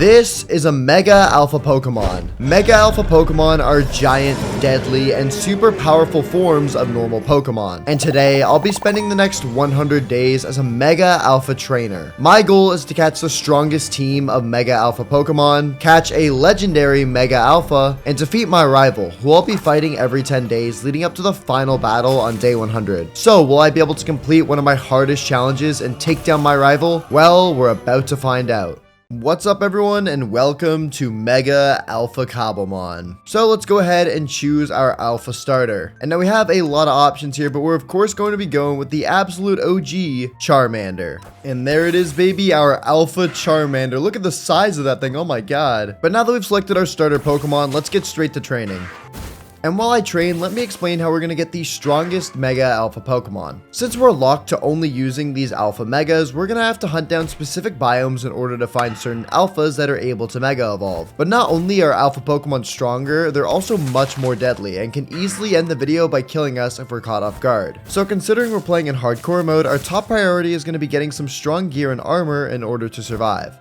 This is a Mega Alpha Pokemon. Mega Alpha Pokemon are giant, deadly, and super powerful forms of normal Pokemon. And today, I'll be spending the next 100 days as a Mega Alpha trainer. My goal is to catch the strongest team of Mega Alpha Pokemon, catch a legendary Mega Alpha, and defeat my rival, who I'll be fighting every 10 days leading up to the final battle on day 100. So, will I be able to complete one of my hardest challenges and take down my rival? Well, we're about to find out. What's up everyone, and welcome to Mega Alpha Cobblemon. So let's go ahead and choose our Alpha starter. And now we have a lot of options here, but we're of course going to be going with the absolute OG Charmander. And there it is, baby, our Alpha Charmander. Look at the size of that thing, oh my god. But now that we've selected our starter Pokemon, let's get straight to training. And while I train, let me explain how we're going to get the strongest Mega Alpha Pokemon. Since we're locked to only using these Alpha Megas, we're going to have to hunt down specific biomes in order to find certain Alphas that are able to Mega Evolve. But not only are Alpha Pokemon stronger, they're also much more deadly and can easily end the video by killing us if we're caught off guard. So considering we're playing in hardcore mode, our top priority is going to be getting some strong gear and armor in order to survive.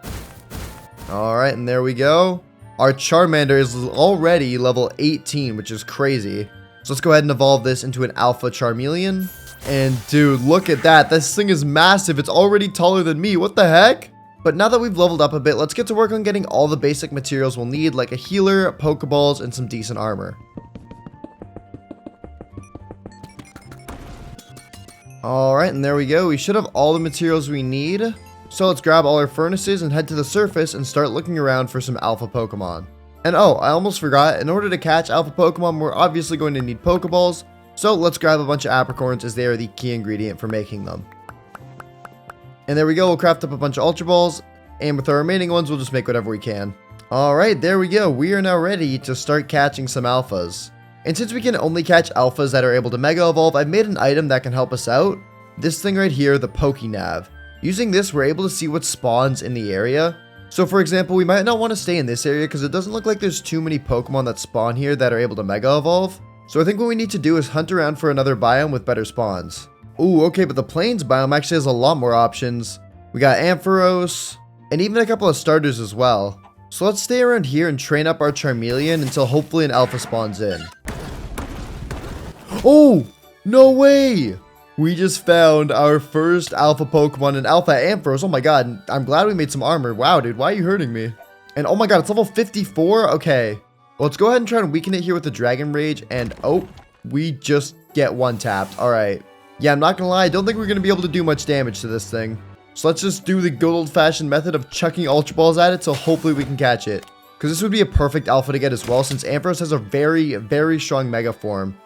Alright, and there we go. Our Charmander is already level 18, which is crazy. So let's go ahead and evolve this into an Alpha Charmeleon. And dude, look at that. This thing is massive. It's already taller than me. What the heck? But now that we've leveled up a bit, let's get to work on getting all the basic materials we'll need, like a healer, Pokeballs, and some decent armor. Alright, and there we go. We should have all the materials we need. So let's grab all our furnaces and head to the surface and start looking around for some Alpha Pokemon. And oh, I almost forgot, in order to catch Alpha Pokemon, we're obviously going to need Pokeballs. So let's grab a bunch of apricorns as they are the key ingredient for making them. And there we go, we'll craft up a bunch of Ultra Balls, and with our remaining ones, we'll just make whatever we can. Alright, there we go, we are now ready to start catching some Alphas. And since we can only catch Alphas that are able to Mega Evolve, I've made an item that can help us out. This thing right here, the Pokénav. Using this, we're able to see what spawns in the area. So for example, we might not want to stay in this area because it doesn't look like there's too many Pokemon that spawn here that are able to Mega Evolve. So I think what we need to do is hunt around for another biome with better spawns. Ooh, okay, but the Plains biome actually has a lot more options. We got Ampharos, and even a couple of starters as well. So let's stay around here and train up our Charmeleon until hopefully an Alpha spawns in. Oh, no way! We just found our first Alpha Pokemon, an Alpha Ampharos. Oh my god, I'm glad we made some armor. Wow, dude, why are you hurting me? And oh my god, it's level 54? Okay. Well, let's go ahead and try and weaken it here with the Dragon Rage. And oh, we just get one tapped. Alright. Yeah, I'm not gonna lie, I don't think we're gonna be able to do much damage to this thing. So let's just do the good old-fashioned method of chucking Ultra Balls at it so hopefully we can catch it. Because this would be a perfect Alpha to get as well, since Ampharos has a very, very strong Mega form.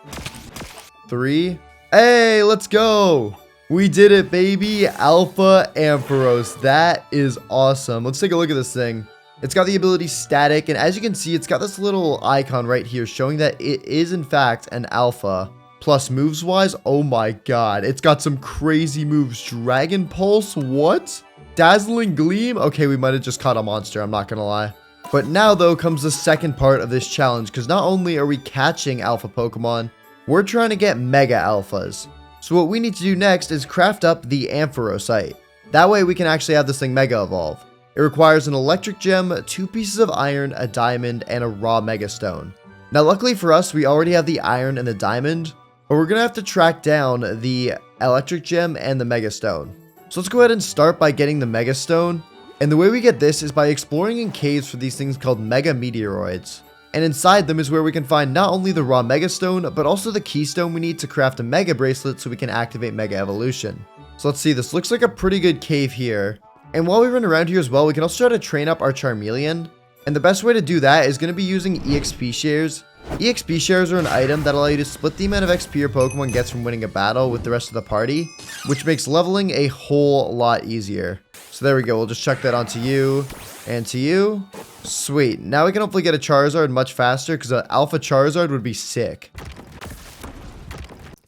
3... Hey, let's go. We did it, baby. Alpha Ampharos. That is awesome. Let's take a look at this thing. It's got the ability Static, and as you can see, it's got this little icon right here showing that it is, in fact, an Alpha. Plus, moves-wise, oh my god. It's got some crazy moves. Dragon Pulse? What? Dazzling Gleam? Okay, we might have just caught a monster. I'm not gonna lie. But now, though, comes the second part of this challenge, because not only are we catching Alpha Pokemon, we're trying to get Mega Alphas. So what we need to do next is craft up the Ampharosite. That way we can actually have this thing Mega Evolve. It requires an electric gem, 2 pieces of iron, a diamond, and a raw Mega Stone. Now luckily for us, we already have the iron and the diamond, but we're going to have to track down the electric gem and the Mega Stone. So let's go ahead and start by getting the Mega Stone. And the way we get this is by exploring in caves for these things called Mega Meteoroids. And inside them is where we can find not only the raw Mega Stone, but also the keystone we need to craft a Mega Bracelet so we can activate Mega Evolution. So let's see, this looks like a pretty good cave here. And while we run around here as well, we can also try to train up our Charmeleon. And the best way to do that is going to be using EXP shares. EXP shares are an item that allow you to split the amount of XP your Pokemon gets from winning a battle with the rest of the party, which makes leveling a whole lot easier. So there we go, we'll just chuck that onto you, and to you. Sweet, now we can hopefully get a Charizard much faster, because an Alpha Charizard would be sick.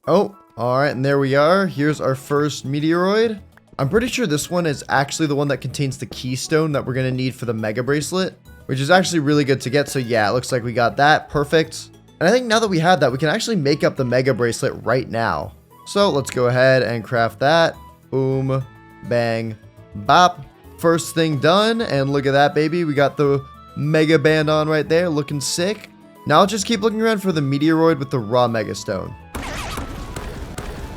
Oh, alright, and there we are. Here's our first Meteoroid. I'm pretty sure this one is actually the one that contains the keystone that we're going to need for the Mega Bracelet, which is actually really good to get. So yeah, it looks like we got that. Perfect. And I think now that we have that, we can actually make up the Mega Bracelet right now. So let's go ahead and craft that. Boom, bang, bop. First thing done, and look at that, baby. We got the Mega Band on right there, looking sick. Now I'll just keep looking around for the Meteoroid with the raw Mega Stone.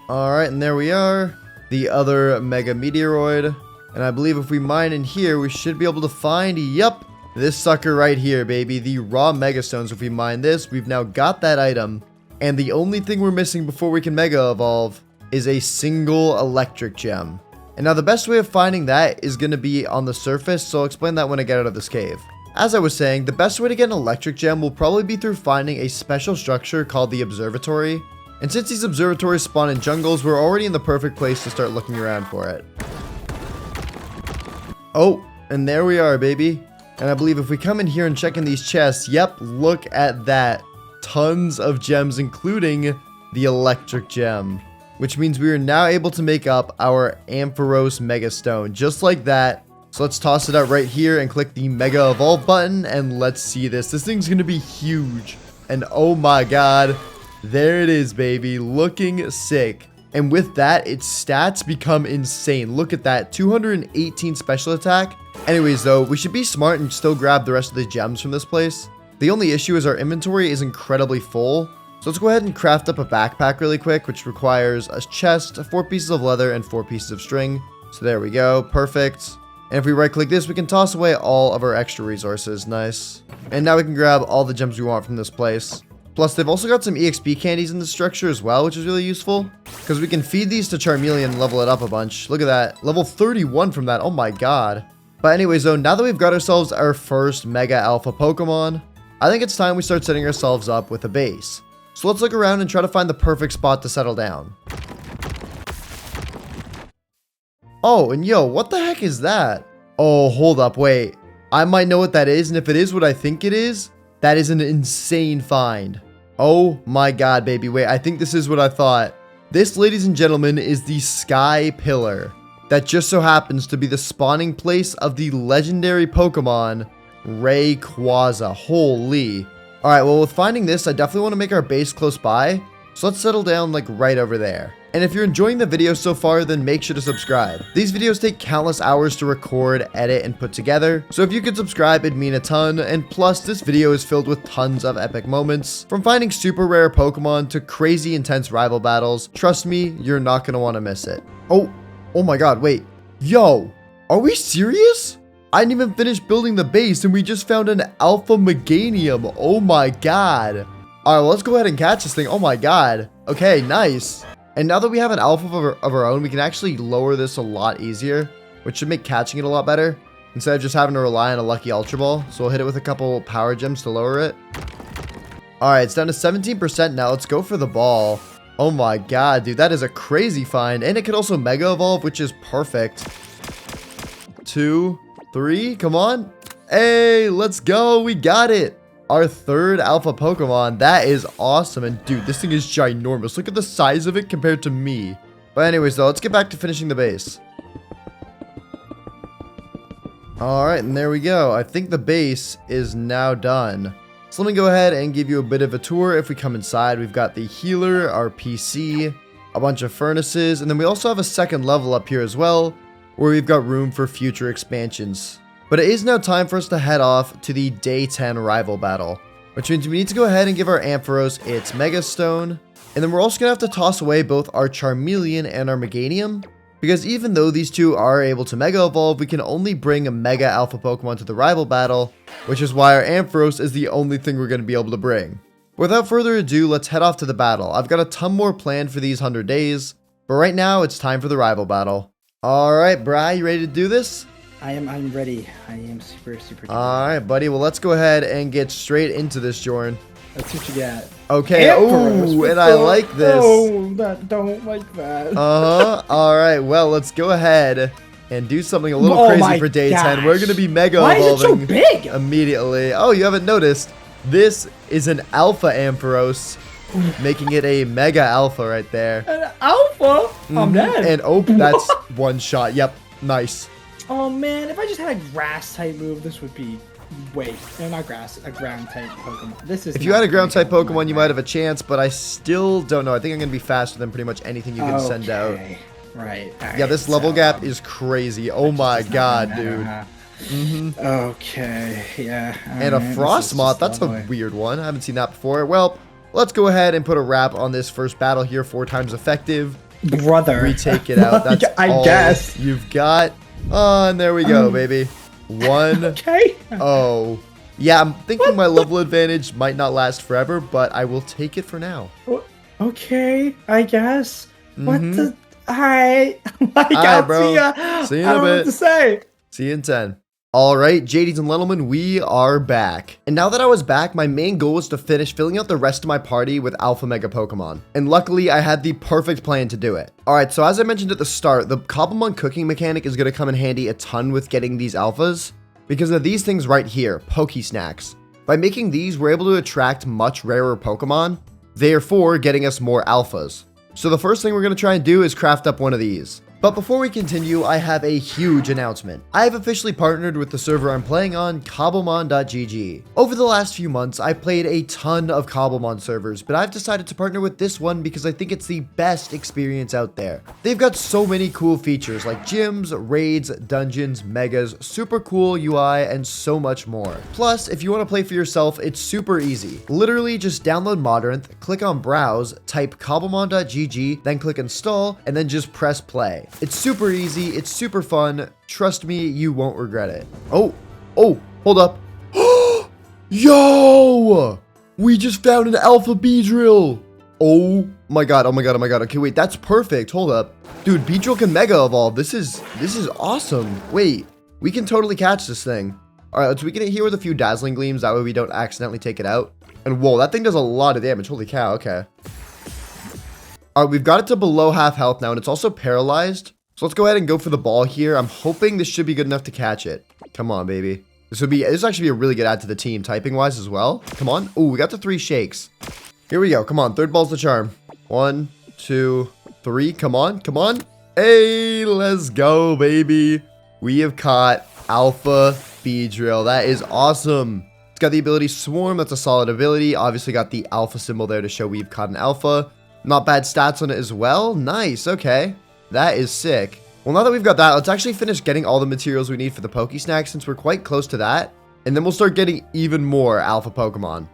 Alright, and there we are. The other Mega Meteoroid. And I believe if we mine in here, we should be able to find, yep, this sucker right here, baby. The raw Mega Stones. If we mine this, we've now got that item. And the only thing we're missing before we can Mega Evolve is a single electric gem. And now the best way of finding that is going to be on the surface, so I'll explain that when I get out of this cave. As I was saying, the best way to get an electric gem will probably be through finding a special structure called the observatory. And since these observatories spawn in jungles, we're already in the perfect place to start looking around for it. Oh, and there we are, baby. And I believe if we come in here and check in these chests, yep, look at that. Tons of gems, including the electric gem. Which means we are now able to make up our Ampharos Mega Stone, just like that. So let's toss it out right here and click the Mega Evolve button, and let's see this. This thing's gonna be huge. And oh my god, there it is, baby, looking sick. And with that, its stats become insane. Look at that, 218 special attack. Anyways though, we should be smart and still grab the rest of the gems from this place. The only issue is our inventory is incredibly full. So let's go ahead and craft up a backpack really quick, which requires a chest, 4 pieces of leather, and 4 pieces of string. So there we go, perfect. And if we right click this, we can toss away all of our extra resources. Nice. And now we can grab all the gems we want from this place. Plus, they've also got some EXP candies in the structure as well, which is really useful. Because we can feed these to Charmeleon and level it up a bunch. Look at that. Level 31 from that. Oh my god. But anyways, though, now that we've got ourselves our first Mega Alpha Pokemon, I think it's time we start setting ourselves up with a base. So let's look around and try to find the perfect spot to settle down. Oh, and yo, what the heck is that? Oh, hold up, wait. I might know what that is, and if it is what I think it is, that is an insane find. Oh my god, baby, wait, I think this is what I thought. This, ladies and gentlemen, is the Sky Pillar. That just so happens to be the spawning place of the legendary Pokemon, Rayquaza. Holy. Alright, well, with finding this, I definitely want to make our base close by. So let's settle down, like, right over there. And if you're enjoying the video so far, then make sure to subscribe. These videos take countless hours to record, edit, and put together. So if you could subscribe, it'd mean a ton. And plus, this video is filled with tons of epic moments. From finding super rare Pokemon to crazy intense rival battles. Trust me, you're not going to want to miss it. Oh my god, wait. Yo, are we serious? I didn't even finish building the base and we just found an Alpha Meganium. Oh my god. Alright, well, let's go ahead and catch this thing. Oh my god. Okay, nice. And now that we have an alpha of our own, we can actually lower this a lot easier, which should make catching it a lot better, instead of just having to rely on a lucky Ultra Ball. So we'll hit it with a couple power gems to lower it. Alright, it's down to 17% now. Let's go for the ball. Oh my god, dude, that is a crazy find. And it can also Mega Evolve, which is perfect. 2, 3, come on. Hey, let's go. We got it. Our third alpha Pokemon. That is awesome. And dude, this thing is ginormous. Look at the size of it compared to me. But anyways, though, let's get back to finishing the base. Alright, and there we go. I think the base is now done. So let me go ahead and give you a bit of a tour. If we come inside, we've got the healer, our PC, a bunch of furnaces, and then we also have a second level up here as well, where we've got room for future expansions. But it is now time for us to head off to the Day 10 rival battle, which means we need to go ahead and give our Ampharos its Mega Stone, and then we're also going to have to toss away both our Charmeleon and our Meganium, because even though these two are able to Mega Evolve, we can only bring a Mega Alpha Pokemon to the rival battle, which is why our Ampharos is the only thing we're going to be able to bring. Without further ado, let's head off to the battle. I've got a ton more planned for these 100 days, but right now it's time for the rival battle. Alright, Bri, you ready to do this? I'm ready. I am super Alright, buddy. Well, let's go ahead and get straight into this, Jordan. Let's see what you got. Okay. Oh, and I like this. Oh, don't like that. Alright, well, let's go ahead and do something a little crazy for Day 10. We're going to be Mega Evolving. Why is it so big? Immediately. Oh, you haven't noticed. This is an Alpha Ampharos, making it a Mega Alpha right there. An Alpha? I'm dead. And oh, that's one shot. Yep. Nice. Oh man, if I just had a grass type move, this would be not grass, a ground type Pokemon. This is. If you had a ground type Pokemon, you might have a chance, but I still don't know. I think I'm gonna be faster than pretty much anything you can send out. Right. Yeah, this level gap is crazy. Oh my god, dude. Okay, yeah. And a frost moth, that's a weird one. I haven't seen that before. Well, let's go ahead and put a wrap on this first battle here. 4 times effective. Brother. We take it out. That's all guess. You've got. Oh, and there we go, baby. 1. Okay. Oh. Yeah, I'm thinking my level advantage might not last forever, but I will take it for now. Okay, I guess. What the... Alright. Alright, bro. See ya. See you in I a don't know what bit. to say. See you in 10. Alright, JDs and Gentlemen, we are back. And now that I was back, my main goal was to finish filling out the rest of my party with Alpha Mega Pokemon. And luckily, I had the perfect plan to do it. Alright, so as I mentioned at the start, the Cobblemon cooking mechanic is going to come in handy a ton with getting these Alphas. Because of these things right here, Pokesnacks. By making these, we're able to attract much rarer Pokemon, therefore getting us more Alphas. So the first thing we're going to try and do is craft up one of these. But before we continue, I have a huge announcement. I have officially partnered with the server I'm playing on, Cobblemon.gg. Over the last few months, I played a ton of Cobblemon servers, but I've decided to partner with this one because I think it's the best experience out there. They've got so many cool features like gyms, raids, dungeons, megas, super cool UI, and so much more. Plus, if you want to play for yourself, it's super easy. Literally just download Modrinth, click on browse, type Cobblemon.gg, then click install, and then just press play. It's super easy, it's super fun. Trust me, you won't regret it. Oh, hold up. Yo! We just found an Alpha Beedrill. Oh my god. Okay, wait, that's perfect. Hold up. Dude, Beedrill can Mega Evolve. This is awesome. Wait, we can totally catch this thing. Alright, let's weaken it here with a few Dazzling Gleams. That way we don't accidentally take it out. And whoa, that thing does a lot of damage. Holy cow, okay. Alright, we've got it to below half health now, and it's also paralyzed. So let's go ahead and go for the ball here. I'm hoping this should be good enough to catch it. Come on, baby. This would actually be a really good add to the team, typing-wise as well. Come on. Oh, we got the 3 shakes. Here we go. Come on, third ball's the charm. 1, 2, 3. Come on. Hey, let's go, baby. We have caught Alpha Beedrill. That is awesome. It's got the ability Swarm. That's a solid ability. Obviously got the Alpha symbol there to show we've caught an Alpha. Not bad stats on it as well. Nice, okay. That is sick. Well, now that we've got that, let's actually finish getting all the materials we need for the Pokesnack since we're quite close to that. And then we'll start getting even more Alpha Pokemon.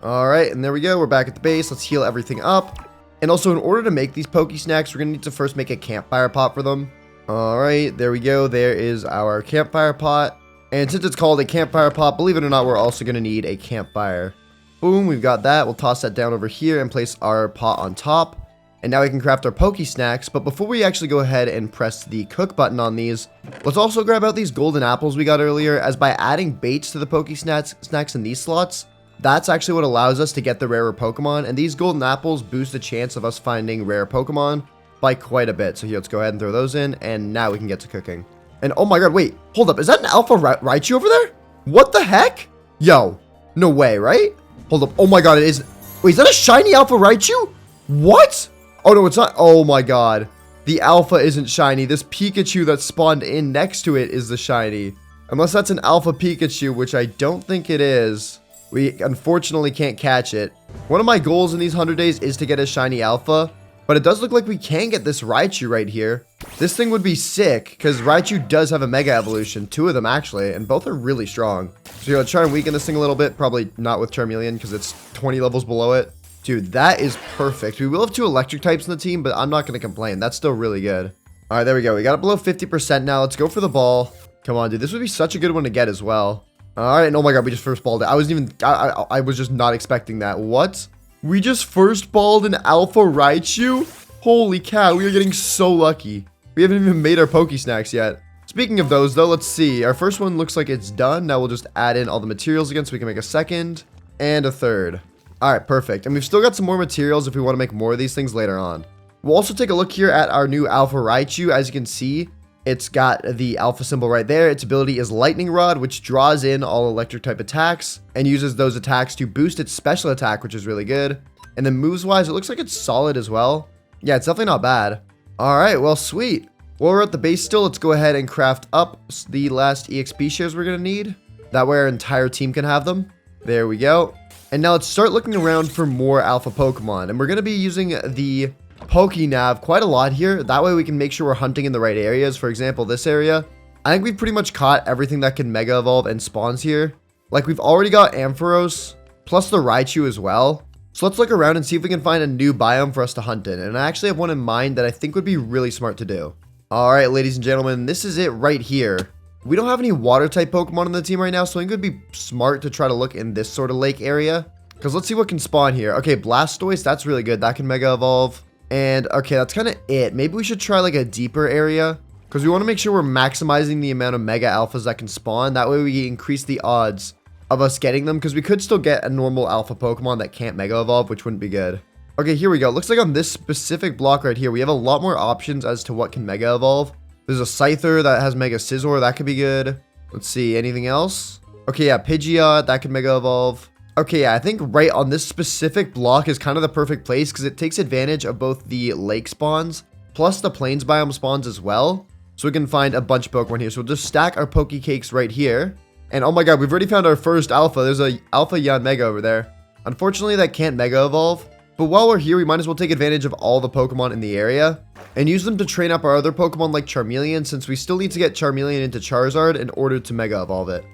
Alright, and there we go. We're back at the base. Let's heal everything up. And also, in order to make these Pokesnacks, we're going to need to first make a campfire pot for them. Alright, there we go. There is our campfire pot. And since it's called a campfire pot, believe it or not, we're also going to need a campfire. Boom, we've got that. We'll toss that down over here and place our pot on top. And now we can craft our Pokesnacks. But before we actually go ahead and press the cook button on these, let's also grab out these golden apples we got earlier, as by adding baits to the Pokesnacks in these slots, that's actually what allows us to get the rarer Pokemon. And these golden apples boost the chance of us finding rare Pokemon by quite a bit. So here, let's go ahead and throw those in. And now we can get to cooking. And oh my god, wait, hold up. Is that an Alpha Raichu over there? What the heck? Yo, no way, right? Hold up. Oh my god, it is. Wait, is that a shiny Alpha Raichu? What? Oh no, it's not. Oh my god. The Alpha isn't shiny. This Pikachu that spawned in next to it is the shiny. Unless that's an Alpha Pikachu, which I don't think it is. We unfortunately can't catch it. One of my goals in these 100 days is to get a shiny Alpha. But it does look like we can get this Raichu right here. This thing would be sick, because Raichu does have a Mega Evolution. 2 of them, actually, and both are really strong. So you're going to try and weaken this thing a little bit. Probably not with Charmeleon, because it's 20 levels below it. Dude, that is perfect. We will have 2 electric types in the team, but I'm not going to complain. That's still really good. All right, there we go. We got it below 50% now. Let's go for the ball. Come on, dude. This would be such a good one to get as well. All right, and oh my god, we just first balled it. I was just not expecting that. What? We just first balled an Alpha Raichu? Holy cow, we are getting so lucky. We haven't even made our Pokesnacks yet. Speaking of those, though, let's see. Our first one looks like it's done. Now we'll just add in all the materials again so we can make a second and a third. All right, perfect. And we've still got some more materials if we want to make more of these things later on. We'll also take a look here at our new Alpha Raichu. As you can see, it's got the Alpha symbol right there. Its ability is Lightning Rod, which draws in all electric type attacks and uses those attacks to boost its special attack, which is really good. And then moves-wise, it looks like it's solid as well. Yeah, it's definitely not bad. All right, well, sweet. While we're at the base still, let's go ahead and craft up the last EXP shares we're going to need. That way our entire team can have them. There we go. And now let's start looking around for more Alpha Pokemon. And we're going to be using the Pokenav quite a lot here. That way we can make sure we're hunting in the right areas. For example, this area. I think we've pretty much caught everything that can Mega Evolve and spawns here. Like, we've already got Ampharos, plus the Raichu as well. So let's look around and see if we can find a new biome for us to hunt in. And I actually have one in mind that I think would be really smart to do. Alright, ladies and gentlemen, this is it right here. We don't have any water-type Pokemon on the team right now, so I think it would be smart to try to look in this sort of lake area. Because let's see what can spawn here. Okay, Blastoise, that's really good. That can Mega Evolve. And, okay, that's kind of it. Maybe we should try, like, a deeper area. Because we want to make sure we're maximizing the amount of Mega Alphas that can spawn. That way we increase the odds of us getting them. Because we could still get a normal Alpha Pokemon that can't Mega Evolve, which wouldn't be good. Okay, here we go. Looks like on this specific block right here, we have a lot more options as to what can Mega Evolve. There's a Scyther that has Mega Scizor. That could be good. Let's see. Anything else? Okay, yeah. Pidgeot. That can Mega Evolve. Okay, yeah. I think right on this specific block is kind of the perfect place because it takes advantage of both the lake spawns plus the plains biome spawns as well. So we can find a bunch of Pokemon here. So we'll just stack our Pokecakes right here. And oh my god, we've already found our first Alpha. There's a Alpha Yanmega over there. Unfortunately, that can't Mega Evolve. But while we're here, we might as well take advantage of all the Pokemon in the area and use them to train up our other Pokemon like Charmeleon, since we still need to get Charmeleon into Charizard in order to Mega Evolve it.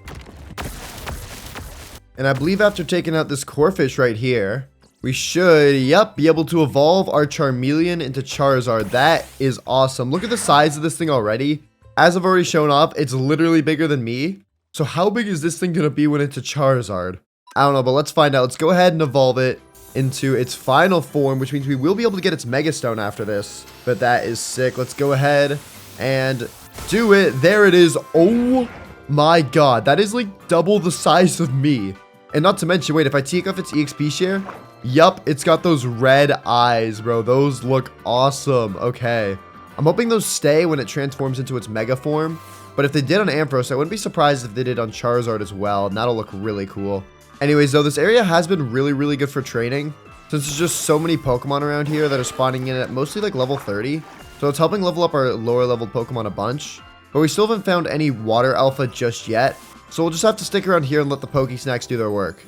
And I believe after taking out this Corphish right here, we should, yep, be able to evolve our Charmeleon into Charizard. That is awesome. Look at the size of this thing already. As I've already shown off, it's literally bigger than me. So how big is this thing going to be when it's a Charizard? I don't know, but let's find out. Let's go ahead and evolve it into its final form, which means we will be able to get its Mega Stone after this. But that is sick. Let's go ahead and do it. There it is. Oh my god. That is like double the size of me. And not to mention, wait, if I take off its EXP share, yup, it's got those red eyes, bro. Those look awesome. Okay. I'm hoping those stay when it transforms into its Mega form. But if they did on Ampharos, I wouldn't be surprised if they did on Charizard as well. And that'll look really cool. Anyways, though, this area has been really, really good for training. Since there's just so many Pokemon around here that are spawning in at mostly like level 30. So it's helping level up our lower level Pokemon a bunch. But we still haven't found any Water Alpha just yet. So we'll just have to stick around here and let the Pokesnacks do their work.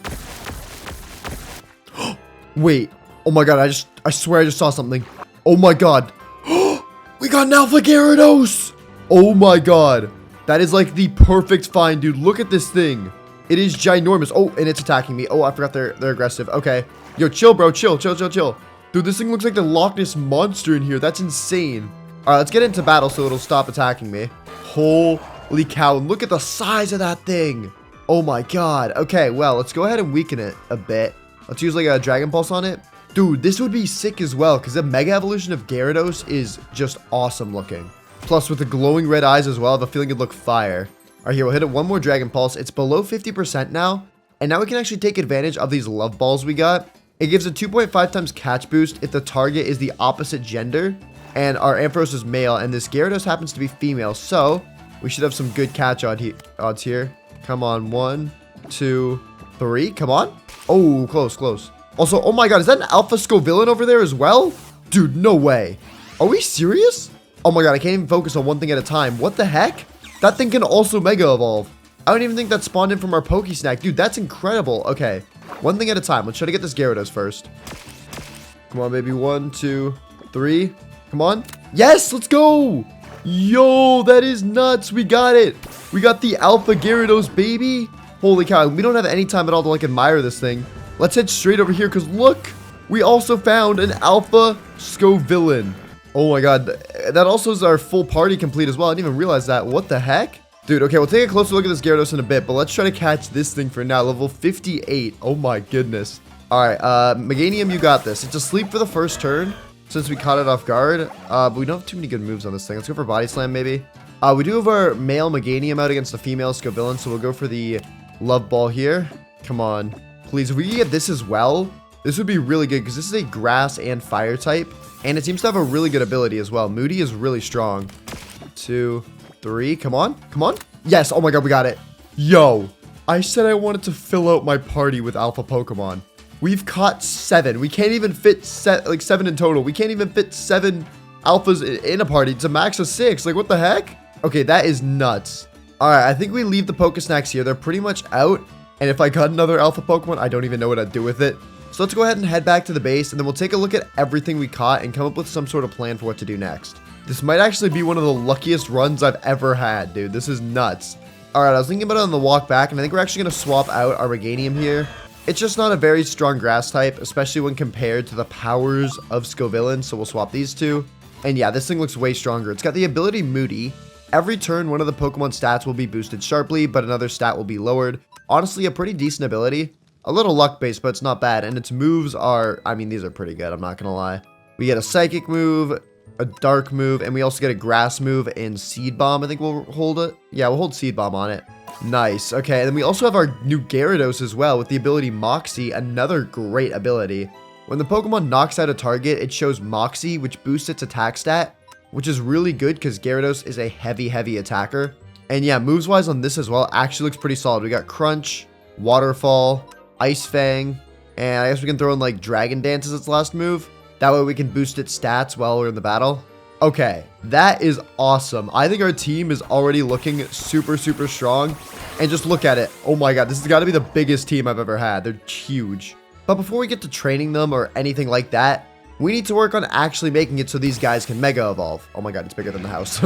Wait. Oh my god, I swear I just saw something. Oh my god. We got an Alpha Gyarados! Oh my god. That is like the perfect find, dude. Look at this thing. It is ginormous. Oh, and it's attacking me. Oh, I forgot they're aggressive. Okay. Yo, chill, bro. Chill. Dude, this thing looks like the Loch Ness Monster in here. That's insane. All right, let's get into battle so it'll stop attacking me. Holy cow. And look at the size of that thing. Oh my god. Okay, well, let's go ahead and weaken it a bit. Let's use like a Dragon Pulse on it. Dude, this would be sick as well because the Mega Evolution of Gyarados is just awesome looking. Plus, with the glowing red eyes as well, I have a feeling it'd look fire. All right, here, we'll hit it one more Dragon Pulse. It's below 50% now. And now we can actually take advantage of these love balls we got. It gives a 2.5 times catch boost if the target is the opposite gender. And our Ampharos is male, and this Gyarados happens to be female. So, we should have some good catch odds here. Come on, 1, 2, 3. Come on. Oh, close. Also, oh my god, is that an Alpha Scovillain over there as well? Dude, no way. Are we serious? Oh my god, I can't even focus on one thing at a time. What the heck? That thing can also Mega Evolve. I don't even think that spawned in from our Pokesnack. Dude, that's incredible. Okay, one thing at a time. Let's try to get this Gyarados first. Come on, baby. 1, 2, 3. Come on. Yes, let's go. Yo, that is nuts. We got it. We got the Alpha Gyarados, baby. Holy cow. We don't have any time at all to like admire this thing. Let's head straight over here because look, we also found an Alpha Scovillain. Oh my god, that also is our full party complete as well. I didn't even realize that. What the heck? Dude, okay, we'll take a closer look at this Gyarados in a bit, but let's try to catch this thing for now. Level 58. Oh my goodness. Alright, Meganium, you got this. It's asleep for the first turn since we caught it off guard. But we don't have too many good moves on this thing. Let's go for Body Slam, maybe. We do have our male Meganium out against the female Scovillain, so we'll go for the Love Ball here. Come on. Please, if we can get this as well, this would be really good because this is a grass and fire type. And it seems to have a really good ability as well. Moody is really strong. 2, 3. Come on. Yes. Oh my god, we got it. Yo, I said I wanted to fill out my party with Alpha Pokemon. We've caught 7. We can't even fit 7 in total. We can't even fit 7 Alphas in a party. It's a max of 6. Like, what the heck? Okay, that is nuts. All right, I think we leave the Pokesnacks here. They're pretty much out. And if I got another Alpha Pokemon, I don't even know what I'd do with it. So let's go ahead and head back to the base, and then we'll take a look at everything we caught and come up with some sort of plan for what to do next. This might actually be one of the luckiest runs I've ever had, dude. This is nuts. Alright, I was thinking about it on the walk back, and I think we're actually going to swap out our Meganium here. It's just not a very strong grass type, especially when compared to the powers of Scovillain, so we'll swap these two. And yeah, this thing looks way stronger. It's got the ability Moody. Every turn, one of the Pokemon stats will be boosted sharply, but another stat will be lowered. Honestly, a pretty decent ability. A little luck-based, but it's not bad. And its moves are, I mean, these are pretty good, I'm not going to lie. We get a Psychic move, a Dark move, and we also get a Grass move and Seed Bomb. I think we'll hold it. Yeah, we'll hold Seed Bomb on it. Nice. Okay, and then we also have our new Gyarados as well with the ability Moxie, another great ability. When the Pokemon knocks out a target, it shows Moxie, which boosts its attack stat, which is really good because Gyarados is a heavy attacker. And yeah, moves-wise on this as well, actually looks pretty solid. We got Crunch, Waterfall, Ice Fang, and I guess we can throw in like Dragon Dance as its last move. That way we can boost its stats while we're in the battle. Okay, that is awesome. I think our team is already looking super strong. And just look at it. Oh my god, this has got to be the biggest team I've ever had. They're huge. But before we get to training them or anything like that, we need to work on actually making it so these guys can Mega Evolve. Oh my god, it's bigger than the house.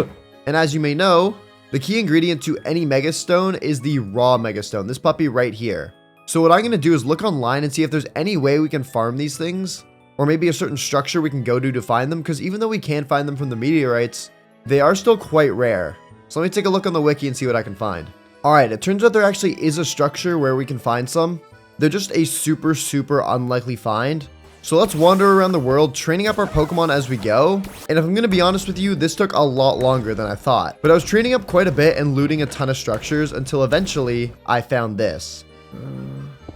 And as you may know, the key ingredient to any Mega Stone is the raw Mega Stone. This puppy right here. So what I'm going to do is look online and see if there's any way we can farm these things. Or maybe a certain structure we can go to find them. Because even though we can find them from the meteorites, they are still quite rare. So let me take a look on the wiki and see what I can find. Alright, it turns out there actually is a structure where we can find some. They're just a super unlikely find. So let's wander around the world, training up our Pokemon as we go. And if I'm going to be honest with you, this took a lot longer than I thought. But I was training up quite a bit and looting a ton of structures until eventually I found this.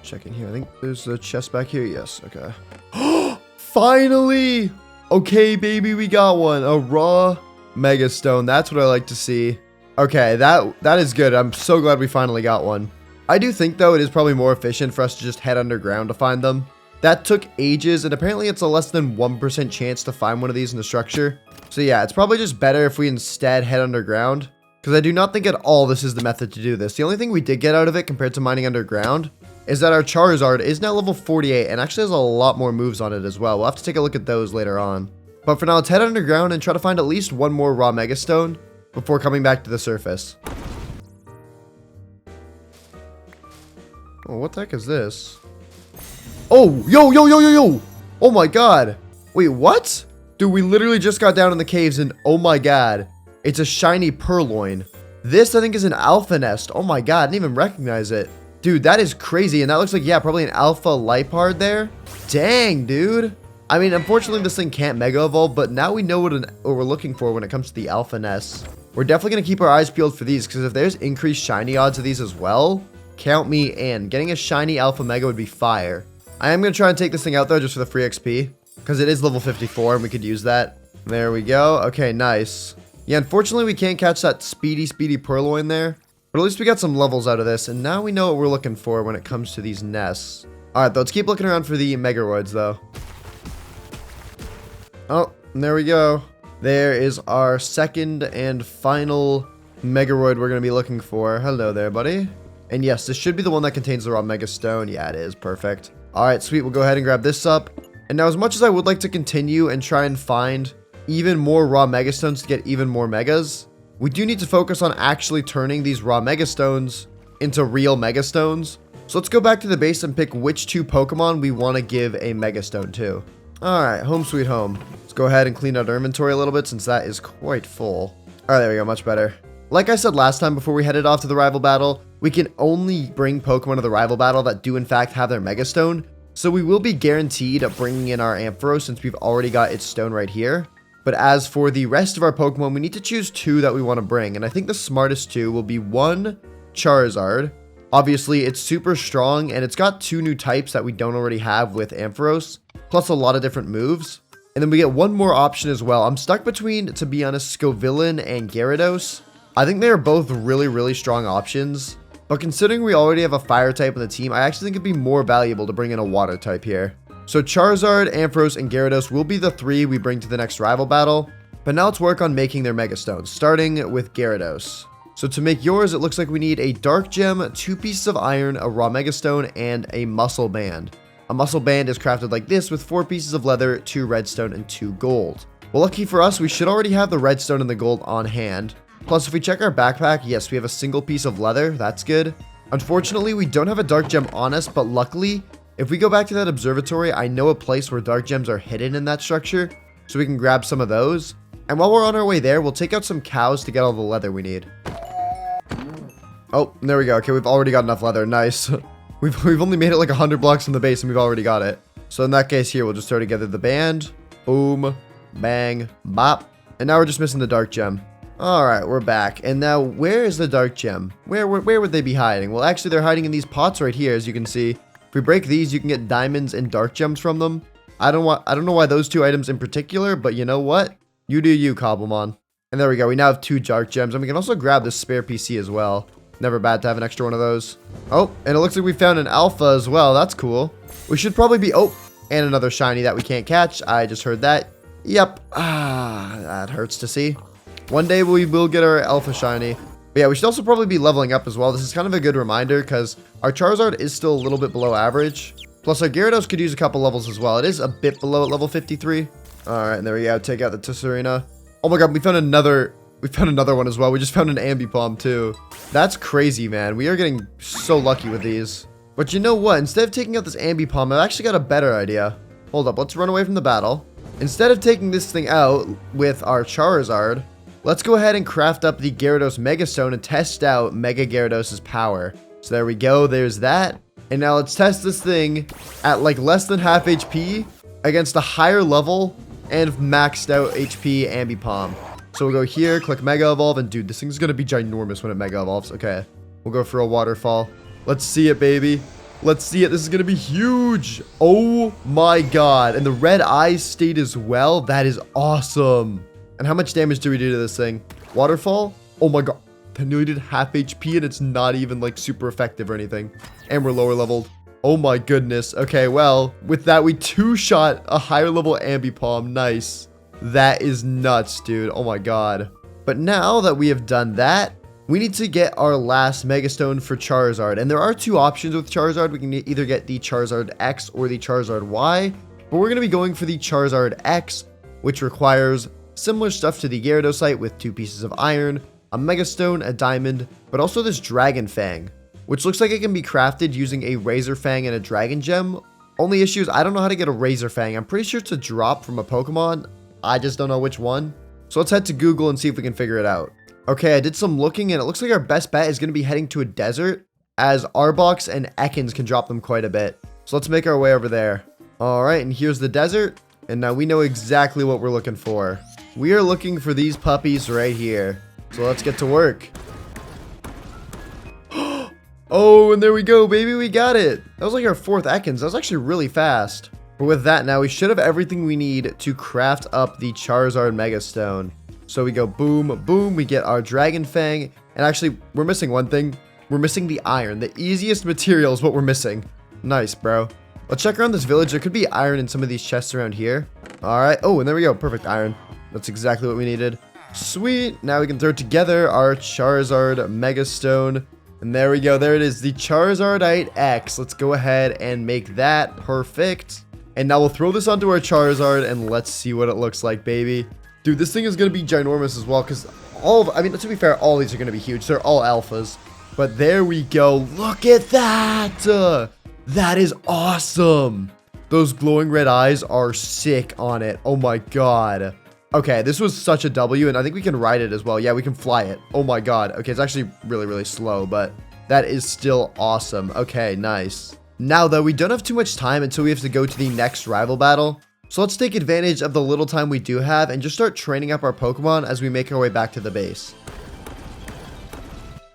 Checking here. I think there's a chest back here. Yes. Okay. Finally! Okay, baby, we got one. A raw Mega Stone. That's what I like to see. Okay, that is good. I'm so glad we finally got one. I do think, though, it is probably more efficient for us to just head underground to find them. That took ages, and apparently it's a less than 1% chance to find one of these in the structure. So yeah, it's probably just better if we instead head underground. Because I do not think at all this is the method to do this. The only thing we did get out of it compared to mining underground is that our Charizard is now level 48 and actually has a lot more moves on it as well. We'll have to take a look at those later on. But for now, let's head underground and try to find at least one more raw Mega Stone before coming back to the surface. Oh, what the heck is this? Oh, yo. Oh my god. Wait, what? Dude, we literally just got down in the caves and oh my god. It's a shiny Purloin. This, I think, is an Alpha Nest. Oh my god, I didn't even recognize it. Dude, that is crazy. And that looks like, yeah, probably an Alpha Lipard there. Dang, dude. I mean, unfortunately, this thing can't Mega Evolve, but now we know what we're looking for when it comes to the Alpha Nests. We're definitely going to keep our eyes peeled for these, because if there's increased shiny odds of these as well, count me in. Getting a shiny Alpha Mega would be fire. I am going to try and take this thing out, though, just for the free XP, because it is level 54, and we could use that. There we go. Okay, nice. Yeah, unfortunately, we can't catch that speedy Purloin there, but at least we got some levels out of this, and now we know what we're looking for when it comes to these nests. Alright, let's keep looking around for the Megaroids, though. Oh, and there we go. There is our second and final Megaroid we're going to be looking for. Hello there, buddy. And yes, this should be the one that contains the raw Mega Stone. Yeah, it is. Perfect. Alright, sweet. We'll go ahead and grab this up. And now, as much as I would like to continue and try and find even more raw Mega Stones to get even more Megas, we do need to focus on actually turning these raw Mega Stones into real Mega Stones. So let's go back to the base and pick which two Pokemon we want to give a Mega Stone to. Alright, home sweet home. Let's go ahead and clean out our inventory a little bit since that is quite full. Alright, there we go, much better. Like I said last time before we headed off to the rival battle, we can only bring Pokemon to the rival battle that do in fact have their Mega Stone. So we will be guaranteed of bringing in our Ampharos since we've already got its stone right here. But as for the rest of our Pokemon, we need to choose two that we want to bring. And I think the smartest two will be one, Charizard. Obviously, it's super strong and it's got two new types that we don't already have with Ampharos, plus a lot of different moves. And then we get one more option as well. I'm stuck between, to be honest, Scovillain and Gyarados. I think they are both really strong options. But considering we already have a fire type on the team, I actually think it'd be more valuable to bring in a water type here. So Charizard, Ampharos, and Gyarados will be the three we bring to the next rival battle. But now let's work on making their Mega Stones, starting with Gyarados. So to make yours, it looks like we need a Dark Gem, 2 pieces of Iron, a Raw Mega Stone, and a Muscle Band. A muscle band is crafted like this with 4 pieces of leather, 2 redstone, and 2 gold. Well, lucky for us, we should already have the redstone and the gold on hand. Plus, if we check our backpack, yes, we have a single piece of leather. That's good. Unfortunately, we don't have a dark gem on us, but luckily, if we go back to that observatory, I know a place where dark gems are hidden in that structure, so we can grab some of those. And while we're on our way there, we'll take out some cows to get all the leather we need. Oh, there we go. Okay, we've already got enough leather. Nice. We've only made it like 100 blocks from the base, and we've already got it. So in that case here, we'll just throw together the band. Boom, bang, bop. And now we're just missing the dark gem. All right, we're back. And now, where is the dark gem? Where would they be hiding? Well, actually, they're hiding in these pots right here, as you can see. If we break these, you can get diamonds and dark gems from them. I don't know why those 2 items in particular, but you know what? You do you, Cobblemon. And there we go. We now have 2 dark gems, and we can also grab this spare PC as well. Never bad to have an extra one of those. Oh, and it looks like we found an alpha as well. That's cool. We should probably be... Oh, and another shiny that we can't catch. I just heard that. Yep. That hurts to see. One day we will get our alpha shiny. But yeah, we should also probably be leveling up as well. This is kind of a good reminder because our Charizard is still a little bit below average. Plus our Gyarados could use a couple levels as well. It is a bit below at level 53. All right, and there we go. Take out the Tisserina. Oh my god, we found another one as well. We just found an Ambipom too. That's crazy, man. We are getting so lucky with these. But you know what? Instead of taking out this Ambipom, I've actually got a better idea. Hold up, let's run away from the battle. Instead of taking this thing out with our Charizard, let's go ahead and craft up the Gyarados Mega Stone and test out Mega Gyarados' power. So there we go, there's that. And now let's test this thing at like less than half HP against a higher level and maxed out HP Ambipom. So we'll go here, click Mega Evolve, and dude, this thing's gonna be ginormous when it Mega Evolves. Okay, we'll go for a waterfall. Let's see it, baby. Let's see it. This is gonna be huge. Oh my god. And the red eyes stayed as well. That is awesome. And how much damage do we do to this thing? Waterfall? Oh my god. That nearly did half HP, and it's not even like super effective or anything. And we're lower leveled. Oh my goodness. Okay, well, with that, we 2-shot a higher level Ambipom. Nice. That is nuts, dude. Oh my god. But now that we have done that, we need to get our last Megastone for Charizard. And there are 2 options with Charizard. We can either get the Charizard X or the Charizard Y. But we're going to be going for the Charizard X, which requires similar stuff to the Gyarados with 2 pieces of iron, a Megastone, a diamond, but also this Dragon Fang, which looks like it can be crafted using a Razor Fang and a Dragon Gem. Only issue is I don't know how to get a Razor Fang. I'm pretty sure it's a drop from a Pokemon. I just don't know which one. So let's head to Google and see if we can figure it out. Okay, I did some looking, and it looks like our best bet is going to be heading to a desert, as Arbok and Ekans can drop them quite a bit. So let's make our way over there. All right, and here's the desert, and now we know exactly what we're looking for. We are looking for these puppies right here. So let's get to work. Oh, and there we go, baby. We got it. That was like our 4th Ekans. That was actually really fast. But with that, now we should have everything we need to craft up the Charizard Mega Stone. So we go boom, boom. We get our Dragon Fang. And actually, we're missing one thing. We're missing the iron. The easiest material is what we're missing. Nice, bro. Let's check around this village. There could be iron in some of these chests around here. All right. Oh, and there we go. Perfect iron. That's exactly what we needed. Sweet. Now we can throw together our Charizard Mega Stone. And there we go. There it is. The Charizardite X. Let's go ahead and make that perfect. And now we'll throw this onto our Charizard and let's see what it looks like, baby. Dude, this thing is going to be ginormous as well because to be fair, all these are going to be huge. They're all alphas. But there we go. Look at that. That is awesome. Those glowing red eyes are sick on it. Oh my god. Okay, this was such a W, and I think we can ride it as well. Yeah, we can fly it. Oh my god. Okay, it's actually really, really slow, but that is still awesome. Okay, nice. Now, though, we don't have too much time until we have to go to the next rival battle. So let's take advantage of the little time we do have and just start training up our Pokemon as we make our way back to the base.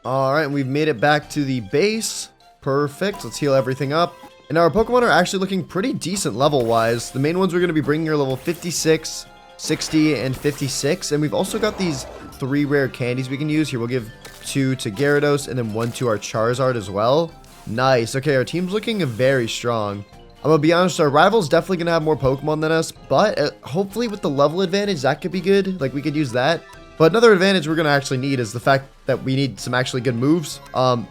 Alright, we've made it back to the base. Perfect. Let's heal everything up. And now our Pokemon are actually looking pretty decent level-wise. The main ones we're going to be bringing are level 56, 60, and 56. And we've also got these 3 rare candies we can use. Here, we'll give 2 to Gyarados and then 1 to our Charizard as well. Nice. Okay, our team's looking very strong. I'm gonna be honest, our rival's definitely gonna have more Pokemon than us, but hopefully with the level advantage, that could be good. Like, we could use that. But another advantage we're gonna actually need is the fact that we need some actually good moves.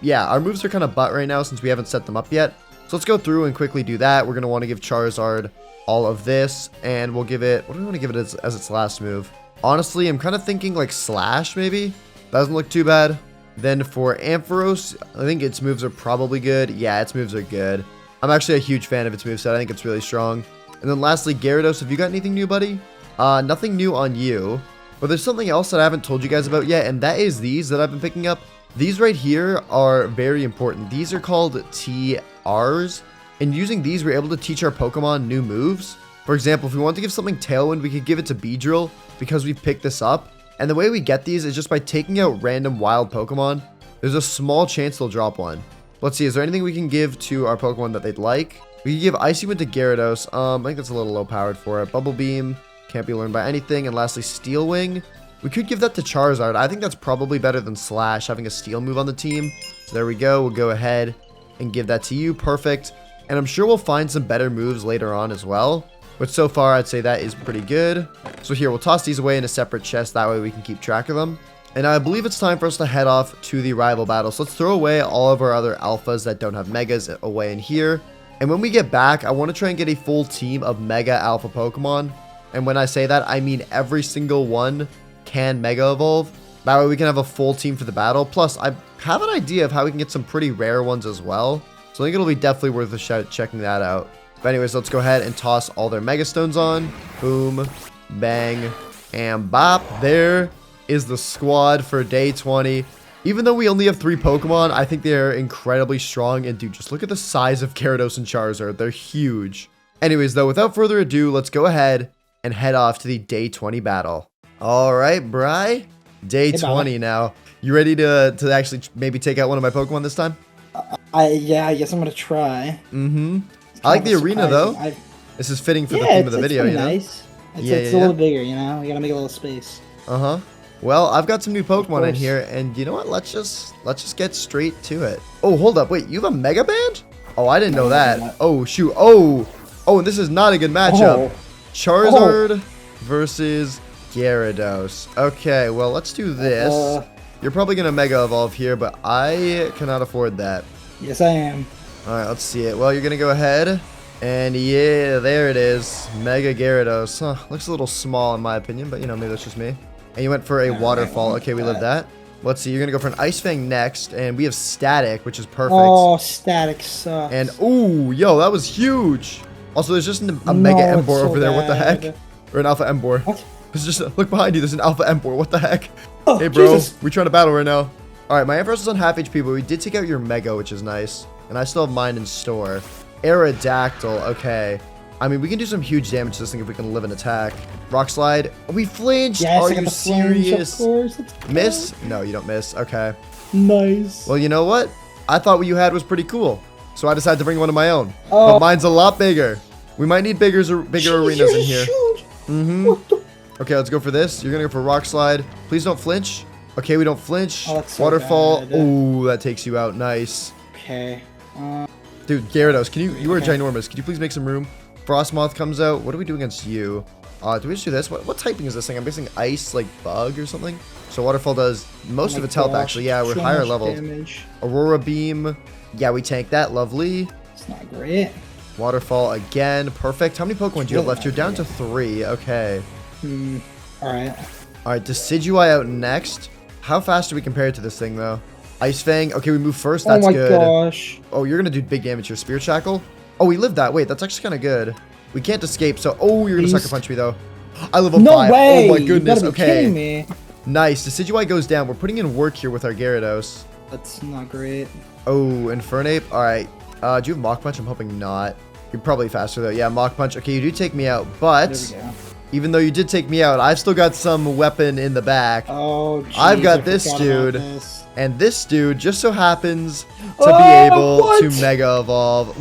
Yeah, our moves are kind of butt right now since we haven't set them up yet. So let's go through and quickly do that. We're going to want to give Charizard all of this, and we'll give it, what do we want to give it as its last move? Honestly, I'm kind of thinking like Slash, maybe. Doesn't look too bad. Then for Ampharos, I think its moves are probably good. Yeah, its moves are good. I'm actually a huge fan of its moveset. I think it's really strong. And then lastly, Gyarados, have you got anything new, buddy? Nothing new on you. But there's something else that I haven't told you guys about yet, and that is these that I've been picking up. These right here are very important. These are called TRs. And using these, we're able to teach our Pokemon new moves. For example, if we want to give something Tailwind, we could give it to Beedrill because we picked this up. And the way we get these is just by taking out random wild Pokemon. There's a small chance they'll drop one. Let's see, is there anything we can give to our Pokemon that they'd like? We can give Icy Wind to Gyarados. I think that's a little low powered for it. Bubble Beam can't be learned by anything. And lastly, Steel Wing. We could give that to Charizard. I think that's probably better than Slash, having a Steel move on the team. So there we go. We'll go ahead and give that to you. Perfect. And I'm sure we'll find some better moves later on as well. But so far, I'd say that is pretty good. So here, we'll toss these away in a separate chest. That way we can keep track of them. And I believe it's time for us to head off to the rival battle. So let's throw away all of our other alphas that don't have megas away in here. And when we get back, I want to try and get a full team of mega alpha Pokemon. And when I say that, I mean every single one can mega evolve. That way we can have a full team for the battle. Plus, I have an idea of how we can get some pretty rare ones as well. So I think it'll be definitely worth a shot checking that out. But anyways, let's go ahead and toss all their Mega Stones on. Boom, bang, and bop. There is the squad for day 20. Even though we only have 3 Pokemon, I think they're incredibly strong. And dude, just look at the size of Gyarados and Charizard. They're huge. Anyways, though, without further ado, let's go ahead and head off to the day 20 battle. All right, Bri. Day 20 now. You ready to actually maybe take out one of my Pokemon this time? Yeah, I guess I'm gonna try. I like the arena though. This is fitting for the theme of the video, you know? Nice. It's a little bigger, you know? We gotta make a little space. Well, I've got some new Pokemon in here, and you know what? Let's just get straight to it. Oh, hold up. Wait, you have a Mega Band? Oh, I didn't know that. Oh, shoot. Oh, and this is not a good matchup. Charizard versus Gyarados. Okay, well, let's do this. You're probably gonna Mega Evolve here, but I cannot afford that. Yes, I am. Alright, let's see it. Well, you're gonna go ahead. And yeah, there it is. Mega Gyarados. Looks a little small in my opinion, but you know, maybe that's just me. And you went for a Waterfall. Okay, we live that. Let's see, you're gonna go for an Ice Fang next, and we have Static, which is perfect. Oh, Static sucks. And ooh, yo, that was huge. Also, there's just a Mega Emboar over there. What the heck? Or an Alpha Emboar. What? There's just look behind you. There's an Alpha Emboar. What the heck? Oh, hey, bro, we're trying to battle right now. All right, my Ampharos is on half HP, but we did take out your Mega, which is nice. And I still have mine in store. Aerodactyl, okay. I mean, we can do some huge damage to this thing if we can live an attack. Rock Slide. We flinched. Yes, Are you serious? Of course. Miss? No, you don't miss. Okay. Nice. Well, you know what? I thought what you had was pretty cool. So I decided to bring one of my own. But mine's a lot bigger. We might need bigger arenas in here. Okay, let's go for this. You're going to go for Rock Slide. Please don't flinch. Okay, we don't flinch. So Waterfall. Oh, that takes you out. Nice. Okay. Dude, Gyarados, you are ginormous. Can you please make some room? Frostmoth comes out. What do we do against you? Do we just do this? What typing is this thing? I'm guessing ice, like bug or something. So Waterfall does most of its health, actually. Yeah, we're higher leveled. Aurora Beam. Yeah, we tank that. Lovely. It's not great. Waterfall again. Perfect. How many Pokemon do you have left? You're down to 3. Okay. Alright. Alright, Decidueye out next. How fast do we compare it to this thing, though? Ice Fang. Okay, we move first. That's good. Oh my gosh. Oh, you're going to do big damage here. Spirit Shackle. Oh, we lived that. Wait, that's actually kind of good. We can't escape, so... Oh, you're going to Sucker Punch me, though. I live on 5. No way! Oh my goodness. You gotta be kidding me. Nice. Decidueye goes down. We're putting in work here with our Gyarados. That's not great. Oh, Infernape. Alright. Do you have Mach Punch? I'm hoping not. You're probably faster, though. Yeah, Mach Punch. Okay, you do take me out, but... There we go. Even though you did take me out, I've still got some weapon in the back. Oh, geez, I've got this dude. And this dude just so happens to be able to Mega Evolve.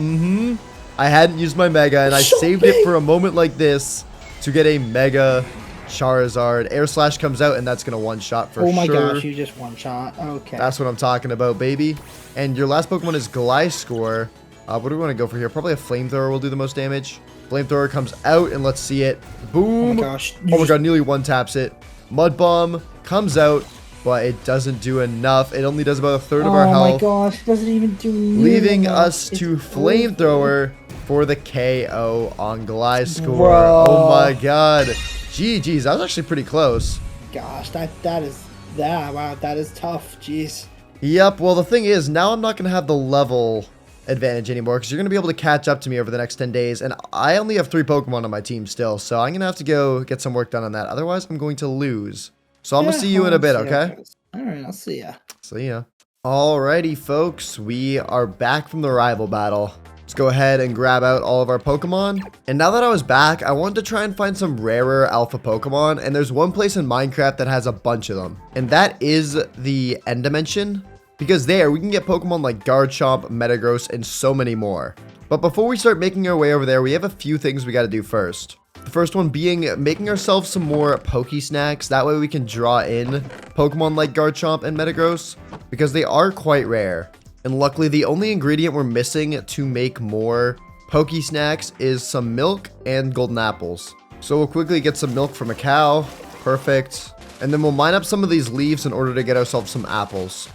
I hadn't used my Mega, and I saved it for a moment like this to get a Mega Charizard. Air Slash comes out, and that's going to one-shot for sure. Oh my gosh, you just one-shot. Okay. That's what I'm talking about, baby. And your last Pokemon is Gliscor. What do we want to go for here? Probably a Flamethrower will do the most damage. Flamethrower comes out, and let's see it. Boom. Oh my gosh. Oh my god, nearly one-taps it. Mud Bomb comes out. but it doesn't do enough. It only does about a third of our Oh my health, gosh, it doesn't even do leaving enough. us It's to Flamethrower for the KO on Gliscor. Bro. Oh my god. GG's, that was actually pretty close. Gosh, wow, that is tough. Jeez. Yep, well the thing is, now I'm not going to have the level advantage anymore because you're going to be able to catch up to me over the next 10 days, and I only have 3 Pokemon on my team still, so I'm going to have to go get some work done on that. Otherwise, I'm going to lose. So I'm going to see you in a bit, okay? Alright, I'll see ya. See ya. Alrighty, folks, we are back from the rival battle. Let's go ahead and grab out all of our Pokemon. And now that I was back, I wanted to try and find some rarer alpha Pokemon, and there's one place in Minecraft that has a bunch of them, and that is the End Dimension. Because there, we can get Pokemon like Garchomp, Metagross, and so many more. But before we start making our way over there, we have a few things we gotta do first. The first one being making ourselves some more Pokesnacks. That way we can draw in Pokemon like Garchomp and Metagross, because they are quite rare. And luckily, the only ingredient we're missing to make more Pokesnacks is some milk and golden apples. So we'll quickly get some milk from a cow. Perfect. And then we'll mine up some of these leaves in order to get ourselves some apples.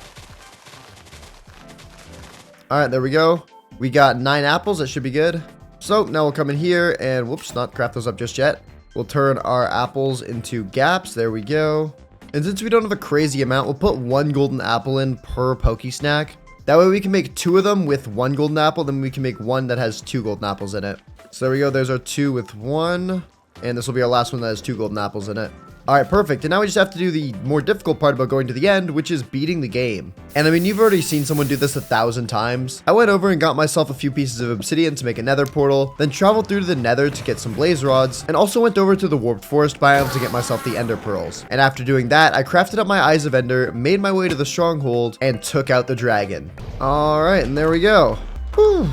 Alright, there we go. We got 9 apples, that should be good. So now we'll come in here and whoops, not craft those up just yet. We'll turn our apples into gaps, there we go. And since we don't have a crazy amount, we'll put 1 golden apple in per Pokesnack. That way we can make 2 of them with 1 golden apple, then we can make 1 that has 2 golden apples in it. So there we go, there's our 2 with 1. And this will be our last one that has 2 golden apples in it. Alright, perfect. And now we just have to do the more difficult part about going to the end, which is beating the game. And I mean, you've already seen someone do this 1,000 times. I went over and got myself a few pieces of obsidian to make a nether portal, then traveled through to the nether to get some blaze rods, and also went over to the warped forest biome to get myself the ender pearls. And after doing that, I crafted up my eyes of ender, made my way to the stronghold, and took out the dragon. Alright, and there we go. Whew.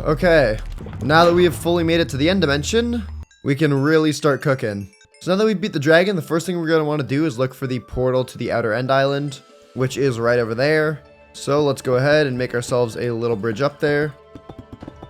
Okay. Now that we have fully made it to the end dimension, we can really start cooking. So now that we beat the dragon, the first thing we're going to want to do is look for the portal to the outer end island, which is right over there. So let's go ahead and make ourselves a little bridge up there.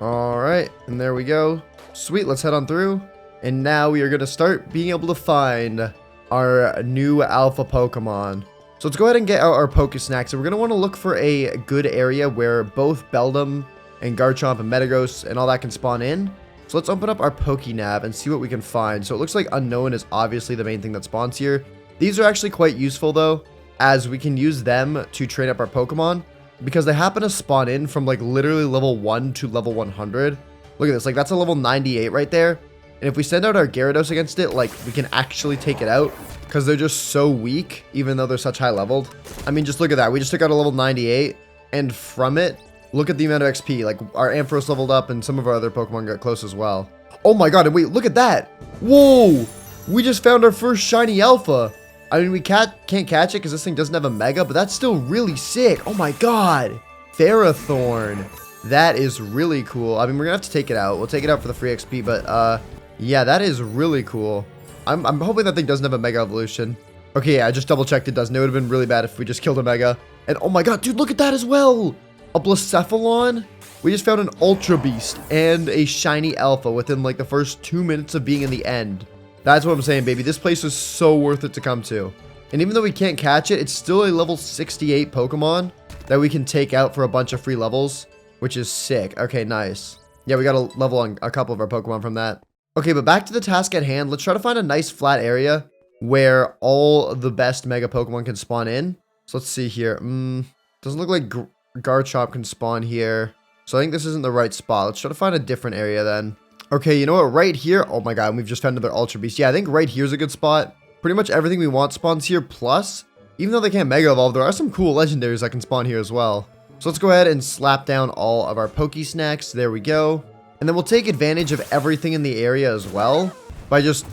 Alright, and there we go. Sweet, let's head on through. And now we are going to start being able to find our new alpha Pokemon. So let's go ahead and get out our Pokesnacks. So we're going to want to look for a good area where both Beldum and Garchomp and Metagross and all that can spawn in. So let's open up our Pokenav and see what we can find. So it looks like Unknown is obviously the main thing that spawns here. These are actually quite useful though, as we can use them to train up our Pokemon, because they happen to spawn in from like literally level 1 to level 100. Look at this, like that's a level 98 right there. And if we send out our Gyarados against it, like we can actually take it out, because they're just so weak, even though they're such high leveled. I mean, just look at that. We just took out a level 98, and from it, look at the amount of XP. Like, our Ampharos leveled up, and some of our other Pokemon got close as well. Oh my god, and wait, look at that! Whoa! We just found our first shiny alpha! I mean, we can't catch it because this thing doesn't have a Mega, but that's still really sick! Oh my god! Ferrothorn! That is really cool. I mean, we're gonna have to take it out. We'll take it out for the free XP, but, yeah, that is really cool. I'm hoping that thing doesn't have a Mega Evolution. Okay, yeah, I just double-checked it doesn't. It would have been really bad if we just killed a Mega. And, oh my god, dude, look at that as well! A Blacephalon? We just found an Ultra Beast and a shiny alpha within like the first 2 minutes of being in the end. That's what I'm saying, baby. This place is so worth it to come to. And even though we can't catch it, it's still a level 68 Pokemon that we can take out for a bunch of free levels, which is sick. Okay, nice. Yeah, we got to level on a couple of our Pokemon from that. Okay, but back to the task at hand. Let's try to find a nice flat area where all the best Mega Pokemon can spawn in. So let's see here. Doesn't look like Garchomp can spawn here. So I think this isn't the right spot. Let's try to find a different area then. Okay, you know what? Right here. Oh my god, we've just found another Ultra Beast. Yeah, I think right here's a good spot. Pretty much everything we want spawns here. Plus, even though they can't Mega Evolve, there are some cool legendaries that can spawn here as well. So let's go ahead and slap down all of our Pokesnacks. There we go. And then we'll take advantage of everything in the area as well by just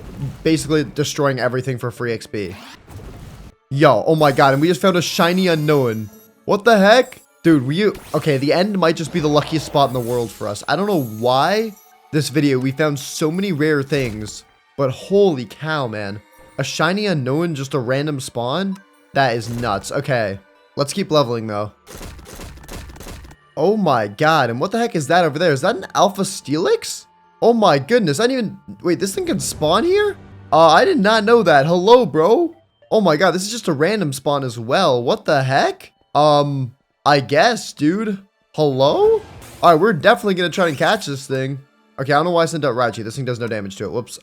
basically destroying everything for free XP. Yo, oh my god, and we just found a shiny Unknown. What the heck? Dude, okay, the end might just be the luckiest spot in the world for us. I don't know why this video, we found so many rare things, but holy cow, man. A shiny Unknown, just a random spawn? That is nuts. Okay, let's keep leveling, though. Oh my god, and what the heck is that over there? Is that an Alpha Steelix? Oh my goodness, I didn't even... Wait, this thing can spawn here? I did not know that. Hello, bro. Oh my god, this is just a random spawn as well. What the heck? I guess, dude. Hello? Alright, we're definitely gonna try and catch this thing. Okay, I don't know why I sent out Raichu. This thing does no damage to it. Whoops.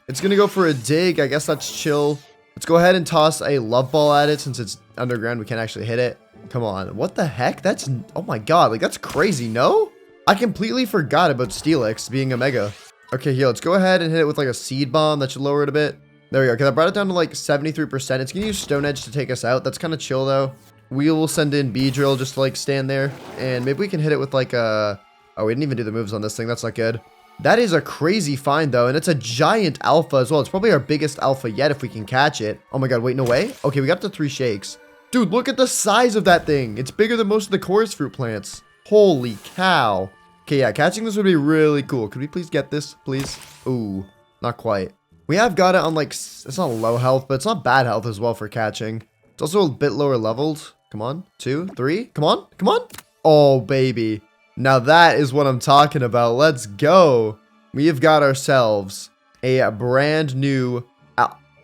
It's gonna go for a dig. I guess that's chill. Let's go ahead and toss a love ball at it since it's underground. We can't actually hit it. Come on. What the heck? That's... Oh my god. Like, that's crazy, no? I completely forgot about Steelix being a mega. Okay, here. Let's go ahead and hit it with, like, a seed bomb. That should lower it a bit. There we go. Okay, that brought it down to, like, 73%. It's gonna use Stone Edge to take us out. That's kind of chill, though. We will send in Beedrill just to, like, stand there. And maybe we can hit it with, like, a... Oh, we didn't even do the moves on this thing. That's not good. That is a crazy find, though, and it's a giant alpha as well. It's probably our biggest alpha yet if we can catch it. Oh my god, wait, no way? Okay, we got to 3 shakes. Dude, look at the size of that thing. It's bigger than most of the chorus fruit plants. Holy cow. Okay, yeah, catching this would be really cool. Could we please get this, please? Ooh, not quite. We have got it on, like, it's not low health, but it's not bad health as well for catching. It's also a bit lower leveled. Come on, 2, 3, come on, come on. Oh, baby. Now that is what I'm talking about. Let's go. We have got ourselves a brand new...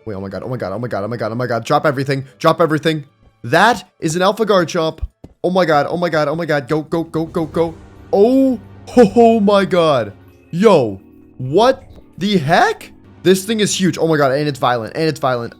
Wait, oh my god, oh my god, oh my god, oh my god, oh my god. Drop everything, drop everything. That is an Alpha Garchomp. Oh my god, oh my god, oh my god. Go, go, go, go, go. Oh my god. Yo, what the heck? This thing is huge. Oh my god, and it's violent, and it's violent.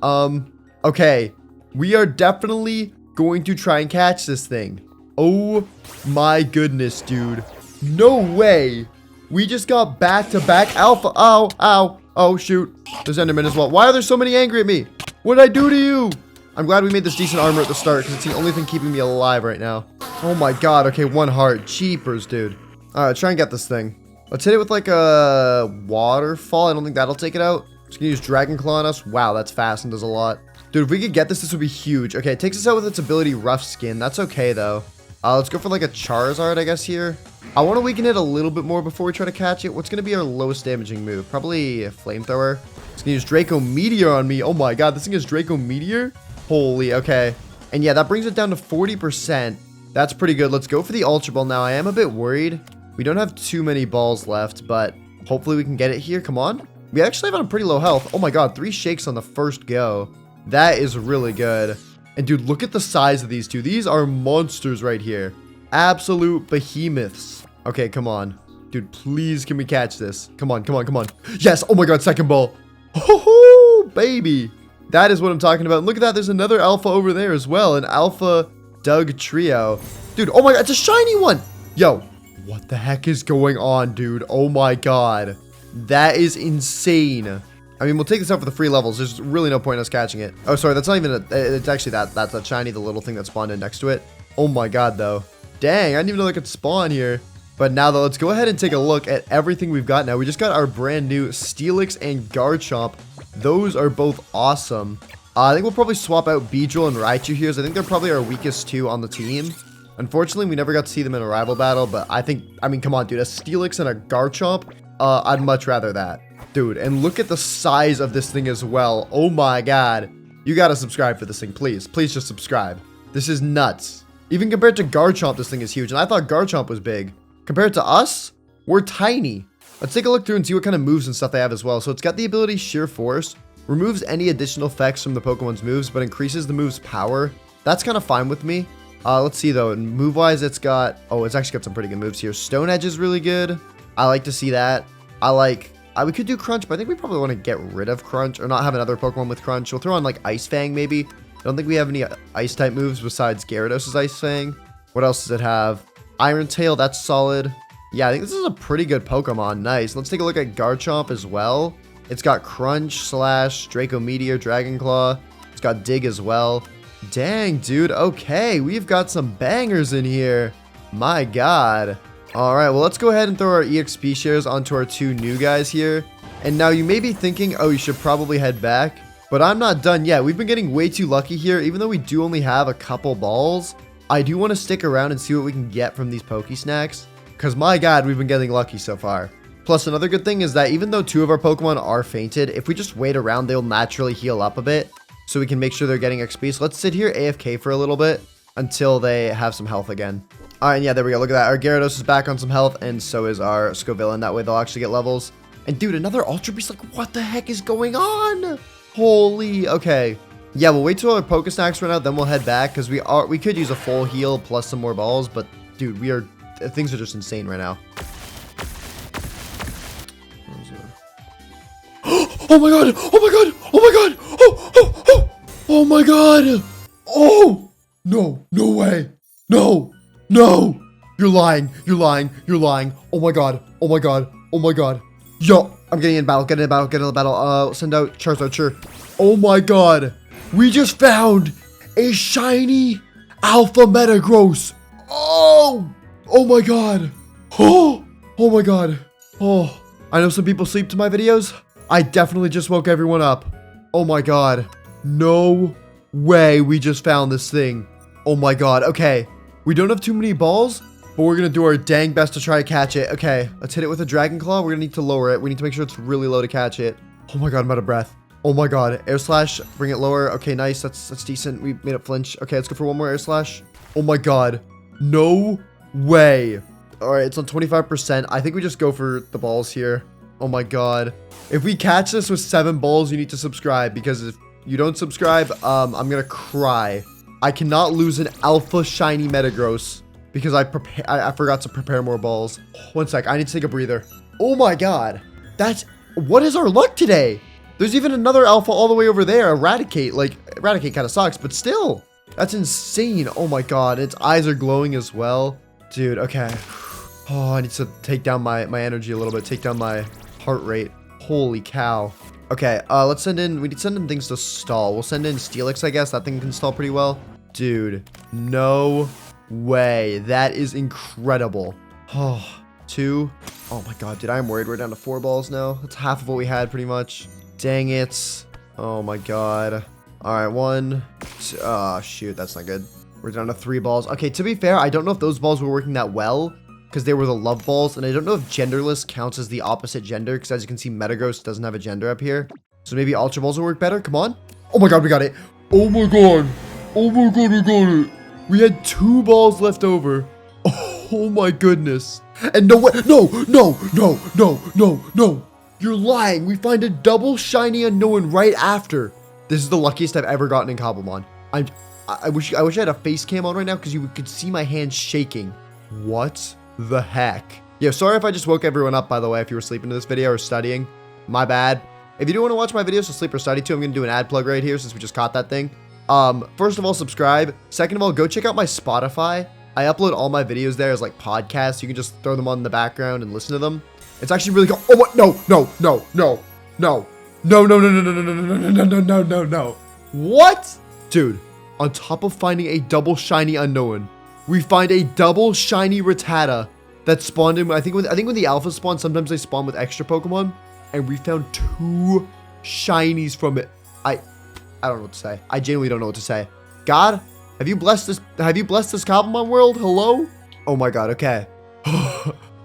Okay. We are definitely going to try and catch this thing. Oh my goodness, dude. No way. We just got back-to-back alpha. Ow, ow. Oh, shoot. There's Enderman as well. Why are there so many angry at me? What did I do to you? I'm glad we made this decent armor at the start because it's the only thing keeping me alive right now. Oh my god. Okay, 1 heart. Cheapers, dude. All right, try and get this thing. Let's hit it with like a waterfall. I don't think that'll take it out. Just gonna use Dragon Claw on us. Wow, that's fast and does a lot. Dude, if we could get this, this would be huge. Okay, it takes us out with its ability Rough Skin. That's okay, though. Let's go for like a Charizard, I guess, here. I want to weaken it a little bit more before we try to catch it. What's going to be our lowest damaging move? Probably a Flamethrower. It's going to use Draco Meteor on me. Oh my god, this thing is Draco Meteor? Holy, okay. And yeah, that brings it down to 40%. That's pretty good. Let's go for the Ultra Ball now. I am a bit worried. We don't have too many balls left, but hopefully we can get it here. Come on. We actually have it on pretty low health. Oh my god, 3 shakes on the first go. That is really good. And dude, look at the size of these two. These are monsters right here. Absolute behemoths. Okay, come on. Dude, please can we catch this? Come on, come on, come on. Yes! Oh my god, second ball. Oh, baby. That is what I'm talking about. Look at that. There's another alpha over there as well. An alpha Doug trio. Dude, oh my god, it's a shiny one. Yo, what the heck is going on, dude? Oh my god. That is insane. I mean, we'll take this out for the free levels. There's really no point in us catching it. Oh, sorry. That's not even a... It's actually that's a shiny, the little thing that spawned in next to it. Oh my god, though. Dang, I didn't even know they could spawn here. But now, though, let's go ahead and take a look at everything we've got now. We just got our brand new Steelix and Garchomp. Those are both awesome. I think we'll probably swap out Beedrill and Raichu here, as I think they're probably our weakest 2 on the team. Unfortunately, we never got to see them in a rival battle, but I mean, come on, dude. A Steelix and a Garchomp, I'd much rather that. Dude, and look at the size of this thing as well. Oh my god. You gotta subscribe for this thing, please. Please just subscribe. This is nuts. Even compared to Garchomp, this thing is huge. And I thought Garchomp was big. Compared to us, we're tiny. Let's take a look through and see what kind of moves and stuff they have as well. So it's got the ability Sheer Force. Removes any additional effects from the Pokemon's moves, but increases the move's power. That's kind of fine with me. Let's see, though. Move-wise, it's got... Oh, it's actually got some pretty good moves here. Stone Edge is really good. I like to see that. We could do Crunch, but I think we probably want to get rid of Crunch or not have another Pokemon with Crunch. We'll throw on like Ice Fang maybe. I don't think we have any Ice type moves besides Gyarados' Ice Fang. What else does it have? Iron Tail, that's solid. Yeah, I think this is a pretty good Pokemon. Nice. Let's take a look at Garchomp as well. It's got Crunch, Slash, Draco Meteor, Dragon Claw. It's got Dig as well. Dang, dude. Okay, we've got some bangers in here. My god. Alright, well, let's go ahead and throw our EXP shares onto our 2 new guys here. And now you may be thinking, oh, you should probably head back. But I'm not done yet. We've been getting way too lucky here. Even though we do only have a couple balls, I do want to stick around and see what we can get from these Poke Snacks. Because my god, we've been getting lucky so far. Plus, another good thing is that even though 2 of our Pokemon are fainted, if we just wait around, they'll naturally heal up a bit. So we can make sure they're getting XP. So let's sit here AFK for a little bit until they have some health again. Alright, and yeah, there we go. Look at that. Our Gyarados is back on some health, and so is our Scovillain. That way they'll actually get levels. And dude, another Ultra Beast. Like, what the heck is going on? Holy. Okay. Yeah, we'll wait till our Pokesnacks run out, then we'll head back, because we could use a full heal plus some more balls, but dude, things are just insane right now. Oh my god! Oh my god! Oh my god! Oh my god! Oh! No! No way! No! No! You're lying! You're lying! You're lying! Oh my god! Oh my god! Oh my god! Yo! I'm getting in battle! Get in battle! Get in battle! Send out Charizard! Sure! Oh my god! We just found a shiny Alpha Metagross! Oh! Oh my god! Oh! Oh my god! Oh! I know some people sleep to my videos. I definitely just woke everyone up. Oh my god. No way we just found this thing. Oh my god. Okay. We don't have too many balls, but we're going to do our dang best to try to catch it. Okay. Let's hit it with a Dragon Claw. We're going to need to lower it. We need to make sure it's really low to catch it. Oh my god. I'm out of breath. Oh my god. Air Slash. Bring it lower. Okay. Nice. That's decent. We made it flinch. Okay. Let's go for one more Air Slash. Oh my god. No way. All right. It's on 25%. I think we just go for the balls here. Oh my god. If we catch this with 7 balls, you need to subscribe, because if you don't subscribe, I'm gonna cry. I cannot lose an alpha shiny Metagross because I forgot to prepare more balls. One sec, I need to take a breather. Oh my god. What is our luck today? There's even another alpha all the way over there. Eradicate kind of sucks, but still. That's insane. Oh my god. Its eyes are glowing as well. Dude, okay. Oh, I need to take down my energy a little bit. Take down my heart rate. Holy cow. Okay, let's we need to send in things to stall. We'll send in Steelix, I guess. That thing can stall pretty well. Dude, no way. That is incredible. Oh, 2. Oh my god, dude, I'm worried. We're down to 4 balls now. That's half of what we had, pretty much. Dang it. Oh my god. All right, 1, 2. Oh, shoot, that's not good. We're down to 3 balls. Okay, to be fair, I don't know if those balls were working that well, because they were the love balls, and I don't know if genderless counts as the opposite gender, because as you can see, Metagross doesn't have a gender up here. So maybe Ultra Balls will work better. Come on. Oh my god, we got it. Oh my god. Oh my god, we got it. We had 2 balls left over. Oh my goodness. And no way. No. You're lying. We find a double shiny unknown right after. This is the luckiest I've ever gotten in Cobblemon. I wish I had a face cam on right now, because you could see my hands shaking. What the heck? Yeah, sorry if I just woke everyone up, by the way, if you were sleeping to this video or studying. My bad. If you do want to watch my videos to sleep or study too, I'm going to do an ad plug right here since we just caught that thing. First of all, subscribe. Second of all, go check out my Spotify. I upload all my videos there as like podcasts. You can just throw them on in the background and listen to them. It's actually really cool. Oh, what? No. What? Dude, on top of finding a double shiny unknown, we find a double shiny Rattata that spawned in. I think when the alpha spawn, sometimes they spawn with extra Pokemon, and we found 2 shinies from it. I don't know what to say. I genuinely don't know what to say. God, have you blessed this Cobblemon world? Hello? Oh my god. Okay.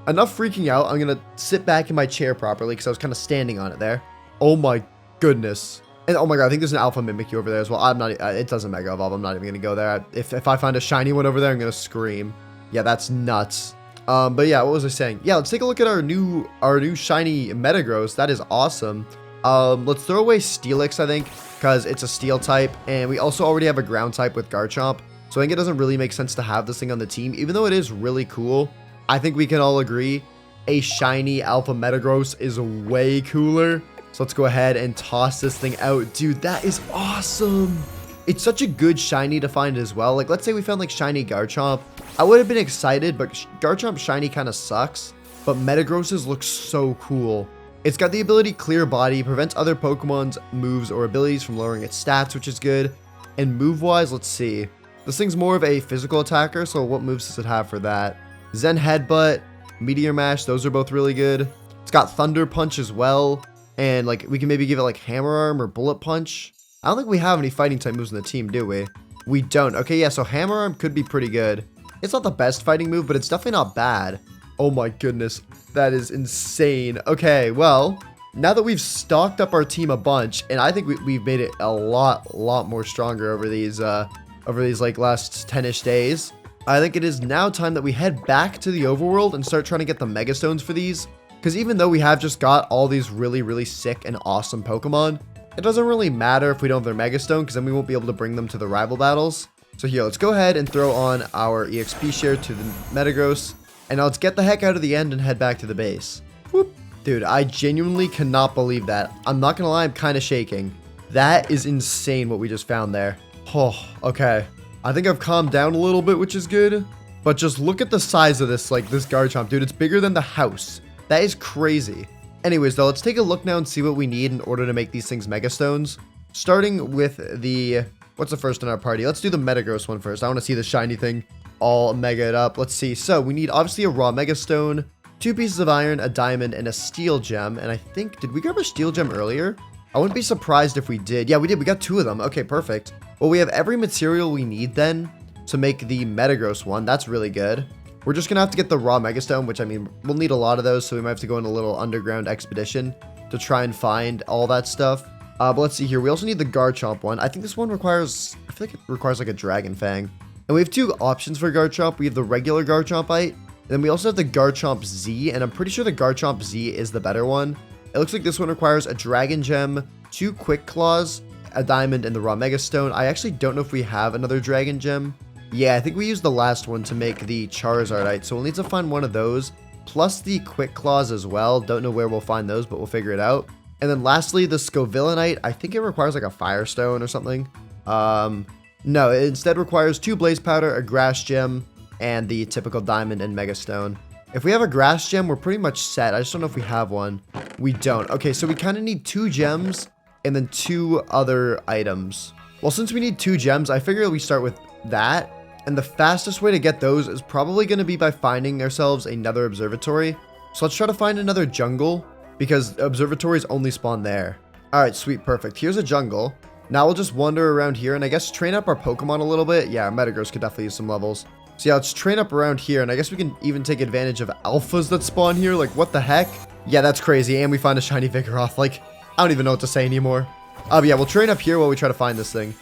Enough freaking out. I'm gonna sit back in my chair properly because I was kind of standing on it there. Oh my goodness. And oh my god, I think there's an alpha Mimikyu over there as well. I'm not, it doesn't Mega Evolve. I'm not even gonna go there. If I find a shiny one over there, I'm gonna scream. Yeah, that's nuts. But yeah, what was I saying? Yeah, let's take a look at our new shiny Metagross. That is awesome. Let's throw away Steelix, I think, because it's a steel type, and we also already have a ground type with Garchomp. So I think it doesn't really make sense to have this thing on the team, even though it is really cool. I think we can all agree a shiny Alpha Metagross is way cooler. So let's go ahead and toss this thing out. Dude, that is awesome. It's such a good shiny to find as well. Like, let's say we found like shiny Garchomp. I would have been excited, but Garchomp shiny kind of sucks. But Metagross's looks so cool. It's got the ability Clear Body, prevents other Pokemon's moves or abilities from lowering its stats, which is good. And move-wise, let's see. This thing's more of a physical attacker, so what moves does it have for that? Zen Headbutt, Meteor Mash, those are both really good. It's got Thunder Punch as well. And like we can maybe give it like Hammer Arm or Bullet Punch. I don't think we have any fighting type moves in the team, do we? We don't. Okay, yeah, so Hammer Arm could be pretty good. It's not the best fighting move, but it's definitely not bad. Oh my goodness, that is insane. Okay, well, now that we've stocked up our team a bunch, and I think we've made it a lot more stronger over these like last 10-ish days. I think it is now time that we head back to the overworld and start trying to get the Mega Stones for these. Because even though we have just got all these really sick and awesome Pokemon, It doesn't really matter if we don't have their Mega Stone, because then we won't be able to bring them to the rival battles. So here, let's go ahead and throw on our EXP share to the Metagross. And now let's get the heck out of the end and head back to the base. Whoop. Dude, I genuinely cannot believe that. I'm not gonna lie, I'm kind of shaking. That is insane what we just found there. Oh, okay. I think I've calmed down a little bit, which is good. But just look at the size of this, like, this Garchomp. Dude, it's bigger than the house. That is crazy. Anyways, though, let's take a look now and see what we need in order to make these things Mega Stones. Starting with the... What's the first in our party? Let's do the Metagross one first. I want to see the shiny thing all Mega it up. Let's see. So, we need, obviously, a raw Mega Stone, 2 pieces of iron, a diamond, and a steel gem. And I think... Did we grab a steel gem earlier? I wouldn't be surprised if we did. Yeah, we did. We got 2 of them. Okay, perfect. Well, we have every material we need, then, to make the Metagross one. That's really good. We're just going to have to get the raw Mega Stone, which, I mean, we'll need a lot of those, so we might have to go on a little underground expedition to try and find all that stuff. But let's see here. We also need the Garchomp one. I think this one requires... I feel like it requires, like, a Dragon Fang. And we have 2 options for Garchomp. We have the regular Garchompite, and then we also have the Garchomp Z, and I'm pretty sure the Garchomp Z is the better one. It looks like this one requires a Dragon Gem, 2 Quick Claws, a Diamond, and the raw Mega Stone. I actually don't know if we have another Dragon Gem. Yeah, I think we used the last one to make the Charizardite, so we'll need to find one of those, plus the Quick Claws as well. Don't know where we'll find those, but we'll figure it out. And then lastly, the Scovillainite. I think it requires like a Firestone or something. No, it instead requires 2 Blaze Powder, a Grass Gem, and the typical Diamond and Mega Stone. If we have a Grass Gem, we're pretty much set. I just don't know if we have one. We don't. Okay, so we kind of need 2 gems and then 2 other items. Well, since we need 2 gems, I figure we start with that. And the fastest way to get those is probably going to be by finding ourselves another observatory. So let's try to find another jungle, because observatories only spawn there. Alright, sweet, perfect. Here's a jungle. Now we'll just wander around here and I guess train up our Pokemon a little bit. Yeah, our Metagross could definitely use some levels. So yeah, let's train up around here, and I guess we can even take advantage of alphas that spawn here. Like, what the heck? Yeah, that's crazy. And we find a shiny Vigoroth. Like, I don't even know what to say anymore. But yeah, we'll train up here while we try to find this thing.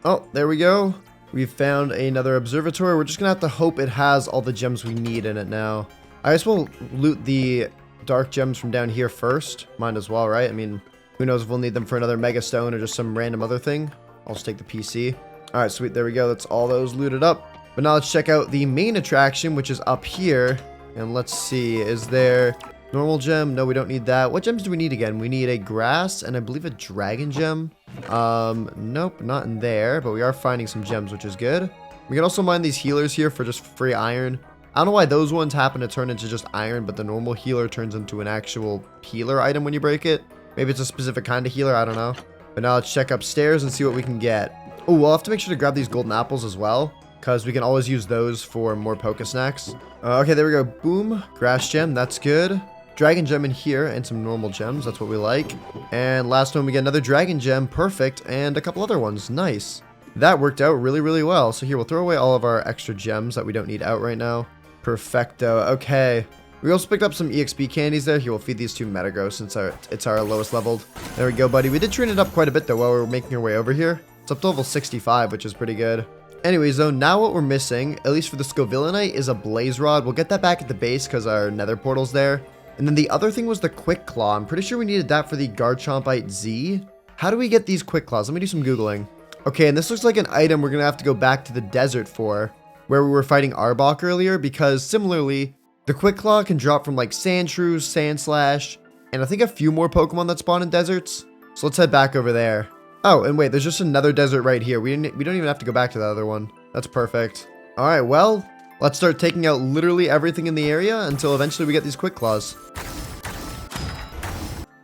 Oh, there we go. We've found another observatory. We're just gonna have to hope it has all the gems we need in it now. I guess we'll loot the dark gems from down here first. Might as well, right? I mean, who knows if we'll need them for another Mega Stone or just some random other thing. I'll just take the PC. Alright, sweet. There we go. That's all those looted up. But now let's check out the main attraction, which is up here. And let's see. Is there normal gem? No, we don't need that. What gems do we need again? We need a grass and I believe a dragon gem. Nope, not in there. But we are finding some gems, which is good. We can also mine these healers here for just free iron. I don't know why those ones happen to turn into just iron, but the normal healer turns into an actual healer item when you break it. Maybe it's a specific kind of healer. I don't know. But now let's check upstairs and see what we can get. Oh, we'll have to make sure to grab these golden apples as well, because we can always use those for more Pokesnacks. Okay, there we go. Boom. Grass gem. That's good. Dragon gem in here and some normal gems. That's what we like. And last one, we get another dragon gem. Perfect. And a couple other ones. Nice. That worked out really, really well. So here, we'll throw away all of our extra gems that we don't need out right now. Perfecto. Okay. We also picked up some EXP candies there. Here, we'll feed these 2 Metagross since it's our lowest leveled. There we go, buddy. We did train it up quite a bit, though, while we were making our way over here. It's up to level 65, which is pretty good. Anyways, though, now what we're missing, at least for the Scovillainite, is a Blaze Rod. We'll get that back at the base because our nether portal's there. And then the other thing was the Quick Claw. I'm pretty sure we needed that for the Garchompite Z. How do we get these Quick Claws? Let me do some Googling. Okay, and this looks like an item we're going to have to go back to the desert for, where we were fighting Arbok earlier, because similarly, the Quick Claw can drop from like Sandshrews, Sandslash, and I think a few more Pokemon that spawn in deserts. So let's head back over there. Oh, and wait, there's just another desert right here. We don't even have to go back to the other one. That's perfect. All right, well, let's start taking out literally everything in the area until eventually we get these Quick Claws.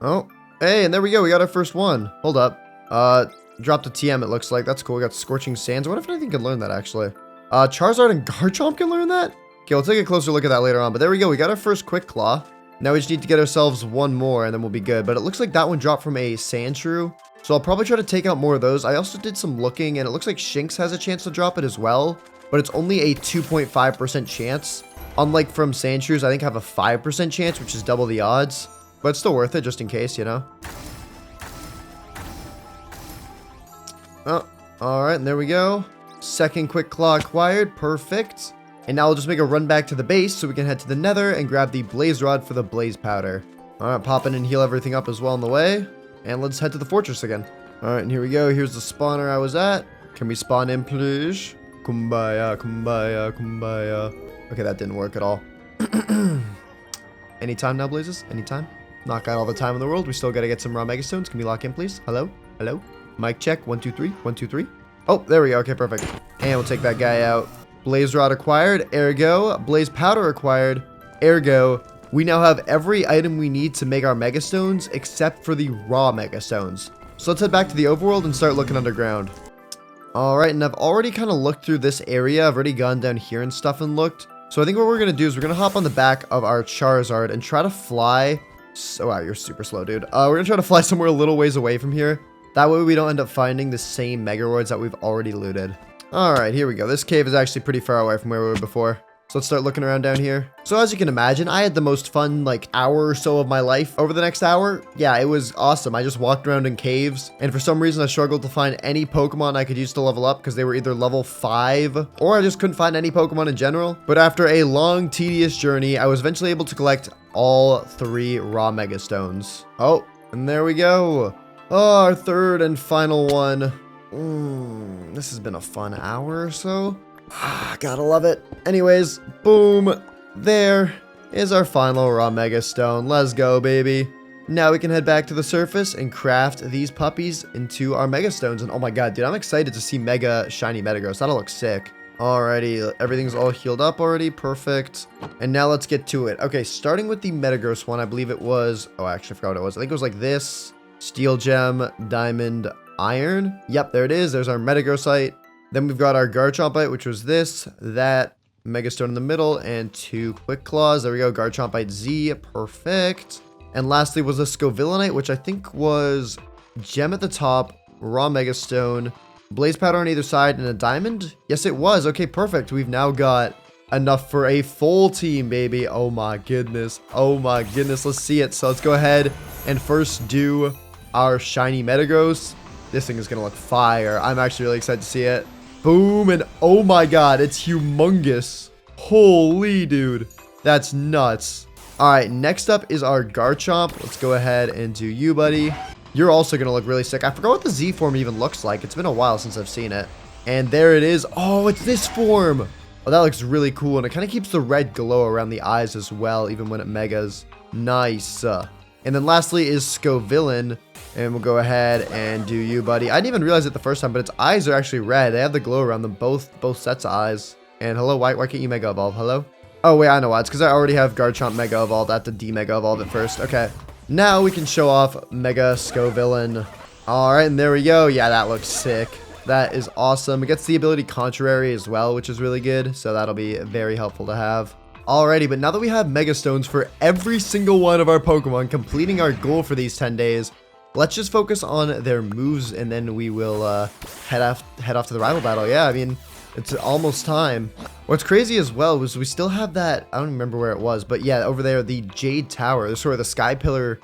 Oh, hey, and there we go. We got our first one. Hold up. Dropped a TM, it looks like. That's cool. We got Scorching Sands. What if anything can learn that, actually? Charizard and Garchomp can learn that? Okay, we'll take a closer look at that later on. But there we go. We got our first Quick Claw. Now we just need to get ourselves one more, and then we'll be good. But it looks like that one dropped from a Sandshrew. So I'll probably try to take out more of those. I also did some looking, and it looks like Shinx has a chance to drop it as well. But it's only a 2.5% chance. Unlike from Sandshrews, I think have a 5% chance, which is double the odds. But it's still worth it, just in case, you know? Oh, alright, and there we go. Second Quick Claw acquired. Perfect. And now we'll just make a run back to the base so we can head to the nether and grab the Blaze Rod for the Blaze Powder. All right, pop in and heal everything up as well on the way. And let's head to the fortress again. All right, and here we go. Here's the spawner I was at. Can we spawn in, please? Kumbaya, kumbaya, kumbaya. Okay, that didn't work at all. Anytime now, Blazes? Anytime? Not got all the time in the world. We still got to get some raw megastones. Can we lock in, please? Hello? Hello? Mic check. 1, 2, 3. 1, 2, 3. Oh, there we go. Okay, perfect. And we'll take that guy out. Blaze rod acquired. Ergo. Blaze powder acquired. Ergo. We now have every item we need to make our megastones except for the raw megastones. So let's head back to the overworld and start looking underground. Alright, and I've already kind of looked through this area. I've already gone down here and stuff and looked. So I think what we're going to do is we're going to hop on the back of our Charizard and try to fly. So, wow, you're super slow, dude. We're going to try to fly somewhere a little ways away from here. That way we don't end up finding the same Megaroids that we've already looted. Alright, here we go. This cave is actually pretty far away from where we were before. So let's start looking around down here. So as you can imagine, I had the most fun, like, hour or so of my life over the next hour. Yeah, it was awesome. I just walked around in caves, and for some reason I struggled to find any Pokemon I could use to level up because they were either level 5, or I just couldn't find any Pokemon in general. But after a long, tedious journey, I was eventually able to collect all 3 raw Mega Stones. Oh, and there we go. Oh, our third and final one. This has been a fun hour or so. Gotta love it. Anyways, boom. There is our final raw Mega Stone. Let's go, baby. Now we can head back to the surface and craft these puppies into our Mega Stones. And oh my god, dude, I'm excited to see Mega Shiny Metagross. That'll look sick. Alrighty, everything's all healed up already. Perfect. And now let's get to it. Okay, starting with the Metagross one, I believe it was... Oh, I actually forgot what it was. I think it was like this. Steel Gem, Diamond, Iron. Yep, there it is. There's our Metagrossite. Then we've got our Garchompite, which was this, that, Megastone in the middle, and 2 Quick Claws. There we go, Garchompite Z, perfect. And lastly was a Scovillainite, which I think was Gem at the top, Raw Megastone, Blaze Powder on either side, and a Diamond? Yes, it was. Okay, perfect. We've now got enough for a full team, baby. Oh my goodness. Oh my goodness. Let's see it. So let's go ahead and first do our Shiny Metagross. This thing is going to look fire. I'm actually really excited to see it. Boom, and oh my god, it's humongous. Holy dude, that's nuts. All right, next up is our Garchomp. Let's go ahead and do you, buddy. You're also gonna look really sick. I forgot what the Z form even looks like. It's been a while since I've seen it. And there it is. Oh, it's this form. Oh, that looks really cool, and it kind of keeps the red glow around the eyes as well, even when it megas. Nice. And then lastly is Scovillain. And we'll go ahead and do you, buddy. I didn't even realize it the first time, but its eyes are actually red. They have the glow around them, both sets of eyes. And hello, why can't you Mega Evolve? Hello? Oh, wait, I know why. It's because I already have Garchomp Mega Evolved. I have to de-Mega Evolve it first. Okay. Now we can show off Mega Scovillain. Alright, and there we go. Yeah, that looks sick. That is awesome. It gets the ability Contrary as well, which is really good. So that'll be very helpful to have. Alrighty, but now that we have Mega Stones for every single one of our Pokemon, completing our goal for these 10 days, let's just focus on their moves, and then we will head off to the rival battle. Yeah, I mean, it's almost time. What's crazy as well was we still have that, I don't remember where it was, but yeah, over there, the Jade Tower, the sort of the Sky Pillar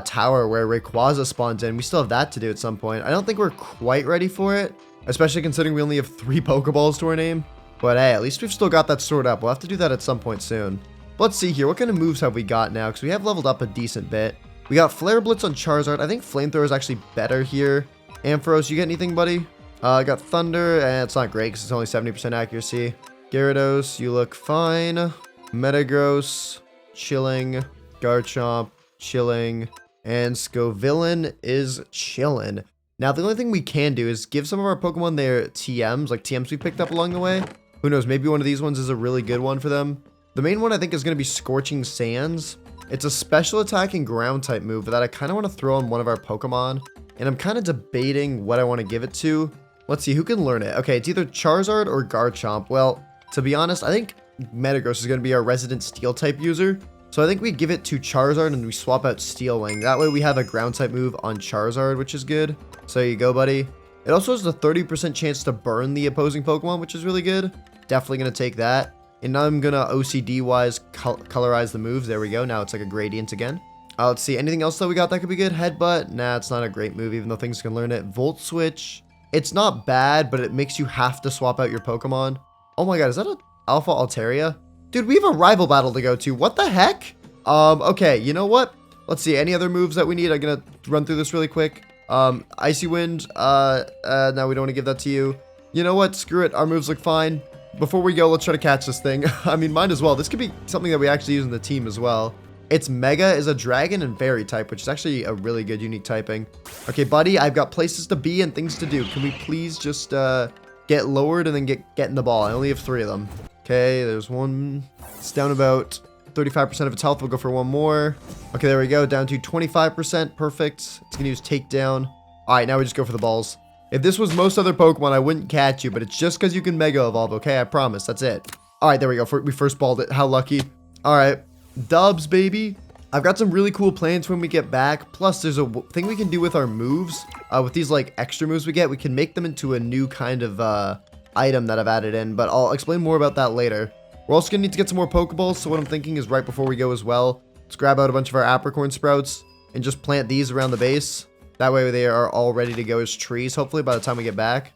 tower where Rayquaza spawns in. We still have that to do at some point. I don't think we're quite ready for it, especially considering we only have 3 Pokeballs to our name. But hey, at least we've still got that sorted up. We'll have to do that at some point soon. But let's see here. What kind of moves have we got now? Because we have leveled up a decent bit. We got Flare Blitz on Charizard. I think Flamethrower is actually better here. Ampharos, you get anything, buddy? I got Thunder, and it's not great because it's only 70% accuracy. Gyarados, you look fine. Metagross, chilling. Garchomp, chilling. And Scovillain is chilling. Now, the only thing we can do is give some of our Pokemon their TMs, like TMs we picked up along the way. Who knows, maybe one of these ones is a really good one for them. The main one I think is going to be Scorching Sands. It's a special attacking ground type move that I kind of want to throw on one of our Pokemon. And I'm kind of debating what I want to give it to. Let's see, who can learn it? Okay, it's either Charizard or Garchomp. Well, to be honest, I think Metagross is going to be our resident Steel type user. So I think we give it to Charizard and we swap out Steel Wing. That way we have a ground type move on Charizard, which is good. So there you go, buddy. It also has a 30% chance to burn the opposing Pokemon, which is really good. Definitely going to take that. And now I'm going to OCD-wise colorize the moves. There we go. Now it's like a gradient again. Let's see. Anything else that we got that could be good? Headbutt. Nah, it's not a great move, even though things can learn it. Volt Switch. It's not bad, but it makes you have to swap out your Pokemon. Oh my god, is that an Alpha Altaria? Dude, we have a rival battle to go to. What the heck? Okay, you know what? Let's see, any other moves that we need? I'm gonna run through this really quick. Icy Wind, no, we don't want to give that to you. You know what? Screw it. Our moves look fine. Before we go, let's try to catch this thing. I mean, might as well. This could be something that we actually use in the team as well. Its Mega is a Dragon and Fairy type, which is actually a really good unique typing. Okay, buddy, I've got places to be and things to do. Can we please just get lowered and then get in the ball? I only have 3 of them. Okay, there's one. It's down about 35% of its health. We'll go for one more. Okay, there we go. Down to 25%. Perfect. It's going to use Takedown. All right, now we just go for the balls. If this was most other Pokemon, I wouldn't catch you, but it's just because you can Mega Evolve, okay? I promise. That's it. All right, there we go. We first balled it. How lucky. All right. Dubs, baby. I've got some really cool plans when we get back. Plus, there's a thing we can do with our moves. With these, like, extra moves we get, we can make them into a new kind of item that I've added in, but I'll explain more about that later. We're also going to need to get some more Pokeballs, so what I'm thinking is right before we go as well, let's grab out a bunch of our Apricorn Sprouts and just plant these around the base. That way they are all ready to go as trees, hopefully, by the time we get back.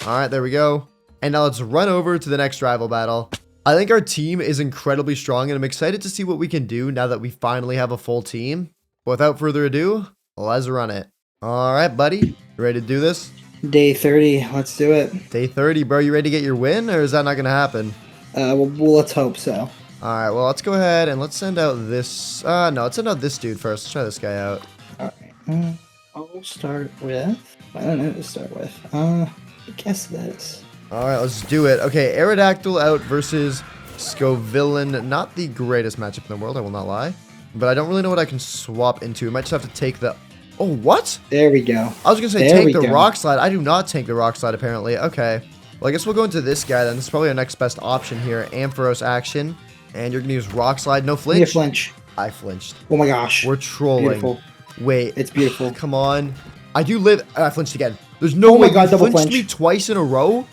Alright, there we go. And now let's run over to the next rival battle. I think our team is incredibly strong, and I'm excited to see what we can do now that we finally have a full team. But without further ado, let's run it. Alright, buddy. You ready to do this? Day 30. Let's do it. Day 30, bro. You ready to get your win, or is that not going to happen? Well, let's hope so. Alright, well, let's go ahead and let's send out this... no, let's send out this dude first. Let's try this guy out. Alright. I'll start with... I don't know what to start with. I guess this. Alright, let's do it. Okay, Aerodactyl out versus Scovillain. Not the greatest matchup in the world, I will not lie. But I don't really know what I can swap into. We might just have to take the... Oh, what? There we go. I was going to say take the Rock Slide. I do not take the Rock Slide, apparently. Okay. Well, I guess we'll go into this guy then. This is probably our next best option here. Ampharos action. And you're going to use Rock Slide. No flinch? Yeah, flinch. I flinched. Oh my gosh. We're trolling. Beautiful. Wait. It's beautiful. Come on. I do live... I flinched again. There's no way you flinched me twice in a row?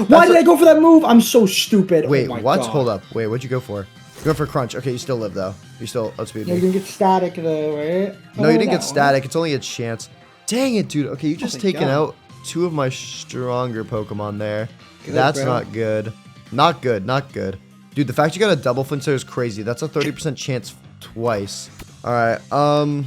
Why did I go for that move? I'm so stupid. Wait, oh my what? God. Hold up. Wait, what'd you go for? You went for Crunch. Okay, you still live, though. You still outspeed me. You didn't get static, though, right? No, you didn't get static. It's only a chance. Dang it, dude. Okay, you just taken out 2 of my stronger Pokemon there. That's not good. Not good. Not good. Dude, the fact you got a double flinch there is crazy. That's a 30% chance twice. All right.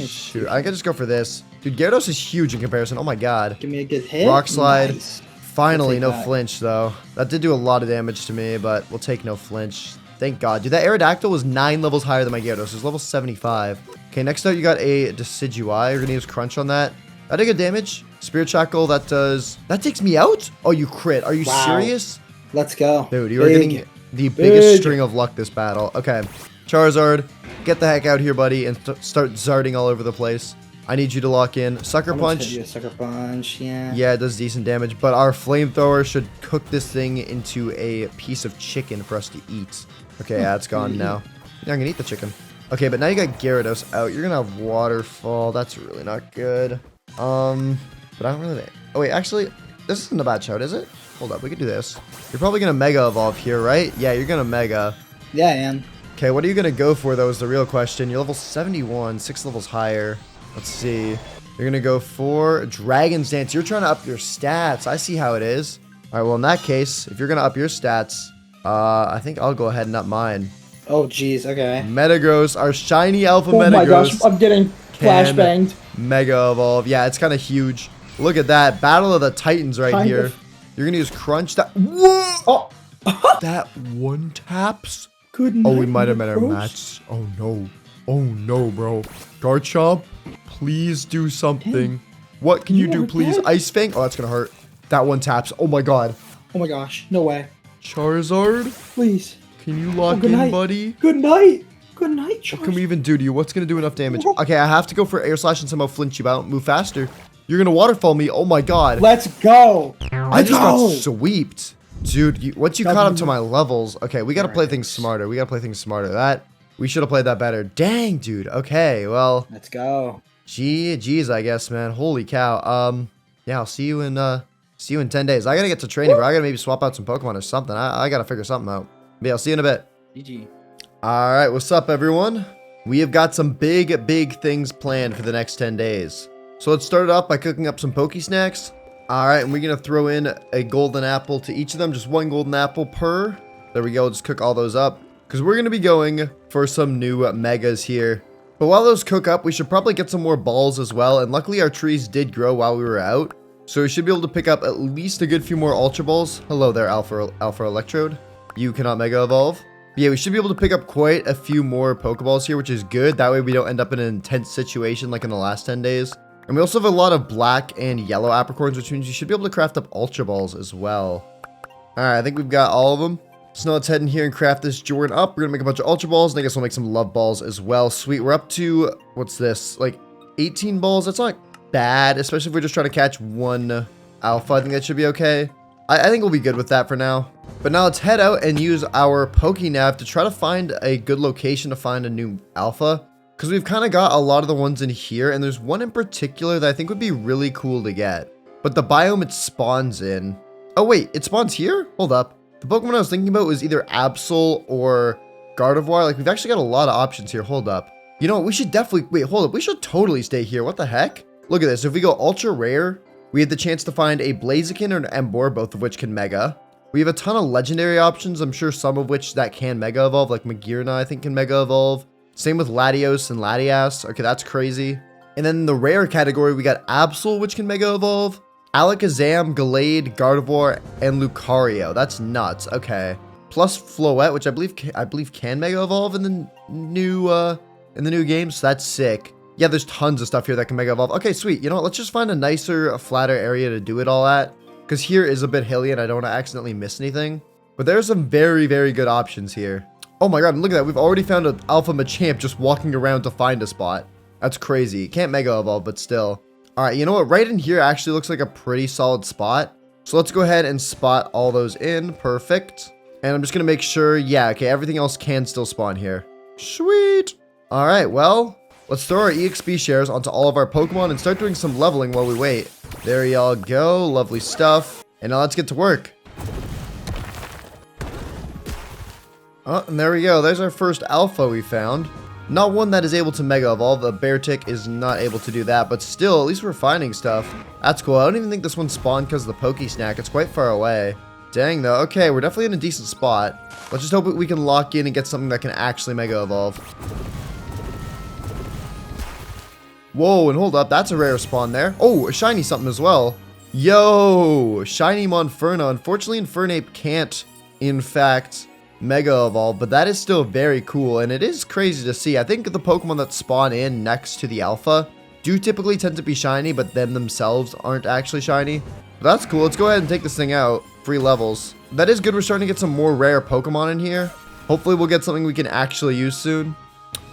Shoot. I can just go for this. Dude, Gyarados is huge in comparison. Oh my God. Give me a good hit. Rock Slide. Nice. Finally, no flinch, though. That did do a lot of damage to me, but we'll take no flinch. Thank God. Dude, that Aerodactyl was 9 levels higher than my Gyarados. It was level 75. Okay, next up, you got a Decidueye. You're going to use Crunch on that. That did good damage. Spirit Shackle, that does... That takes me out? Oh, you crit. Are you serious? Let's go. Dude, you are getting the biggest string of luck this battle. Okay, Charizard, get the heck out here, buddy, and start zarding all over the place. I need you to lock in. Sucker Punch. Sucker Punch, yeah. Yeah, it does decent damage, but our Flamethrower should cook this thing into a piece of chicken for us to eat. Okay, yeah, it's gone now. Yeah, I'm gonna eat the chicken. Okay, but now you got Gyarados out. You're gonna have Waterfall. That's really not good. But I don't really... Oh, wait, actually, this isn't a bad shout, is it? Hold up, we could do this. You're probably gonna Mega Evolve here, right? Yeah, you're gonna Mega. Yeah, I am. Okay, what are you gonna go for, though, is the real question. You're level 71, 6 levels higher. Let's see. You're gonna go for Dragon's Dance. You're trying to up your stats. I see how it is. All right, well, in that case, if you're gonna up your stats, I think I'll go ahead and up mine. Oh, jeez, okay. Metagross, our shiny Alpha Metagross. Oh my gosh, I'm getting flashbanged. Mega Evolve. Yeah, it's kind of huge. Look at that. Battle of the Titans right here. You're gonna use Crunch. That... Whoa! Oh. That one taps? Good night, oh, we might have met our match. Oh, no. Oh, no, bro. Garchomp, please do something. What can you do, please? Ice Fang? Oh, that's gonna hurt. That one taps. Oh, my God. Oh, my gosh. No way. Charizard? Please. Can you lock in, buddy? Good night. Good night, Charizard. What can we even do to you? What's gonna do enough damage? Okay, I have to go for Air Slash and somehow flinch you out. Move faster. You're gonna Waterfall me. Oh, my God. Let's go. I just got sweeped. Dude, once you caught up to my levels... Okay, we gotta play things smarter. We gotta play things smarter. We should have played that better. Dang, dude. Okay, well... Let's go. Geez, I guess, man. Holy cow. Yeah, I'll see you in 10 days. I gotta get to training, bro. I gotta maybe swap out some Pokemon or something. I gotta figure something out. But yeah, I'll see you in a bit. GG. Alright, what's up, everyone? We have got some big things planned for the next 10 days. So let's start it off by cooking up some Poke Snacks. Alright, and we're gonna throw in a golden apple to each of them. Just 1 golden apple per. There we go. Just cook all those up. Because we're going to be going for some new megas here. But while those cook up, we should probably get some more balls as well. And luckily our trees did grow while we were out. So we should be able to pick up at least a good few more Ultra Balls. Hello there, Alpha Electrode. You cannot Mega Evolve. But yeah, we should be able to pick up quite a few more Pokeballs here, which is good. That way we don't end up in an intense situation like in the last 10 days. And we also have a lot of black and yellow apricorns, which means you should be able to craft up Ultra Balls as well. Alright, I think we've got all of them. So now let's head in here and craft this Jordan up. We're going to make a bunch of Ultra Balls, and I guess we'll make some Love Balls as well. Sweet, we're up to, what's this, like 18 balls? That's not bad, especially if we're just trying to catch one Alpha. I think that should be okay. I think we'll be good with that for now. But now let's head out and use our Pokénav to try to find a good location to find a new Alpha. Because we've kind of got a lot of the ones in here, and there's one in particular that I think would be really cool to get. But the biome it spawns in. Oh wait, it spawns here? Hold up. The Pokemon I was thinking about was either Absol or Gardevoir. Like, we've actually got a lot of options here. Hold up. You know what? We should definitely... Wait, hold up. We should totally stay here. What the heck? Look at this. If we go Ultra Rare, we have the chance to find a Blaziken or an Emboar, both of which can Mega. We have a ton of Legendary options. I'm sure some of which that can Mega Evolve. Like Magearna, I think, can Mega Evolve. Same with Latios and Latias. Okay, that's crazy. And then in the Rare category, we got Absol, which can Mega Evolve. Alakazam, Gallade, Gardevoir, and Lucario. That's nuts. Okay. Plus Floette, which I believe can Mega Evolve in the new game. So that's sick. Yeah, there's tons of stuff here that can Mega Evolve. Okay, sweet. You know what? Let's just find a nicer, flatter area to do it all at. Because here is a bit hilly and I don't want to accidentally miss anything. But there's some very, very good options here. Oh my god, look at that. We've already found an Alpha Machamp just walking around to find a spot. That's crazy. Can't Mega Evolve, but still. Alright, you know what? Right in here actually looks like a pretty solid spot. So let's go ahead and spot all those in. Perfect. And I'm just going to make sure, yeah, okay, everything else can still spawn here. Sweet. Alright, well, let's throw our EXP shares onto all of our Pokemon and start doing some leveling while we wait. There y'all go. Lovely stuff. And now let's get to work. Oh, and there we go. There's our first Alpha we found. Not one that is able to Mega Evolve. The Beartic is not able to do that, but still, at least we're finding stuff. That's cool. I don't even think this one spawned because of the Poke Snack. It's quite far away. Dang, though. Okay, we're definitely in a decent spot. Let's just hope we can lock in and get something that can actually Mega Evolve. Whoa, and hold up. That's a rare spawn there. Oh, a shiny something as well. Yo, shiny Monferno. Unfortunately, Infernape can't, in fact, Mega Evolve, but that is still very cool, and it is crazy to see. I think the Pokemon that spawn in next to the Alpha do typically tend to be shiny, but them themselves aren't actually shiny. But that's cool. Let's go ahead and take this thing out. Free levels. That is good. We're starting to get some more rare Pokemon in here. Hopefully we'll get something we can actually use soon.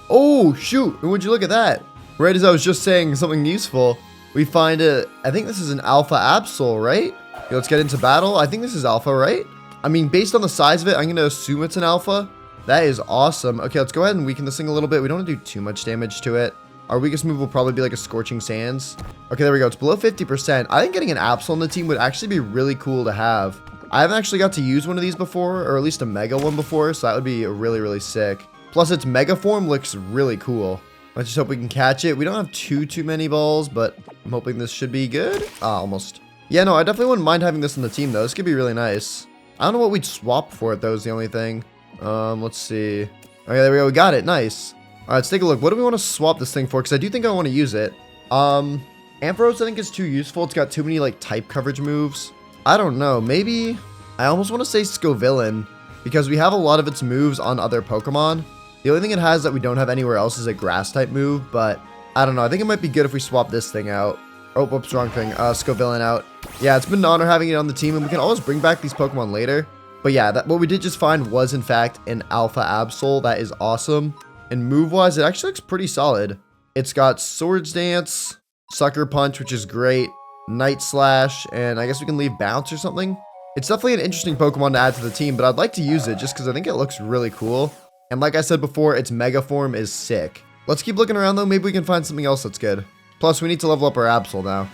Oh, shoot. And would you look at that? Right as I was just saying something useful, we find it. I think this is an Alpha Absol, right? Okay, let's get into battle. I think this is Alpha, right? I mean, based on the size of it, I'm going to assume it's an Alpha. That is awesome. Okay, let's go ahead and weaken this thing a little bit. We don't want to do too much damage to it. Our weakest move will probably be like a Scorching Sands. Okay, there we go. It's below 50%. I think getting an Absol on the team would actually be really cool to have. I haven't actually got to use one of these before, or at least a Mega one before, so that would be really, really sick. Plus, its Mega form looks really cool. Let's just hope we can catch it. We don't have too many balls, but I'm hoping this should be good. Ah, almost. Yeah, no, I definitely wouldn't mind having this on the team, though. This could be really nice. I don't know what we'd swap for it, though, is the only thing. Let's see. Okay, there we go. We got it. Nice. All right, let's take a look. What do we want to swap this thing for? Because I do think I want to use it. Ampharos, I think, is too useful. It's got too many, like, type coverage moves. I don't know. Maybe I almost want to say Scovillain, because we have a lot of its moves on other Pokemon. The only thing it has that we don't have anywhere else is a Grass-type move, but I don't know. I think it might be good if we swap this thing out. Oh, whoops, wrong thing. Scovillain out. Yeah, it's been an honor having it on the team, and we can always bring back these Pokemon later. But yeah, what we did just find was, in fact, an Alpha Absol. That is awesome. And move-wise, it actually looks pretty solid. It's got Swords Dance, Sucker Punch, which is great, Night Slash, and I guess we can leave Bounce or something. It's definitely an interesting Pokemon to add to the team, but I'd like to use it just because I think it looks really cool. And like I said before, its Mega form is sick. Let's keep looking around, though. Maybe we can find something else that's good. Plus, we need to level up our Absol now.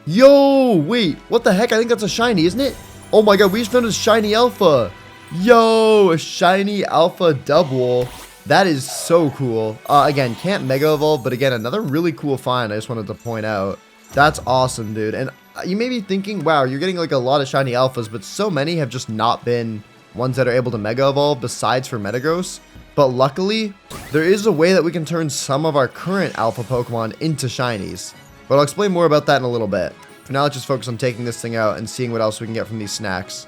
Yo, wait, what the heck? I think that's a shiny, isn't it? Oh my god, we just found a shiny Alpha. Yo, a shiny Alpha double. That is so cool. Again, can't Mega Evolve, but again, another really cool find I just wanted to point out. That's awesome, dude. And you may be thinking, wow, you're getting like a lot of shiny Alphas, but so many have just not been ones that are able to Mega Evolve besides for Metagross. But luckily, there is a way that we can turn some of our current Alpha Pokemon into Shinies. But I'll explain more about that in a little bit. For now, let's just focus on taking this thing out and seeing what else we can get from these snacks.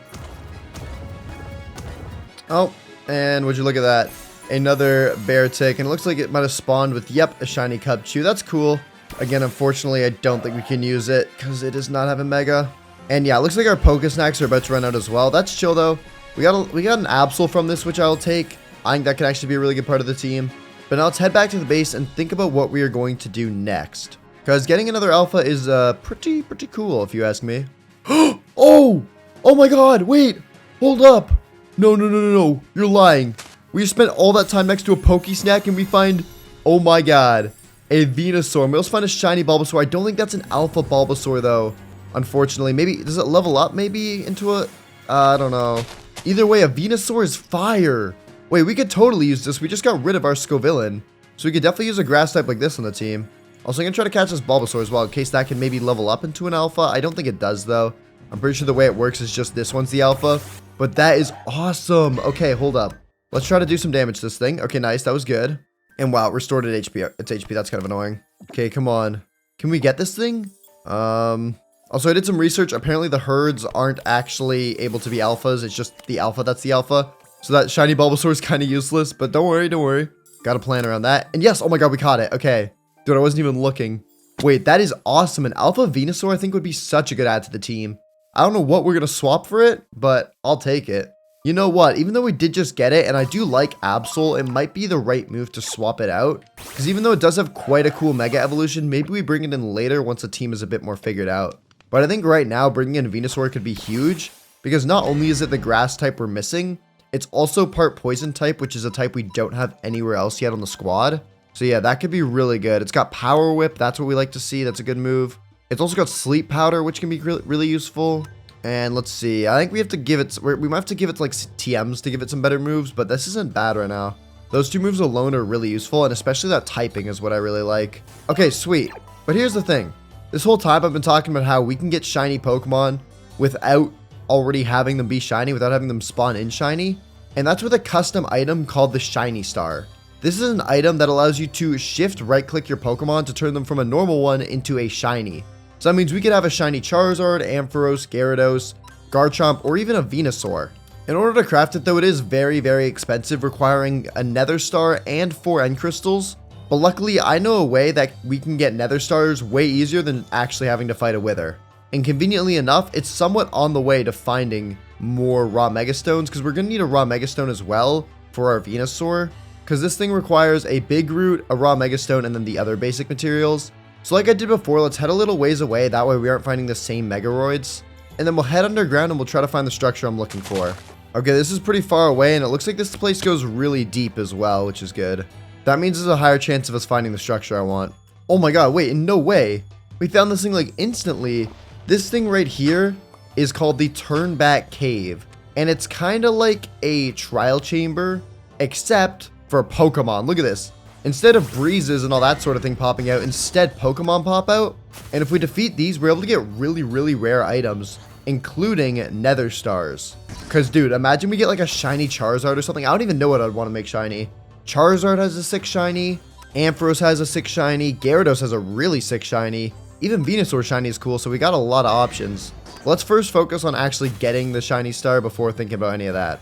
Oh, and would you look at that? Another bear tick, and it looks like it might have spawned with, yep, a shiny Cubchoo. That's cool. Again, unfortunately, I don't think we can use it because it does not have a Mega. And yeah, it looks like our Pokesnacks are about to run out as well. That's chill though. We got an Absol from this, which I'll take. I think that could actually be a really good part of the team. But now let's head back to the base and think about what we are going to do next. Because getting another Alpha is pretty cool, if you ask me. Oh my God! Wait, hold up! No! You're lying. We just spent all that time next to a Pokesnack and we find, oh my God, a Venusaur. We also find a shiny Bulbasaur. I don't think that's an Alpha Bulbasaur though. Unfortunately, maybe does it level up maybe into a? I don't know. Either way, a Venusaur is fire. Wait, we could totally use this. We just got rid of our Scovillain. So we could definitely use a grass type like this on the team. Also, I'm going to try to catch this Bulbasaur as well, in case that can maybe level up into an Alpha. I don't think it does, though. I'm pretty sure the way it works is just this one's the Alpha. But that is awesome. Okay, hold up. Let's try to do some damage to this thing. Okay, nice. That was good. And wow, it restored its HP. Its HP. That's kind of annoying. Okay, come on. Can we get this thing? Also, I did some research. Apparently, the herds aren't actually able to be Alphas. It's just the Alpha that's the Alpha. So that shiny Bulbasaur is kind of useless, but don't worry. Got a plan around that. And yes, oh my God, we caught it. Okay. Dude, I wasn't even looking. Wait, that is awesome. An Alpha Venusaur, I think, would be such a good add to the team. I don't know what we're going to swap for it, but I'll take it. You know what? Even though we did just get it, and I do like Absol, it might be the right move to swap it out. Because even though it does have quite a cool Mega Evolution, maybe we bring it in later once the team is a bit more figured out. But I think right now, bringing in Venusaur could be huge. Because not only is it the grass type we're missing, it's also part poison type, which is a type we don't have anywhere else yet on the squad. So yeah, that could be really good. It's got Power Whip. That's what we like to see. That's a good move. It's also got Sleep Powder, which can be really useful. And let's see. I think we have to give it... We might have to give it like TMs to give it some better moves, but this isn't bad right now. Those two moves alone are really useful, and especially that typing is what I really like. Okay, sweet. But here's the thing. This whole time I've been talking about how we can get shiny Pokemon without already having them be shiny, without having them spawn in shiny. And that's with a custom item called the Shiny Star. This is an item that allows you to shift right-click your Pokemon to turn them from a normal one into a shiny. So that means we could have a shiny Charizard, Ampharos, Gyarados, Garchomp, or even a Venusaur. In order to craft it though, it is very expensive, requiring a Nether Star and 4 End Crystals. But luckily, I know a way that we can get Nether Stars way easier than actually having to fight a Wither. And conveniently enough, it's somewhat on the way to finding more raw Megastones, because we're going to need a raw Megastone as well for our Venusaur. Because this thing requires a big root, a raw Megastone, and then the other basic materials. So like I did before, let's head a little ways away, that way we aren't finding the same Megaroids. And then we'll head underground and we'll try to find the structure I'm looking for. Okay, this is pretty far away, and it looks like this place goes really deep as well, which is good. That means there's a higher chance of us finding the structure I want. Oh my God, wait, no way. We found this thing like instantly. This thing right here is called the Turnback Cave. And it's kind of like a trial chamber, except for Pokemon. Look at this. Instead of breezes and all that sort of thing popping out, instead Pokemon pop out. And if we defeat these, we're able to get really rare items, including Nether Stars. Because, dude, imagine we get like a shiny Charizard or something. I don't even know what I'd want to make shiny. Charizard has a 6 shiny. Ampharos has a 6 shiny. Gyarados has a really 6 shiny. Even Venusaur shiny is cool, so we got a lot of options. Let's first focus on actually getting the shiny star before thinking about any of that.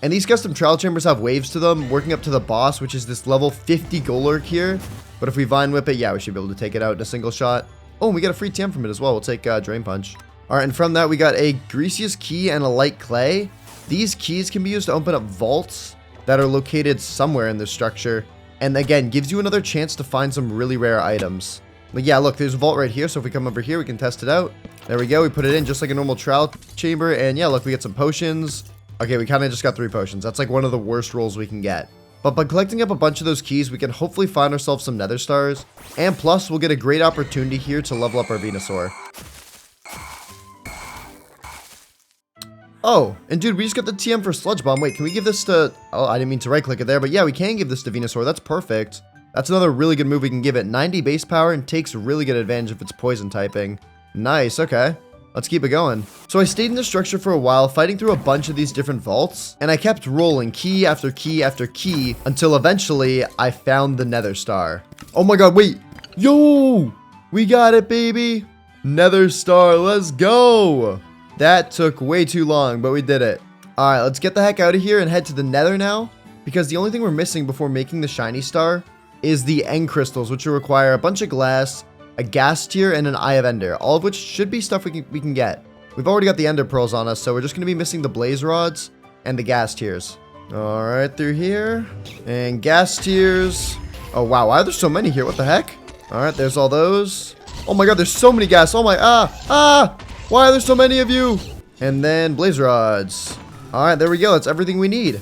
And these custom trial chambers have waves to them, working up to the boss, which is this level 50 Golurk here. But if we Vine Whip it, yeah, we should be able to take it out in a single shot. Oh, and we got a free TM from it as well. We'll take Drain Punch. All right, and from that, we got a Greasiest Key and a Light Clay. These keys can be used to open up vaults that are located somewhere in this structure. And again, gives you another chance to find some really rare items. But yeah, look, there's a vault right here. So if we come over here, we can test it out. There we go. We put it in just like a normal trial chamber. And yeah, look, we get some potions. Okay, we kind of just got 3 potions. That's like one of the worst rolls we can get. But by collecting up a bunch of those keys, we can hopefully find ourselves some Nether Stars. And plus, we'll get a great opportunity here to level up our Venusaur. Oh, and dude, we just got the TM for Sludge Bomb. Wait, can we give this to... Oh, I didn't mean to right-click it there, but yeah, we can give this to Venusaur. That's perfect. That's another really good move we can give it. 90 base power and takes really good advantage of its poison typing. Nice, okay. Let's keep it going. So I stayed in the structure for a while, fighting through a bunch of these different vaults, and I kept rolling key after key after key until eventually I found the Nether Star. Oh my god, wait. Yo! We got it, baby. Nether Star, let's go. That took way too long, but we did it. All right, let's get the heck out of here and head to the Nether now, because the only thing we're missing before making the shiny star is the end crystals, which will require a bunch of glass, a gas tier, and an Eye of Ender, all of which should be stuff we can get. We've already got the Ender Pearls on us, so we're just going to be missing the Blaze Rods and the gas tiers. All right, through here, and gas tiers. Oh, wow, why are there so many here? What the heck? All right, there's all those. Oh my god, there's so many gas. Oh my, why are there so many of you? And then Blaze Rods. All right, there we go. That's everything we need.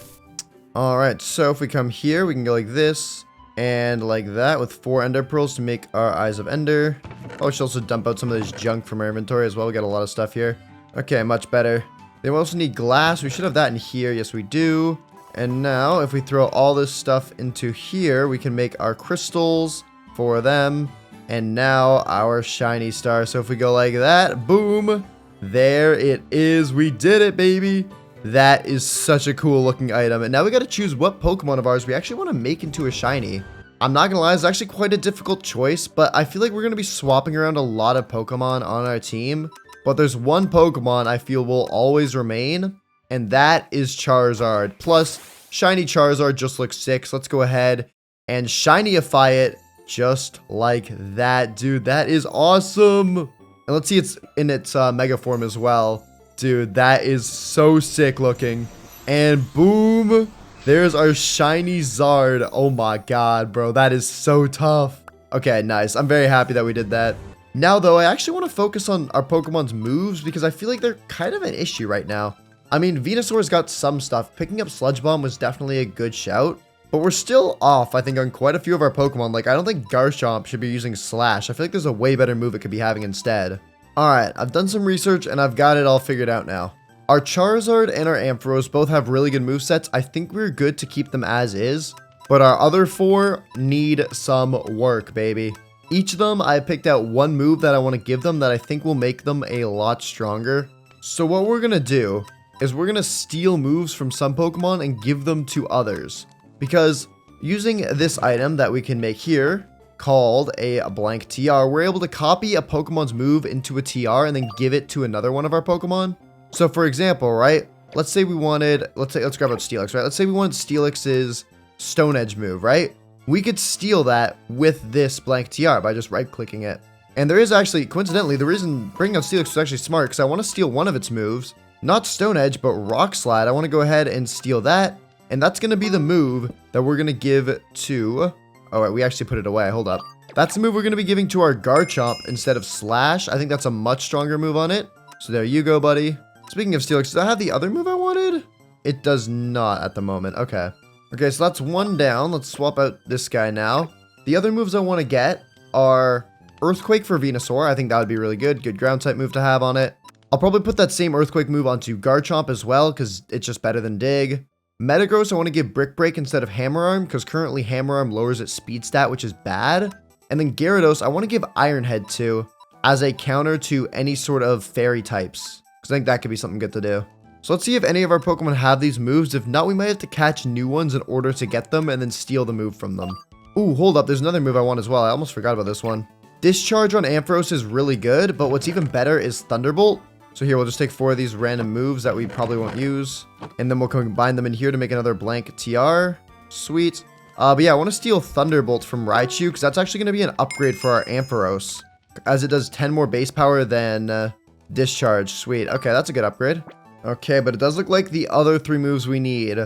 All right, so if we come here, we can go like this and like that with 4 Ender Pearls to make our Eyes of Ender. Oh, we should also dump out some of this junk from our inventory as well. We got a lot of stuff here. Okay, much better. Then we also need glass. We should have that in here. Yes, we do. And now if we throw all this stuff into here, we can make our crystals for them. And now our shiny star. So if we go like that, boom, there it is. We did it, baby. That is such a cool looking item. And now we got to choose what Pokemon of ours we actually want to make into a shiny. I'm not going to lie, it's actually quite a difficult choice, but I feel like we're going to be swapping around a lot of Pokemon on our team. But there's one Pokemon I feel will always remain, and that is Charizard. Plus, shiny Charizard just looks sick. So let's go ahead and shinyify it just like that, dude. That is awesome. And let's see it's in its mega form as well. Dude, that is so sick looking. And boom, there's our shiny Zard. Oh my god, bro, that is so tough. Okay, nice. I'm very happy that we did that. Now, though, I actually want to focus on our Pokemon's moves because I feel like they're kind of an issue right now. I mean, Venusaur's got some stuff. Picking up Sludge Bomb was definitely a good shout. But we're still off, I think, on quite a few of our Pokemon. Like, I don't think Garchomp should be using Slash. I feel like there's a way better move it could be having instead. Alright, I've done some research and I've got it all figured out now. Our Charizard and our Ampharos both have really good movesets. I think we're good to keep them as is. But our other 4 need some work, baby. Each of them, I picked out one move that I want to give them that I think will make them a lot stronger. So what we're going to do is we're going to steal moves from some Pokemon and give them to others. Because using this item that we can make here, called a blank TR, we're able to copy a Pokemon's move into a TR and then give it to another one of our Pokemon. So for example, right, let's say we wanted, let's grab out Steelix, right? Let's say we wanted Steelix's Stone Edge move, right? We could steal that with this blank TR by just right-clicking it. And there is actually, coincidentally, the reason bringing out Steelix was actually smart because I want to steal one of its moves, not Stone Edge, but Rock Slide. I want to go ahead and steal that, and that's going to be the move that we're going to give to... Oh, wait, we actually put it away. Hold up. That's the move we're going to be giving to our Garchomp instead of Slash. I think that's a much stronger move on it. So there you go, buddy. Speaking of Steelix, does that have the other move I wanted? It does not at the moment. Okay. Okay, so that's one down. Let's swap out this guy now. The other moves I want to get are Earthquake for Venusaur. I think that would be really good. Good ground type move to have on it. I'll probably put that same Earthquake move onto Garchomp as well because it's just better than Dig. Metagross, I want to give Brick Break instead of Hammer Arm because currently Hammer Arm lowers its speed stat, which is bad. And then Gyarados, I want to give Iron Head to as a counter to any sort of fairy types because I think that could be something good to do. So let's see if any of our Pokemon have these moves. If not, we might have to catch new ones in order to get them and then steal the move from them. Ooh, hold up. There's another move I want as well. I almost forgot about this one. Discharge on Ampharos is really good, but what's even better is Thunderbolt. So here, we'll just take 4 of these random moves that we probably won't use. And then we'll combine them in here to make another blank TR. Sweet. But yeah, I want to steal Thunderbolt from Raichu because that's actually going to be an upgrade for our Ampharos, as it does 10 more base power than Discharge. Sweet. Okay, that's a good upgrade. Okay, but it does look like the other 3 moves we need,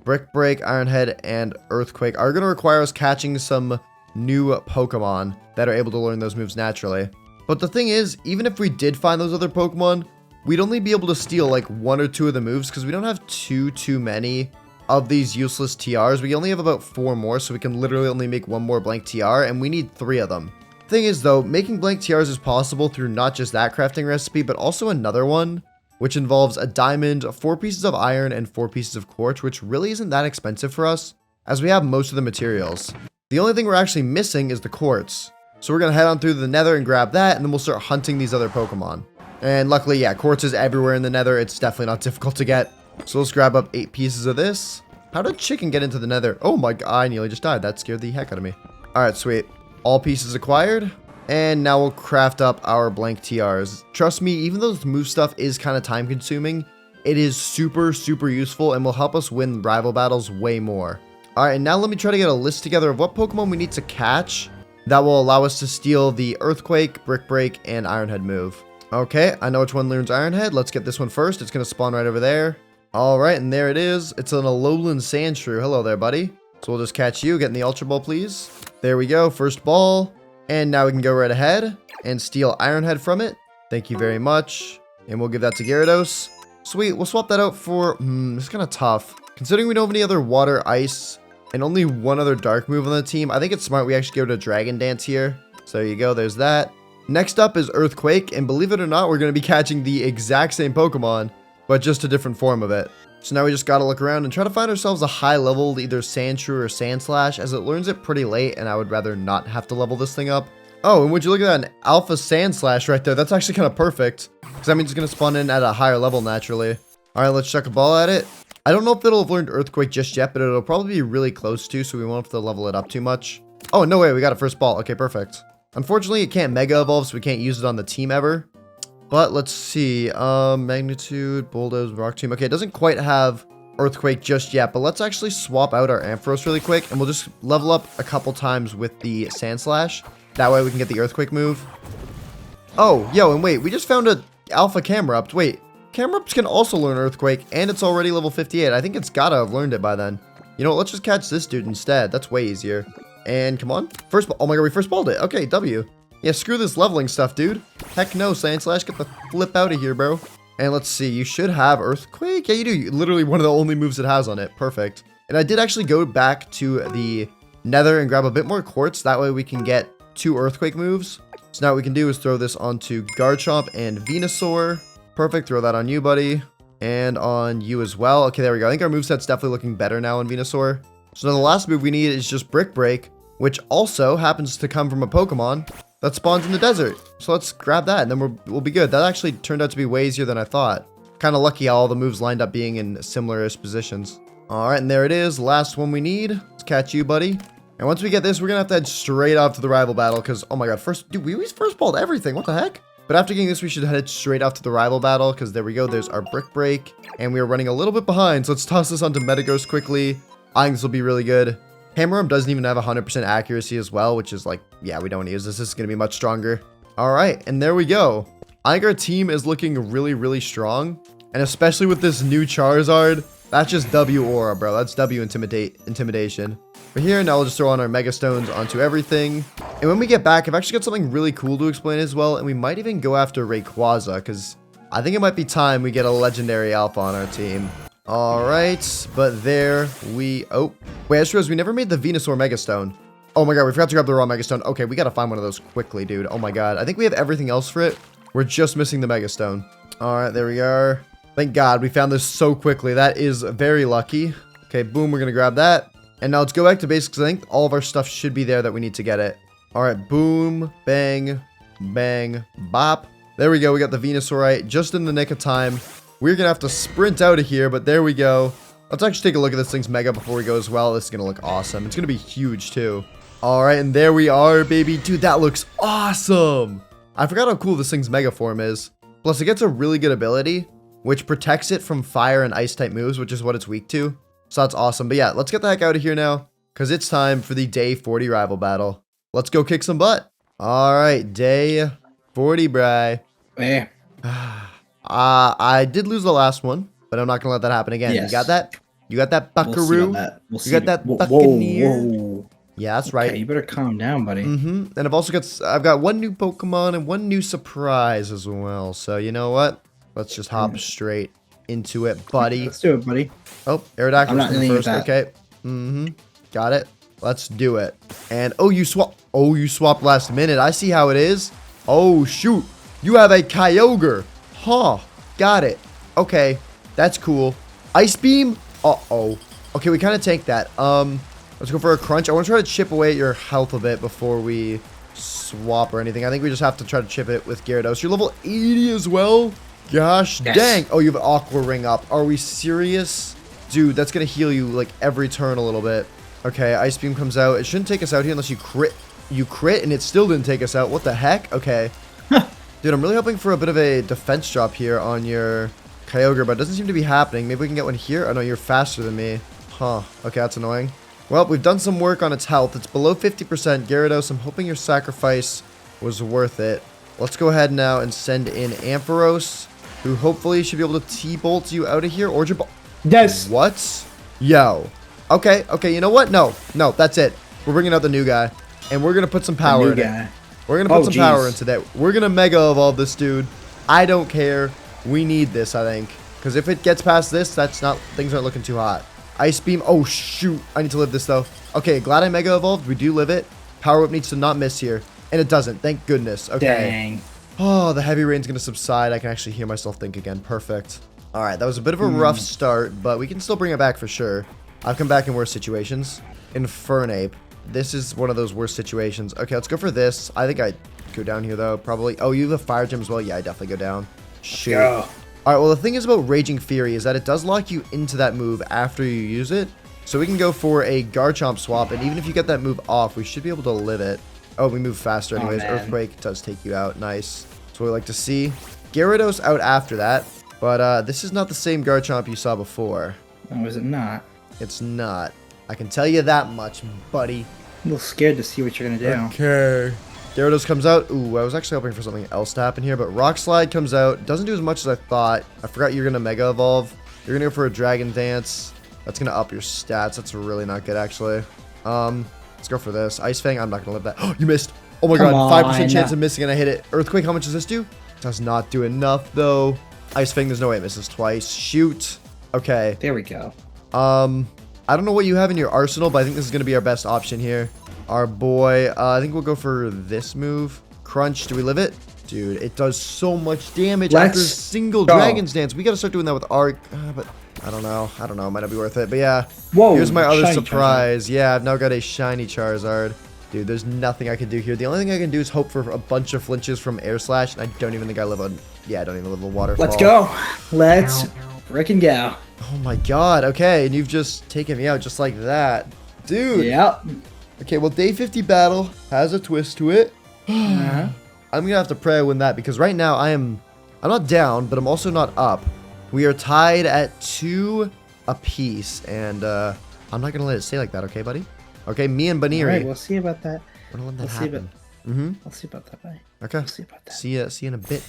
Brick Break, Iron Head, and Earthquake, are going to require us catching some new Pokemon that are able to learn those moves naturally. But the thing is, even if we did find those other Pokemon, we'd only be able to steal like 1 or 2 of the moves because we don't have too many of these useless TRs. We only have about 4 more, so we can literally only make 1 more blank TR, and we need 3 of them. Thing is, though, making blank TRs is possible through not just that crafting recipe, but also another one, which involves a diamond, 4 pieces of iron, and 4 pieces of quartz, which really isn't that expensive for us, as we have most of the materials. The only thing we're actually missing is the quartz. So we're going to head on through the nether and grab that, and then we'll start hunting these other Pokemon. And luckily, yeah, quartz is everywhere in the nether. It's definitely not difficult to get. So let's grab up 8 pieces of this. How did chicken get into the nether? Oh my god, I nearly just died. That scared the heck out of me. All right, sweet. All pieces acquired. And now we'll craft up our blank TRs. Trust me, even though this move stuff is kind of time consuming, it is super, super useful and will help us win rival battles way more. All right, and now let me try to get a list together of what Pokemon we need to catch that will allow us to steal the Earthquake, Brick Break, and Iron Head move. Okay, I know which one learns Iron Head. Let's get this one first. It's going to spawn right over there. All right, and there it is. It's an Alolan Sandshrew. Hello there, buddy. So we'll just catch you. Get in the Ultra Ball, please. There we go. First ball. And now we can go right ahead and steal Iron Head from it. Thank you very much. And we'll give that to Gyarados. Sweet. We'll swap that out for... it's kind of tough. Considering we don't have any other Water, Ice, and only one other Dark move on the team, I think it's smart we actually go to Dragon Dance here. So there you go. There's that. Next up is Earthquake. And believe it or not, we're going to be catching the exact same Pokemon, but just a different form of it. So now we just got to look around and try to find ourselves a high level, either Sandshrew or Sandslash, as it learns it pretty late, and I would rather not have to level this thing up. Oh, and would you look at that, an Alpha Sandslash right there? That's actually kind of perfect, because that means it's going to spawn in at a higher level naturally. All right, let's chuck a ball at it. I don't know if it'll have learned Earthquake just yet, but it'll probably be really close to, so we won't have to level it up too much. Oh, no way, we got a first ball. Okay, perfect. Unfortunately, it can't Mega Evolve, so we can't use it on the team ever. But let's see, Magnitude, Bulldoze, Rock Tomb. Okay, it doesn't quite have Earthquake just yet, but let's actually swap out our Ampharos really quick, and we'll just level up a couple times with the Sandslash. That way we can get the Earthquake move. Oh, yo, and wait, we just found a Alpha Camerupt. Wait, Camerupts can also learn Earthquake, and it's already level 58. I think it's gotta have learned it by then. You know what, let's just catch this dude instead. That's way easier. And come on, first ball. Oh my god, we first balled it. Okay, W. Yeah, screw this leveling stuff, dude. Heck no, Sandslash. Get the flip out of here, bro. And let's see. You should have Earthquake. Yeah, you do. Literally one of the only moves it has on it. Perfect. And I did actually go back to the Nether and grab a bit more quartz. That way we can get 2 Earthquake moves. So now what we can do is throw this onto Garchomp and Venusaur. Perfect. Throw that on you, buddy. And on you as well. Okay, there we go. I think our moveset's definitely looking better now on Venusaur. So now the last move we need is just Brick Break, which also happens to come from a Pokemon that spawns in the desert. So let's grab that and then we'll be good. That actually turned out to be way easier than I thought. Kind of lucky how all the moves lined up being in similar-ish positions. All right, and there it is. Last one we need. Let's catch you, buddy. And once we get this, we're going to have to head straight off to the rival battle because, oh my god, dude, we always first balled everything. What the heck? But after getting this, we should head straight off to the rival battle because there we go. There's our Brick Break. And we are running a little bit behind. So let's toss this onto Metagross quickly. I think this will be really good. Hammerarm doesn't even have 100% accuracy as well, which is like, yeah, we don't want to use this. This is going to be much stronger. All right, and there we go. I think our team is looking really, really strong. And especially with this new Charizard, that's just W aura, bro. That's W intimidation. But here, now we'll just throw on our Mega Stones onto everything. And when we get back, I've actually got something really cool to explain as well. And we might even go after Rayquaza, because I think it might be time we get a Legendary Alpha on our team. All right, but there we... Oh, wait, I just realized we never made the Venusaur Mega Stone. Oh my god, we forgot to grab the raw Mega Stone. Okay, we gotta find one of those quickly, dude. Oh my god, I think we have everything else for it. We're just missing the Mega Stone. All right, there we are. Thank god, we found this so quickly. That is very lucky. Okay, boom, we're gonna grab that. And now let's go back to basics. I think all of our stuff should be there that we need to get it. All right, boom, bang, bang, bop. There we go, we got the Venusaurite just in the nick of time. We're going to have to sprint out of here, but there we go. Let's actually take a look at this thing's Mega before we go as well. This is going to look awesome. It's going to be huge, too. All right, and there we are, baby. Dude, that looks awesome. I forgot how cool this thing's Mega form is. Plus, it gets a really good ability, which protects it from fire and ice-type moves, which is what it's weak to. So that's awesome. But yeah, let's get the heck out of here now, because it's time for the Day 40 rival battle. Let's go kick some butt. All right, Day 40, bray. Eh. I did lose the last one, but I'm not gonna let that happen again. Yes. You got that? You got that, Buckaroo? You got that, whoa, Buccaneer? whoa. Yeah, that's right. Okay, you better calm down, buddy. And I've got one new Pokemon and one new surprise as well. So you know what? Let's just hop straight into it, buddy. Let's do it, buddy. Oh, Aerodactyl I'm not dealing with first. that. Okay. Got it. Let's do it. And oh, you swapped last minute. I see how it is. Oh shoot, you have a Kyogre. Huh. Got it. Okay, that's cool. Ice Beam. Uh-oh. Okay, we kind of tanked that. Let's go for a Crunch. I want to try to chip away at your health a bit before we swap or anything. I think we just have to try to chip it with Gyarados. You're level 80 as well? Gosh Yes. dang. Oh, you have an Aqua Ring up. Are we serious? Dude, that's going to heal you like every turn a little bit. Okay, Ice Beam comes out. It shouldn't take us out here unless you crit. You crit and it still didn't take us out. What the heck? Okay. Dude, I'm really hoping for a bit of a defense drop here on your Kyogre, but it doesn't seem to be happening. Maybe we can get one here. Oh, no, you're faster than me. Huh. Okay, that's annoying. Well, we've done some work on its health. It's below 50%. Gyarados, I'm hoping your sacrifice was worth it. Let's go ahead now and send in Ampharos, who hopefully should be able to T-Bolt you out of here. Or Yes. What? Yo. Okay, you know what? No, that's it. We're bringing out the new guy, and we're going to put some power in it. We're going to put some power into that. We're going to Mega Evolve this dude. I don't care. We need this, I think. Because if it gets past this, things aren't looking too hot. Ice Beam. Oh, shoot. I need to live this, though. Okay, glad I Mega Evolved. We do live it. Power Whip needs to not miss here. And it doesn't. Thank goodness. Okay. Dang. Oh, the heavy rain's going to subside. I can actually hear myself think again. Perfect. All right, that was a bit of a rough start, but we can still bring it back for sure. I've come back in worse situations. Infernape. This is one of those worst situations. Okay, let's go for this. I think I go down here, though, probably. Oh, you have a Fire Gem as well? Yeah, I definitely go down. Shoot. Go. All right, well, the thing is about Raging Fury is that it does lock you into that move after you use it. So we can go for a Garchomp swap, and even if you get that move off, we should be able to live it. Oh, we move faster anyways. Earthquake does take you out. Nice. That's what we like to see. Gyarados out after that, but this is not the same Garchomp you saw before. Oh, is it not? It's not. I can tell you that much, buddy. I'm a little scared to see what you're going to do. Okay. Gyarados comes out. Ooh, I was actually hoping for something else to happen here, but Rock Slide comes out. Doesn't do as much as I thought. I forgot you're going to Mega Evolve. You're going to go for a Dragon Dance. That's going to up your stats. That's really not good, actually. Let's go for this. Ice Fang, I'm not going to live that. Oh, you missed. Oh my god, 5% chance of missing and I hit it. Earthquake, how much does this do? Does not do enough, though. Ice Fang, there's no way it misses twice. Shoot. Okay. There we go. I don't know what you have in your arsenal, but I think this is going to be our best option here. Our boy, I think we'll go for this move. Crunch, do we live it? Dude, it does so much damage after a single Dragon's Dance. We got to start doing that with Arc, but I don't know. It might not be worth it, but yeah. Whoa, here's my other surprise. Charizard. Yeah, I've now got a shiny Charizard. Dude, there's nothing I can do here. The only thing I can do is hope for a bunch of flinches from Air Slash, and I don't even think I live on... Yeah, I don't even live on Waterfall. Let's go. Let's frickin' go. Oh my god, okay, and you've just taken me out just like that. Dude. Yep. Okay, well, day 50 battle has a twist to it. I'm gonna have to pray I win that, because right now I'm not down, but I'm also not up. We are tied at 2 apiece, and I'm not gonna let it stay like that, okay, buddy? Okay, me and Baniri. Alright, we'll see about that. We're gonna let that happen. We'll see about that, buddy. Okay. We'll see about that. See ya in a bit.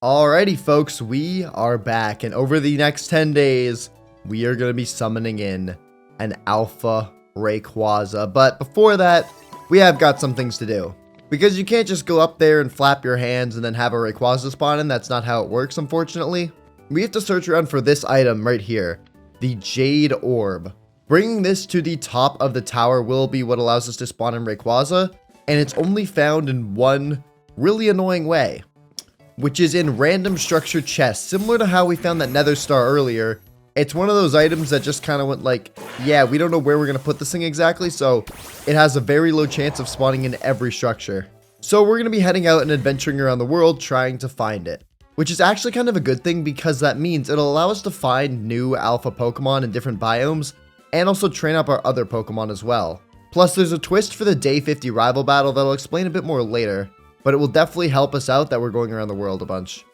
Alrighty, folks, we are back, and over the next 10 days, we are gonna be summoning in an Alpha Rayquaza. But before that, we have got some things to do. Because you can't just go up there and flap your hands and then have a Rayquaza spawn in. That's not how it works, unfortunately. We have to search around for this item right here. The Jade Orb. Bringing this to the top of the tower will be what allows us to spawn in Rayquaza. And it's only found in one really annoying way. Which is in random structured chests. Similar to how we found that Nether Star earlier. It's one of those items that just kind of went like, yeah, we don't know where we're going to put this thing exactly, so it has a very low chance of spawning in every structure. So we're going to be heading out and adventuring around the world trying to find it. Which is actually kind of a good thing because that means it'll allow us to find new alpha Pokemon in different biomes and also train up our other Pokemon as well. Plus there's a twist for the day 50 rival battle that I'll explain a bit more later, but it will definitely help us out that we're going around the world a bunch.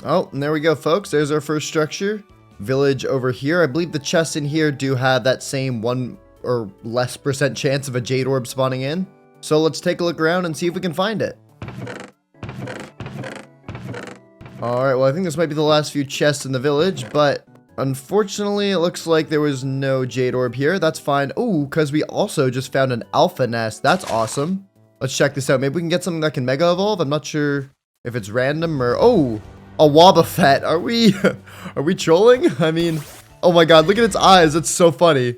Oh, and there we go, folks. There's our first structure. Village over here. I believe the chests in here do have that same 1 or less % chance of a Jade Orb spawning in. So let's take a look around and see if we can find it. Alright, well, I think this might be the last few chests in the village, but unfortunately, it looks like there was no Jade Orb here. That's fine. Oh, because we also just found an Alpha Nest. That's awesome. Let's check this out. Maybe we can get something that can Mega Evolve. I'm not sure if it's random or... Oh! A Wobbuffet. Are we trolling? I mean, oh my god, look at its eyes. It's so funny.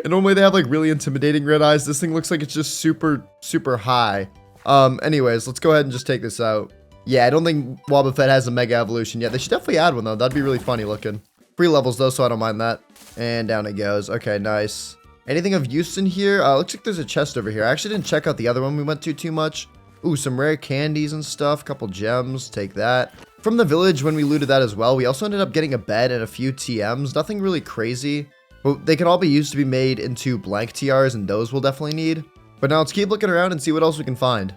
And normally they have like really intimidating red eyes. This thing looks like it's just super high. Anyways, let's go ahead and just take this out. Yeah, I don't think Wobbuffet has a Mega Evolution yet. They should definitely add one though. That'd be really funny looking. 3 levels though, so I don't mind that. And down it goes. Okay, nice. Anything of use in here? Looks like there's a chest over here. I actually didn't check out the other one we went to too much. Ooh, some rare candies and stuff. Couple gems. Take that. From the village when we looted that as well, we also ended up getting a bed and a few TMs. Nothing really crazy. But they can all be used to be made into blank TRs, and those we'll definitely need. But now let's keep looking around and see what else we can find.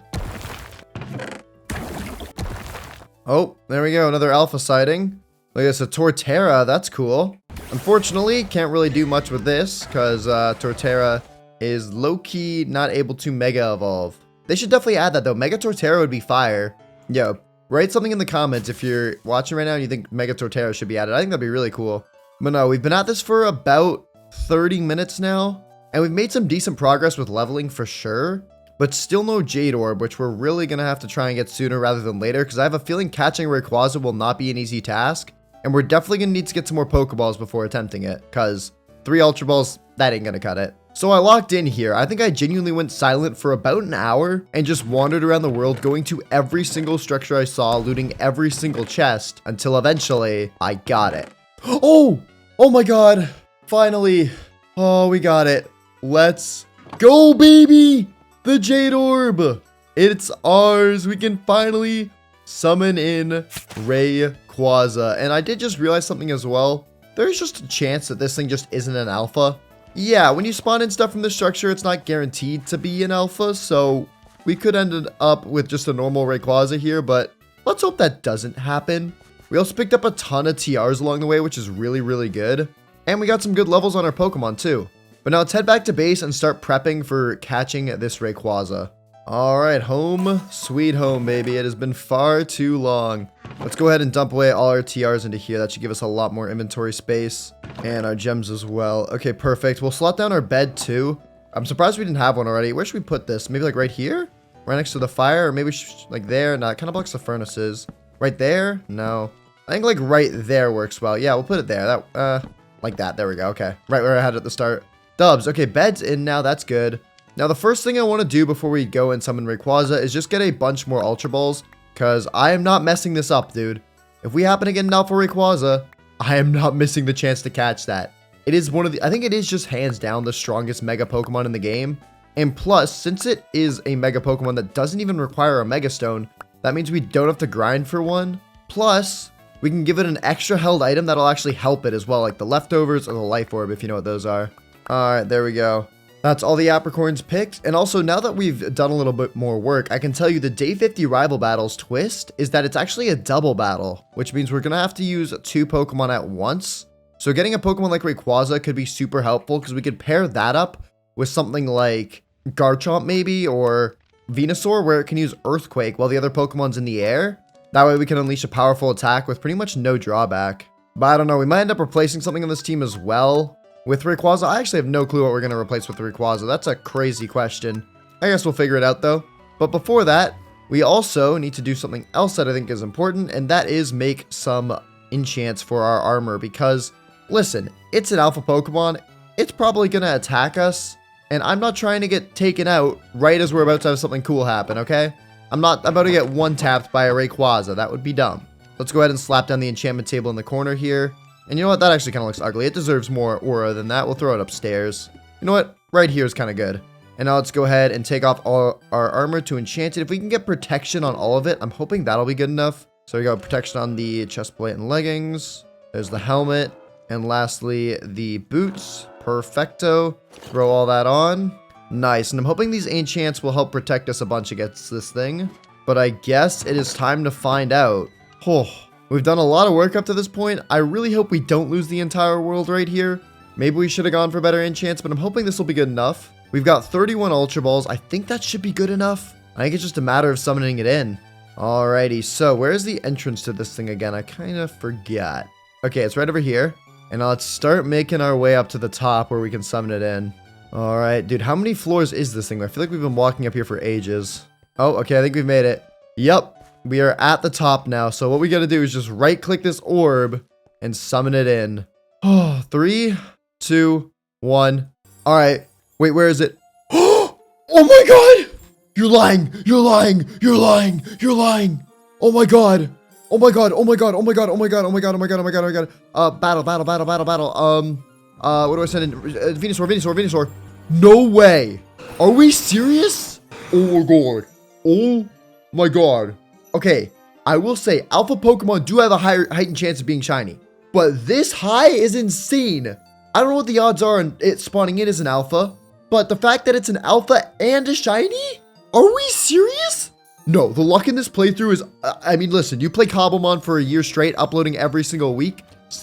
Oh, there we go. Another alpha sighting. Look, it's a Torterra. That's cool. Unfortunately, can't really do much with this because Torterra is low-key not able to Mega Evolve. They should definitely add that, though. Mega Torterra would be fire. Yo, write something in the comments if you're watching right now and you think Mega Torterra should be added. I think that'd be really cool. But no, we've been at this for about 30 minutes now, and we've made some decent progress with leveling for sure, but still no Jade Orb, which we're really going to have to try and get sooner rather than later, because I have a feeling catching Rayquaza will not be an easy task, and we're definitely going to need to get some more Pokeballs before attempting it, because 3 Ultra Balls, that ain't going to cut it. So I locked in here. I think I genuinely went silent for about an hour and just wandered around the world, going to every single structure I saw, looting every single chest, until eventually I got it. Oh my god. Finally. Oh, we got it. Let's go, baby. The Jade Orb. It's ours. We can finally summon in Rayquaza. And I did just realize something as well. There's just a chance that this thing just isn't an alpha. Yeah, when you spawn in stuff from the structure, it's not guaranteed to be an alpha. So we could end up with just a normal Rayquaza here, but let's hope that doesn't happen. We also picked up a ton of TRs along the way, which is really, really good. And we got some good levels on our Pokemon too. But now let's head back to base and start prepping for catching this Rayquaza. Alright, home sweet home, baby. It has been far too long. Let's go ahead and dump away all our TRs into here. That should give us a lot more inventory space. And our gems as well. Okay, perfect. We'll slot down our bed too. I'm surprised we didn't have one already. Where should we put this? Maybe like right here? Right next to the fire? Or maybe like there? No, it kind of blocks the furnaces. Right there? No. I think like right there works well. Yeah, we'll put it there. That, like that. There we go. Okay. Right where I had it at the start. Dubs. Okay, bed's in now. That's good. Now, the first thing I want to do before we go and summon Rayquaza is just get a bunch more Ultra Balls, because I am not messing this up, dude. If we happen to get an Alpha Rayquaza, I am not missing the chance to catch that. It is one of the, I think it is just hands down the strongest Mega Pokemon in the game. And plus, since it is a Mega Pokemon that doesn't even require a Mega Stone, that means we don't have to grind for one. Plus, we can give it an extra held item that'll actually help it as well, like the leftovers or the Life Orb, if you know what those are. Alright, there we go. That's all the apricorns picked. And also, now that we've done a little bit more work, I can tell you the Day 50 Rival Battles twist is that it's actually a double battle, which means we're going to have to use 2 Pokemon at once. So getting a Pokemon like Rayquaza could be super helpful, because we could pair that up with something like Garchomp maybe, or Venusaur, where it can use Earthquake while the other Pokemon's in the air. That way we can unleash a powerful attack with pretty much no drawback. But I don't know, we might end up replacing something on this team as well. With Rayquaza, I actually have no clue what we're going to replace with Rayquaza. That's a crazy question. I guess we'll figure it out, though. But before that, we also need to do something else that I think is important, and that is make some enchants for our armor. Because, listen, it's an alpha Pokemon. It's probably going to attack us, and I'm not trying to get taken out right as we're about to have something cool happen, okay? I'm not about to get one-tapped by a Rayquaza. That would be dumb. Let's go ahead and slap down the enchantment table in the corner here. And you know what? That actually kind of looks ugly. It deserves more aura than that. We'll throw it upstairs. You know what? Right here is kind of good. And now let's go ahead and take off all our armor to enchant it. If we can get protection on all of it, I'm hoping that'll be good enough. So we got protection on the chest plate and leggings. There's the helmet. And lastly, the boots. Perfecto. Throw all that on. Nice. And I'm hoping these enchants will help protect us a bunch against this thing. But I guess it is time to find out. Oh. We've done a lot of work up to this point. I really hope we don't lose the entire world right here. Maybe we should have gone for better enchants, but I'm hoping this will be good enough. We've got 31 Ultra Balls. I think that should be good enough. I think it's just a matter of summoning it in. Alrighty, so where's the entrance to this thing again? I kind of forgot. Okay, it's right over here. And now let's start making our way up to the top where we can summon it in. Alright, dude, how many floors is this thing? I feel like we've been walking up here for ages. Oh, okay, I think we've made it. Yep. We are at the top now, so what we gotta do is just right-click this orb and summon it in. Oh, 3, 2, 1. Alright. Wait, where is it? Oh my god! You're lying! You're lying! You're lying! You're lying! Oh my god! Oh my god! Oh my god! Oh my god! Oh my god! Oh my god! Oh my god! Oh my god! Oh my god! Battle! What do I send in? Venusaur. No way. Are we serious? Oh my god. Oh my god. Okay, I will say alpha Pokemon do have a higher heightened chance of being shiny, but this high is insane. I don't know what the odds are on it spawning in as an alpha, but the fact that it's an alpha and a shiny? Are we serious? No, the luck in this playthrough is, I mean, listen, you play Cobblemon for a year straight, uploading every single week.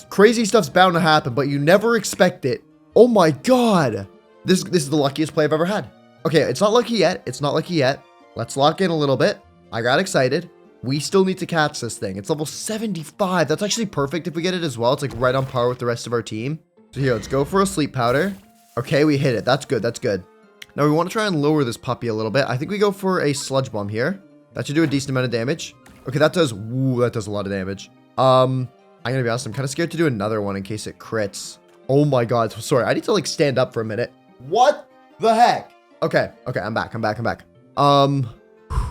Crazy stuff's bound to happen, but you never expect it. Oh my god. This is the luckiest play I've ever had. Okay, it's not lucky yet. Let's lock in a little bit. I got excited. We still need to catch this thing. It's level 75. That's actually perfect if we get it as well. It's like right on par with the rest of our team. So here, let's go for a sleep powder. Okay, we hit it. That's good. Now we want to try and lower this puppy a little bit. I think we go for a sludge bomb here. That should do a decent amount of damage. Okay, that does a lot of damage. I'm gonna be honest, I'm kind of scared to do another one in case it crits. Oh my god, sorry, I need to like stand up for a minute. What the heck? Okay, I'm back.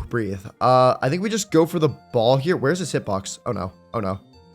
Breathe. I think we just go for the ball here. Where's this hitbox? Oh no.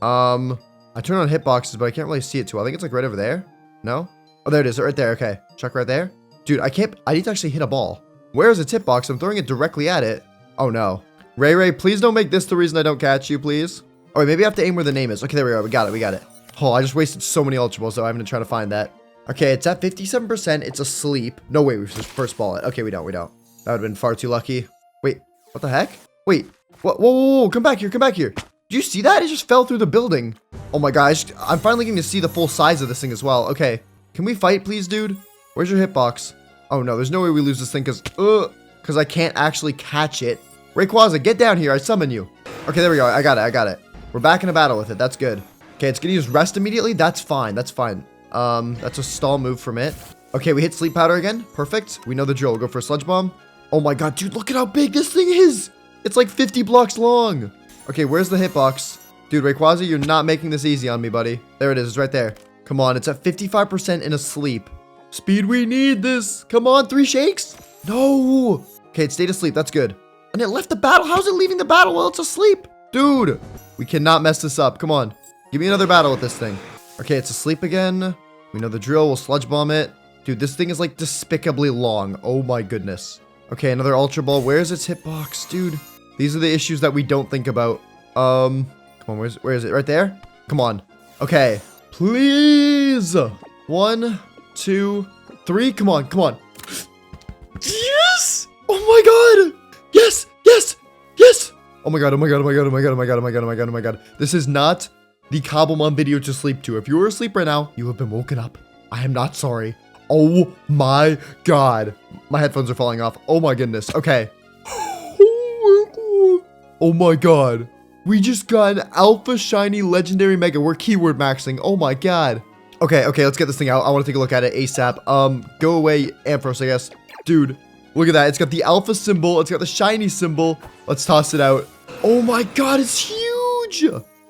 I turn on hitboxes, but I can't really see it too well. I think it's like right over there. No? Oh, there it is, right there. Okay, check right there. Dude, I need to actually hit a ball. Where's the hitbox? I'm throwing it directly at it. Oh no. Ray, please don't make this the reason I don't catch you, please. Oh, wait, maybe I have to aim where the name is. Okay, there we go. We got it. Oh, I just wasted so many Ultra Balls, so I'm gonna try to find that. Okay, it's at 57%. It's asleep. No, wait, we should first ball it. Okay, we don't. That would have been far too lucky. Wait, what the heck? Wait, what? Whoa, come back here. Do you see that? It just fell through the building. Oh my gosh, I'm finally getting to see the full size of this thing as well. Okay, can we fight, please, dude? Where's your hitbox? Oh no, there's no way we lose this thing because I can't actually catch it. Rayquaza, get down here. I summon you. Okay, there we go. I got it. We're back in a battle with it. That's good. Okay, it's gonna use rest immediately. That's fine. That's a stall move from it. Okay, we hit sleep powder again. Perfect. We know the drill. We'll go for a sludge bomb. Oh my god, dude, look at how big this thing is. It's like 50 blocks long. Okay, where's the hitbox? Dude, Rayquaza, you're not making this easy on me, buddy. There it is. It's right there. Come on, it's at 55% in a sleep. Speed, we need this. Come on, 3 shakes. No. Okay, it stayed asleep. That's good. And it left the battle. How's it leaving the battle while it's asleep? Dude, we cannot mess this up. Come on. Give me another battle with this thing. Okay, it's asleep again. We know the drill. We'll sludge bomb it. Dude, this thing is like despicably long. Oh my goodness. Okay, another Ultra Ball. Where's its hitbox? Dude, these are the issues that we don't think about. Come on, where is it? Right there? Come on. Okay, please. 1, 2, 3. Come on. Yes! Oh my god! Yes! Oh my god. This is not the Cobblemon video to sleep to. If you are asleep right now, you have been woken up. I am not sorry. Oh my god. My headphones are falling off. Oh my goodness. Okay. Oh my god. We just got an Alpha Shiny Legendary Mega. We're keyword maxing. Oh my god. Okay, let's get this thing out. I want to take a look at it ASAP. Go away, Ampharos, I guess. Dude, look at that. It's got the Alpha symbol. It's got the shiny symbol. Let's toss it out. Oh my god, it's huge.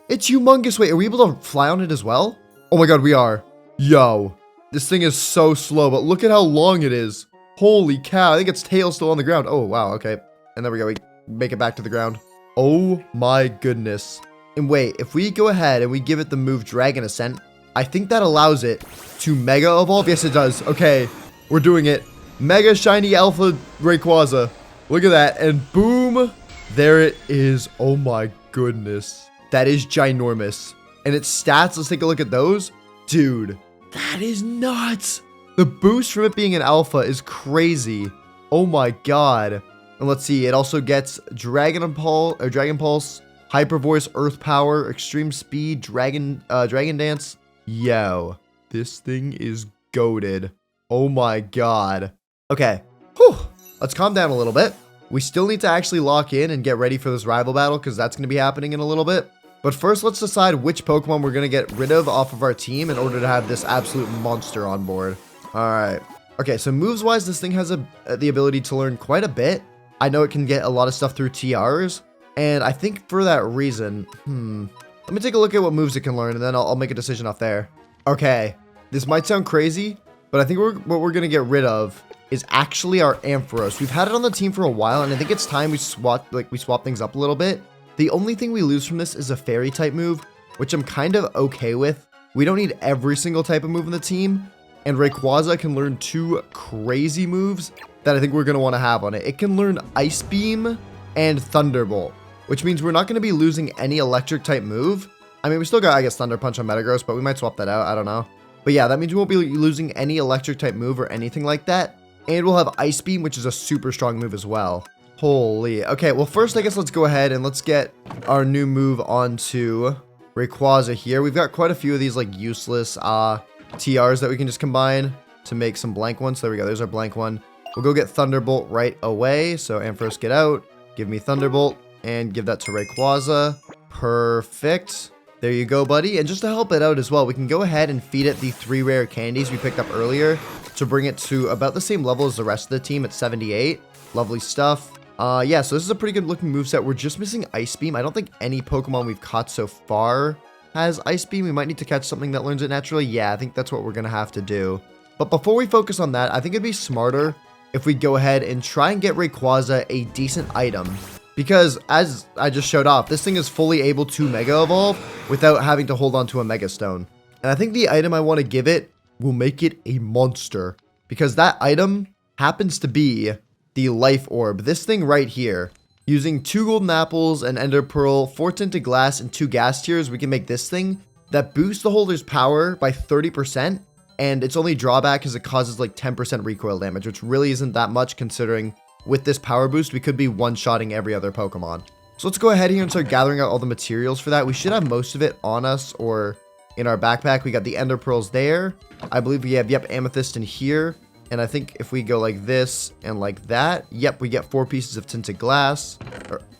It's humongous. Wait, are we able to fly on it as well? Oh my god, we are. Yo, this thing is so slow, but look at how long it is. Holy cow, I think its tail's still on the ground. Oh, wow, okay. And there we go. We make it back to the ground. Oh my goodness. And wait, if we go ahead and we give it the move Dragon Ascent, I think that allows it to Mega Evolve. Yes, it does. Okay, we're doing it. Mega Shiny Alpha Rayquaza. Look at that. And boom, there it is. Oh my goodness. That is ginormous. And its stats, let's take a look at those. Dude, that is nuts. The boost from it being an alpha is crazy. Oh my god. And let's see, it also gets Dragon Pulse, Hyper Voice, Earth Power, Extreme Speed, Dragon Dance. Yo, this thing is goated. Oh my god. Okay, whew. Let's calm down a little bit. We still need to actually lock in and get ready for this rival battle because that's going to be happening in a little bit. But first, let's decide which Pokemon we're going to get rid of off of our team in order to have this absolute monster on board. All right. Okay, so moves-wise, this thing has the ability to learn quite a bit. I know it can get a lot of stuff through TRs, and I think for that reason, let me take a look at what moves it can learn, and then I'll make a decision off there. Okay, this might sound crazy, but I think what we're going to get rid of is actually our Ampharos. We've had it on the team for a while, and I think it's time we swap things up a little bit. The only thing we lose from this is a Fairy type move, which I'm kind of okay with. We don't need every single type of move in the team. And Rayquaza can learn 2 crazy moves that I think we're going to want to have on it. It can learn Ice Beam and Thunderbolt, which means we're not going to be losing any electric type move. I mean, we still got, I guess, Thunder Punch on Metagross, but we might swap that out. I don't know. But yeah, that means we won't be losing any electric type move or anything like that. And we'll have Ice Beam, which is a super strong move as well. Holy. Okay, well, first, I guess let's go ahead and let's get our new move onto Rayquaza here. We've got quite a few of these, like, useless TRs that we can just combine to make some blank ones. So there we go. There's our blank one. We'll go get Thunderbolt right away. So Ampharos, get out. Give me Thunderbolt and give that to Rayquaza. Perfect. There you go, buddy. And just to help it out as well, we can go ahead and feed it the 3 rare candies we picked up earlier to bring it to about the same level as the rest of the team at 78. Lovely stuff. Yeah, so this is a pretty good looking moveset. We're just missing Ice Beam. I don't think any Pokemon we've caught so far has Ice Beam. We might need to catch something that learns it naturally. Yeah, I think that's what we're going to have to do. But before we focus on that, I think it'd be smarter if we go ahead and try and get Rayquaza a decent item. Because, as I just showed off, this thing is fully able to Mega Evolve without having to hold on to a Mega Stone. And I think the item I want to give it will make it a monster. Because that item happens to be the Life Orb. This thing right here. Using 2 golden apples, an ender pearl, 4 tinted glass, and 2 gas tiers, we can make this thing that boosts the holder's power by 30%. And its only drawback is it causes like 10% recoil damage, which really isn't that much considering with this power boost, we could be one-shotting every other Pokemon. So let's go ahead here and start gathering out all the materials for that. We should have most of it on us or in our backpack. We got the ender pearls there. I believe we have, yep, amethyst in here. And I think if we go like this and like that, yep, we get 4 pieces of tinted glass,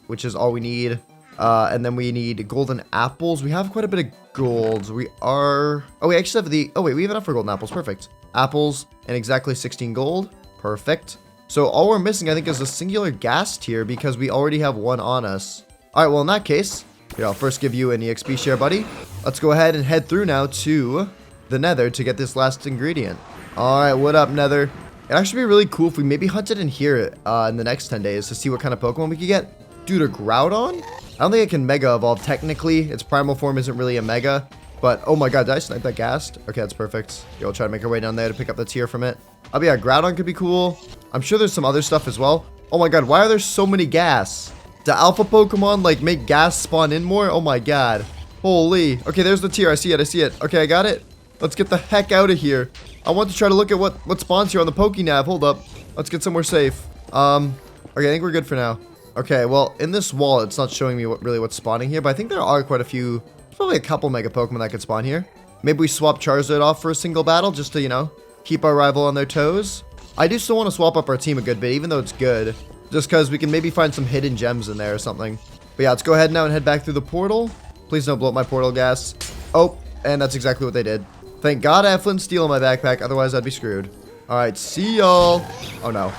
which is all we need. And then we need golden apples. We have quite a bit of gold. We actually have we have enough for golden apples. Perfect. Apples and exactly 16 gold. Perfect. So all we're missing, I think, is a singular gas tier because we already have one on us. All right, well, in that case, here, I'll first give you an EXP share, buddy. Let's go ahead and head through now to the Nether to get this last ingredient. All right, what up, Nether? It'd actually be really cool if we maybe hunted in here in the next 10 days to see what kind of Pokemon we could get. Dude, a Groudon? I don't think it can Mega Evolve technically. Its primal form isn't really a Mega. But, oh my god, did I snipe that Ghast? Okay, that's perfect. Yo, we'll try to make our way down there to pick up the tier from it. Oh, but yeah, Groudon could be cool. I'm sure there's some other stuff as well. Oh my god, why are there so many gas? Do alpha Pokemon, like, make gas spawn in more? Oh my god. Holy. Okay, there's the tier. I see it. Okay, I got it. Let's get the heck out of here. I want to try to look at what spawns here on the Pokénav. Hold up. Let's get somewhere safe. Okay, I think we're good for now. Okay, well, in this wall, it's not showing me what's spawning here, but I think there are quite a few, probably a couple Mega Pokemon that could spawn here. Maybe we swap Charizard off for a single battle just to, you know, keep our rival on their toes. I do still want to swap up our team a good bit, even though it's good, just because we can maybe find some hidden gems in there or something. But yeah, let's go ahead now and head back through the portal. Please don't blow up my portal gas. Oh, and that's exactly what they did. Thank God I have flint and steel in my backpack, otherwise I'd be screwed. All right, see y'all. Oh no.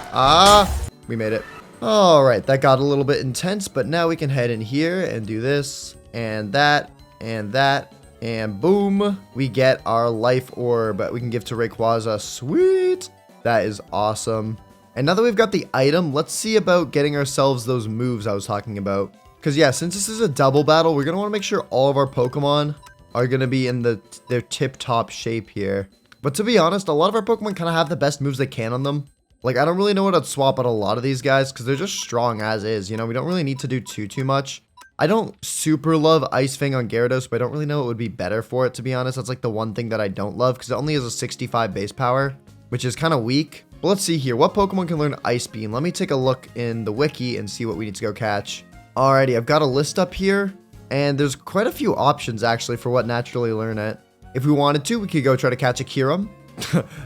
We made it. All right, that got a little bit intense, but now we can head in here and do this and that and that. And boom, we get our life orb we can give to Rayquaza. Sweet. That is awesome. And now that we've got the item, let's see about getting ourselves those moves I was talking about. Because yeah, since this is a double battle, we're going to want to make sure all of our Pokemon are going to be in their tip-top shape here. But to be honest, a lot of our Pokemon kind of have the best moves they can on them. Like, I don't really know what I'd swap out a lot of these guys because they're just strong as is. You know, we don't really need to do too much. I don't super love Ice Fang on Gyarados, but I don't really know what would be better for it, to be honest. That's like the one thing that I don't love because it only has a 65 base power, which is kind of weak. But let's see here. What Pokemon can learn Ice Beam? Let me take a look in the wiki and see what we need to go catch. Alrighty, I've got a list up here, and there's quite a few options actually for what naturally learn it. If we wanted to, we could go try to catch a Kyurem.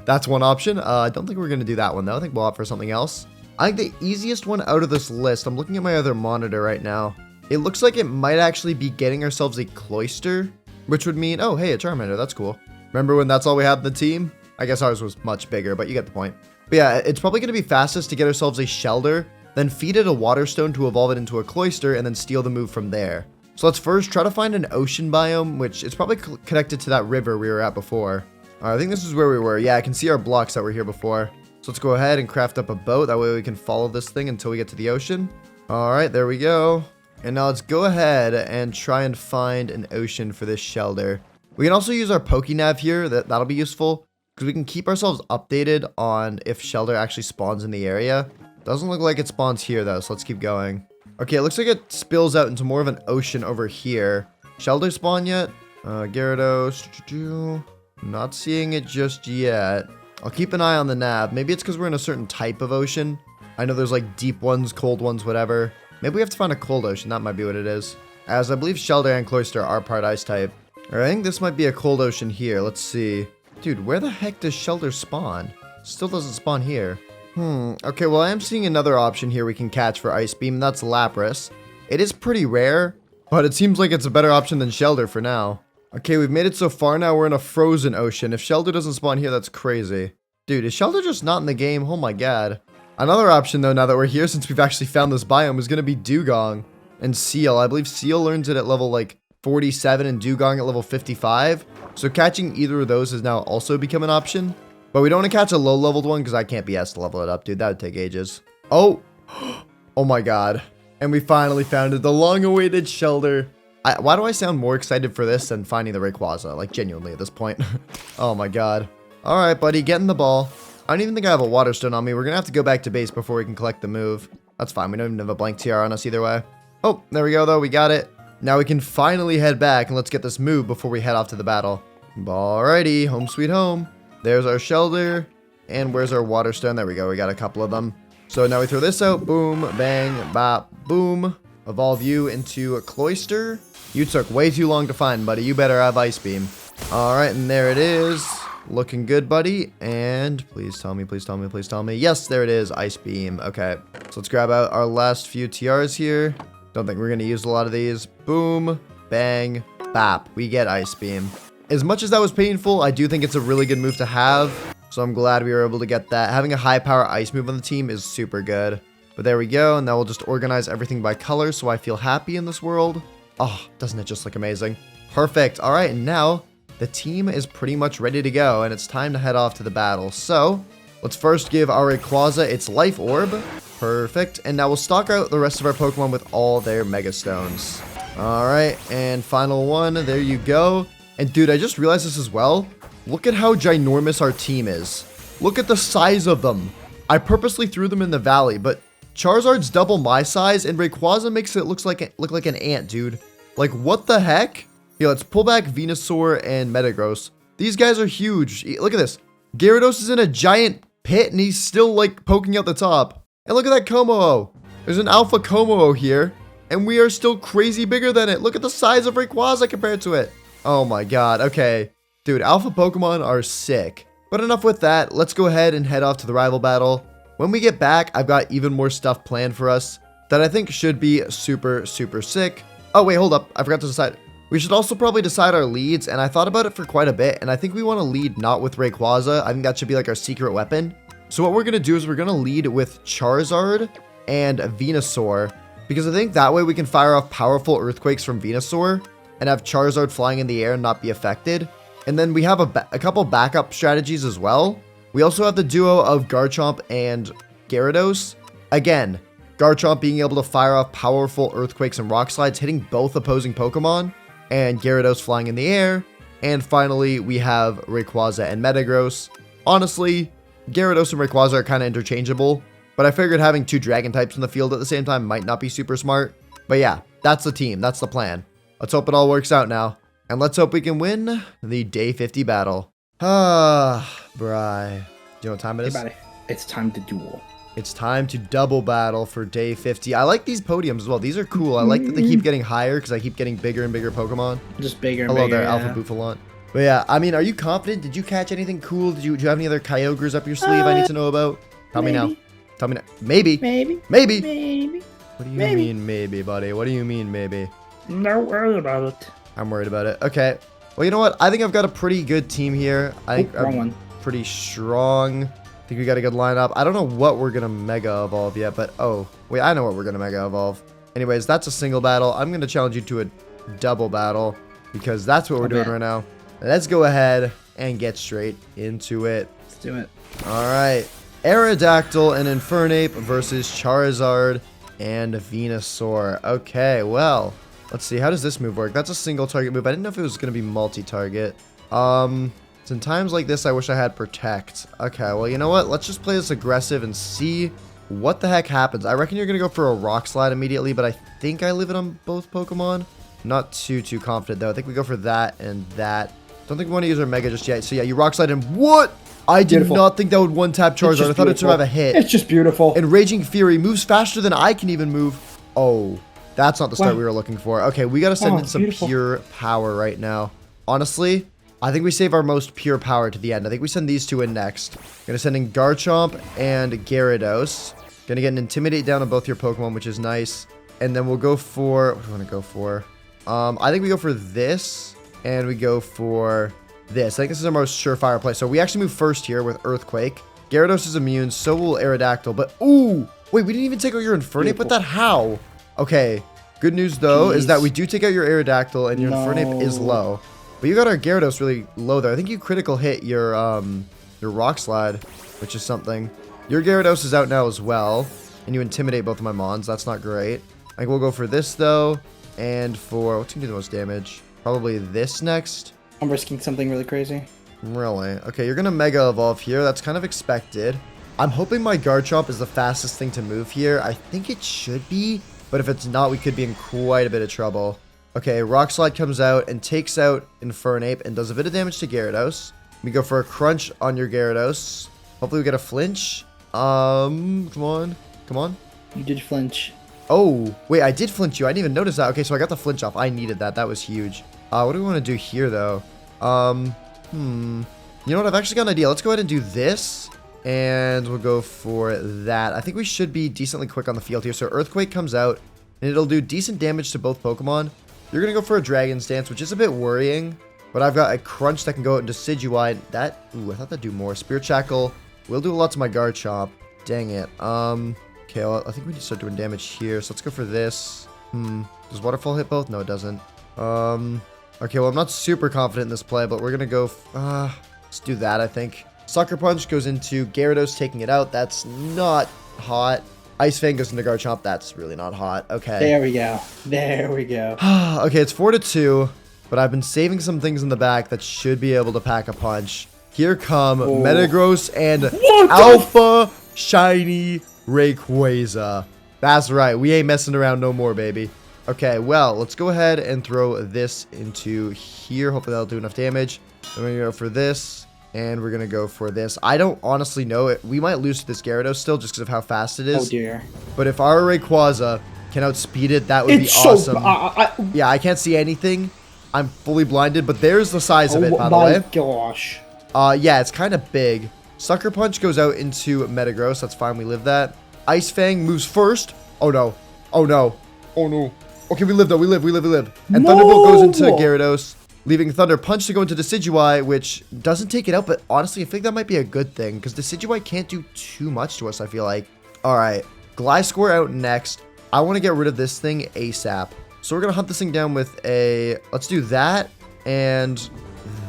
That's one option. I don't think we're going to do that one, though. I think we'll opt for something else. I think the easiest one out of this list, I'm looking at my other monitor right now. It looks like it might actually be getting ourselves a Cloyster, which would mean, oh, hey, a Charmander. That's cool. Remember when that's all we had in the team? I guess ours was much bigger, but you get the point. But yeah, it's probably going to be fastest to get ourselves a Shelder, then feed it a Water Stone to evolve it into a Cloyster, and then steal the move from there. So let's first try to find an ocean biome, which is probably connected to that river we were at before. I think this is where we were. Yeah, I can see our blocks that were here before. So let's go ahead and craft up a boat. That way we can follow this thing until we get to the ocean. All right, there we go. And now let's go ahead and try and find an ocean for this Shelder. We can also use our Pokénav here. That'll be useful because we can keep ourselves updated on if Shelter actually spawns in the area. Doesn't look like it spawns here though, so let's keep going. Okay, it looks like it spills out into more of an ocean over here. Shelter spawn yet? Gyarados. Not seeing it just yet. I'll keep an eye on the nav. Maybe it's because we're in a certain type of ocean. I know there's like deep ones, cold ones, whatever. Maybe we have to find a cold ocean. That might be what it is. As I believe Shelter and Cloyster are part ice type. Alright, I think this might be a cold ocean here. Let's see. Dude, where the heck does Shelter spawn? Still doesn't spawn here. Okay, well I am seeing another option here we can catch for Ice Beam. That's Lapras. It is pretty rare, but it seems like it's a better option than Shelter for now. Okay, we've made it so far now. We're in a frozen ocean. If Shelter doesn't spawn here, that's crazy. Dude, is Shelter just not in the game? Oh my god. Another option though, now that we're here, since we've actually found this biome, is going to be Dugong and Seal. I believe Seal learns it at level like 47 and Dugong at level 55. So catching either of those has now also become an option. But we don't want to catch a low-leveled one because I can't be asked to level it up, dude. That would take ages. Oh. Oh my god. And we finally found it. The long-awaited Shelter. Why do I sound more excited for this than finding the Rayquaza? Like, genuinely at this point. Oh my god. Alright, buddy. Get in the ball. I don't even think I have a Water Stone on me. We're going to have to go back to base before we can collect the move. That's fine. We don't even have a blank TR on us either way. Oh, there we go, though. We got it. Now we can finally head back and let's get this move before we head off to the battle. Alrighty. Home sweet home. There's our Shelter. And where's our Water Stone? There we go. We got a couple of them. So now we throw this out. Boom, bang, bop, boom. Evolve you into a Cloyster. You took way too long to find, buddy. You better have Ice Beam. Alright, and there it is. Looking good, buddy. And please tell me, please tell me, please tell me. Yes, there it is. Ice Beam. Okay. So let's grab out our last few TRs here. Don't think we're going to use a lot of these. Boom, bang, bop. We get Ice Beam. As much as that was painful, I do think it's a really good move to have. So I'm glad we were able to get that. Having a high power ice move on the team is super good. But there we go. And now we'll just organize everything by color so I feel happy in this world. Oh, doesn't it just look amazing? Perfect. All right. And now the team is pretty much ready to go. And it's time to head off to the battle. So let's first give our Rayquaza its Life Orb. Perfect. And now we'll stock out the rest of our Pokemon with all their Mega Stones. All right. And final one. There you go. And dude, I just realized this as well. Look at how ginormous our team is. Look at the size of them. I purposely threw them in the valley, but Charizard's double my size, and Rayquaza makes it look like an ant, dude. Like, what the heck? Here, let's pull back Venusaur and Metagross. These guys are huge. Look at this. Gyarados is in a giant pit, and he's still, like, poking out the top. And look at that Kommo-o. There's an Alpha Kommo-o here, and we are still crazy bigger than it. Look at the size of Rayquaza compared to it. Oh my god, okay. Dude, Alpha Pokemon are sick. But enough with that, let's go ahead and head off to the rival battle. When we get back, I've got even more stuff planned for us that I think should be super, super sick. Oh wait, hold up, I forgot to decide. We should also probably decide our leads, and I thought about it for quite a bit, and I think we want to lead not with Rayquaza. I think that should be like our secret weapon. So what we're going to do is we're going to lead with Charizard and Venusaur, because I think that way we can fire off powerful Earthquakes from Venusaur and have Charizard flying in the air and not be affected. And then we have a couple backup strategies as well. We also have the duo of Garchomp and Gyarados. Again, Garchomp being able to fire off powerful Earthquakes and Rock Slides, hitting both opposing Pokemon, and Gyarados flying in the air. And finally, we have Rayquaza and Metagross. Honestly, Gyarados and Rayquaza are kind of interchangeable, but I figured having two Dragon types in the field at the same time might not be super smart. But yeah, that's the team. That's the plan. Let's hope it all works out now. And let's hope we can win the day 50 battle. Ah, Bri. Do you know what time it is? Hey, buddy. It's time to duel. It's time to double battle for day 50. I like these podiums as well. These are cool. I like that they keep getting higher because I keep getting bigger and bigger Pokemon. Just bigger and Hello bigger. there, Alpha Buffalant. But yeah, I mean, are you confident? Did you catch anything cool? Do you have any other Kyogres up your sleeve I need to know about? Tell me now. Tell me now. Maybe. Maybe. Maybe. Maybe. What do you mean maybe, buddy? What do you mean maybe? Don't worry about it. I'm worried about it. Okay. Well, you know what? I think I've got a pretty good team here. I think wrong I'm one. pretty strong. I think we got a good lineup. I don't know what we're going to Mega Evolve yet, but oh, wait, I know what we're going to Mega Evolve. Anyways, that's a single battle. I'm going to challenge you to a double battle because that's what we're doing right now. Let's go ahead and get straight into it. Let's do it. All right. Aerodactyl and Infernape versus Charizard and Venusaur. Okay, well, Let's see. How does this move work? That's a single target move. I didn't know if it was going to be multi-target. So in times like this, I wish I had Protect. Okay, well, you know what? Let's just play this aggressive and see what the heck happens. I reckon you're going to go for a Rock Slide immediately, but I think I live it on both Pokemon. Not too confident, though. I think we go for that and that. Don't think we want to use our Mega just yet. So, yeah, you Rock Slide and what? I did not think that would one-tap Charizard. I thought it'd survive a hit. It's just beautiful. And Raging Fury moves faster than I can even move. Oh, that's not the start we were looking for. Okay, we got to send in some pure power right now. Honestly, I think we save our most pure power to the end. I think we send these two in next. Gonna send in Garchomp and Gyarados. Gonna get an Intimidate down on both your Pokemon, which is nice. And then we'll go for... What do we want to go for? I think we go for this. And we go for this. I think this is our most surefire play. So we actually move first here with Earthquake. Gyarados is immune. So will Aerodactyl. But, ooh! Wait, we didn't even take out your Infernape with that? How? Okay. Good news, though, is that we do take out your Aerodactyl. And your Infernape is low. But you got our Gyarados really low there. I think you critical hit your Rock Slide, which is something. Your Gyarados is out now as well. And you Intimidate both of my Mons. That's not great. I think we'll go for this, though. And for... What's going to do the most damage? Probably this next. I'm risking something really crazy. Really? Okay, you're going to Mega Evolve here. That's kind of expected. I'm hoping my Garchomp is the fastest thing to move here. I think it should be. But if it's not, we could be in quite a bit of trouble. Okay, Rock Slide comes out and takes out Infernape and does a bit of damage to Gyarados. We go for a Crunch on your Gyarados. Hopefully we get a flinch. Come on. Come on. You did flinch. Oh, wait, I did flinch you. I didn't even notice that. Okay, so I got the flinch off. I needed that. That was huge. What do we want to do here, though? You know what? I've actually got an idea. Let's go ahead and do this. And we'll go for that. I think we should be decently quick on the field here. So Earthquake comes out, and it'll do decent damage to both Pokemon. You're going to go for a Dragon's Dance, which is a bit worrying. But I've got a Crunch that can go out into Decidueye. That, ooh, I thought that'd do more. Spirit Shackle will do a lot to my Garchomp. Dang it. Okay, well, I think we need to start doing damage here. So let's go for this. Does Waterfall hit both? No, it doesn't. Okay, well, I'm not super confident in this play, but we're going to go... let's do that, I think. Sucker Punch goes into Gyarados, taking it out. That's not hot. Ice Fang goes into Garchomp. That's really not hot. Okay. There we go. There we go. Okay, it's 4-2, but I've been saving some things in the back that should be able to pack a punch. Here come Metagross and Alpha Shiny Rayquaza. That's right. We ain't messing around no more, baby. Okay, well, let's go ahead and throw this into here. Hopefully that'll do enough damage. Then we're going to go for this, and we're going to go for this. I don't honestly know it. We might lose to this Gyarados still just because of how fast it is. Oh, dear. But if our Rayquaza can outspeed it, that would be awesome. Yeah, I can't see anything. I'm fully blinded, but there's the size of it, by the way. Oh, my gosh. Yeah, it's kind of big. Sucker Punch goes out into Metagross. That's fine. We live that. Ice Fang moves first. Oh, no. Oh, no. Oh, no. Okay, we live, though. We live. And Thunderbolt goes into Gyarados, leaving Thunder Punch to go into Decidueye, which doesn't take it out. But honestly, I think that might be a good thing, because Decidueye can't do too much to us, I feel like. All right. Gliscor out next. I want to get rid of this thing ASAP. So we're going to hunt this thing down with a... Let's do that and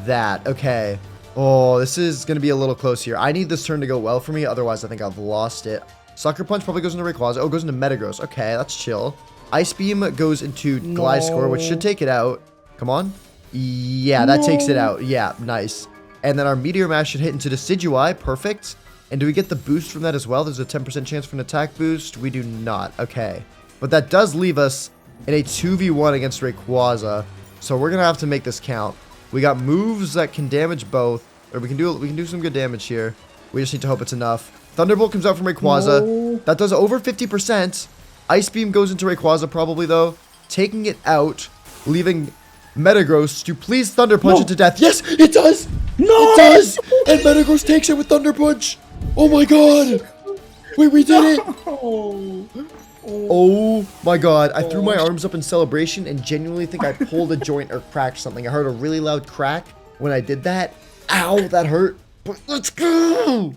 that. Okay. Oh, this is going to be a little close here. I need this turn to go well for me. Otherwise, I think I've lost it. Sucker Punch probably goes into Rayquaza. Oh, it goes into Metagross. Okay, that's chill. Ice Beam goes into Gliscor, which should take it out. Come on. Yeah, that takes it out. Yeah, nice. And then our Meteor Mash should hit into Decidueye. Perfect. And do we get the boost from that as well? There's a 10% chance for an attack boost. We do not. Okay. But that does leave us in a 2v1 against Rayquaza. So we're going to have to make this count. We got moves that can damage both. Or we can do some good damage here. We just need to hope it's enough. Thunderbolt comes out from Rayquaza. No. That does over 50%. Ice Beam goes into Rayquaza probably, though. Taking it out. Leaving Metagross to please Thunder Punch it to death. Yes, it does! No! It does! And Metagross takes it with Thunder Punch. Oh my god! Wait, we did it! Oh my god. I threw my arms up in celebration and genuinely think I pulled a joint or cracked something. I heard a really loud crack when I did that. Ow, that hurt. But let's go!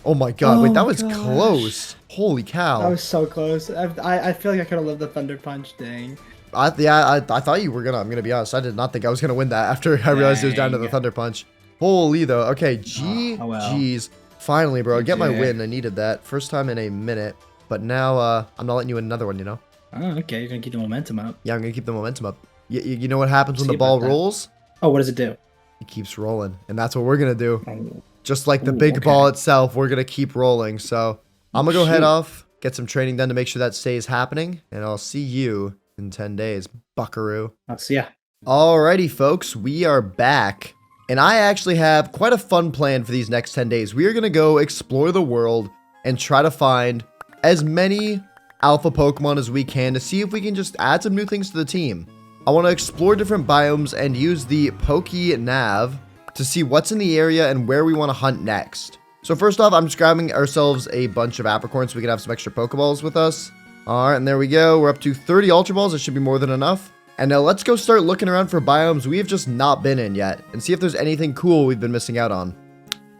Oh my god. Wait, that was close. Holy cow. That was so close. I feel like I could have lived the Thunder Punch. Dang. I thought you were gonna. I'm gonna be honest. I did not think I was gonna win that after I realized it was down to the Thunder Punch. Holy though. Okay, GG's. Finally, bro. Get my win. I needed that. First time in a minute. But now I'm not letting you win another one, you know? Oh, okay. You're gonna keep the momentum up. Yeah, I'm gonna keep the momentum up. You know what happens when See the ball about that. rolls? Oh, what does it do? It keeps rolling, and that's what we're gonna do. Oh, Just like the Ooh, big okay. ball itself, we're gonna keep rolling. So I'm gonna go head Shoot. off, get some training done to make sure that stays happening, and I'll see you in 10 days, buckaroo. I'll see ya. Alrighty, folks, we are back. And I actually have quite a fun plan for these next 10 days. We are gonna go explore the world and try to find as many alpha Pokemon as we can to see if we can just add some new things to the team. I want to explore different biomes and use the Poke Nav to see what's in the area and where we want to hunt next. So first off, I'm just grabbing ourselves a bunch of Apricorns so we can have some extra Pokeballs with us. Alright, and there we go. We're up to 30 Ultra Balls. It should be more than enough. And now let's go start looking around for biomes we have just not been in yet and see if there's anything cool we've been missing out on.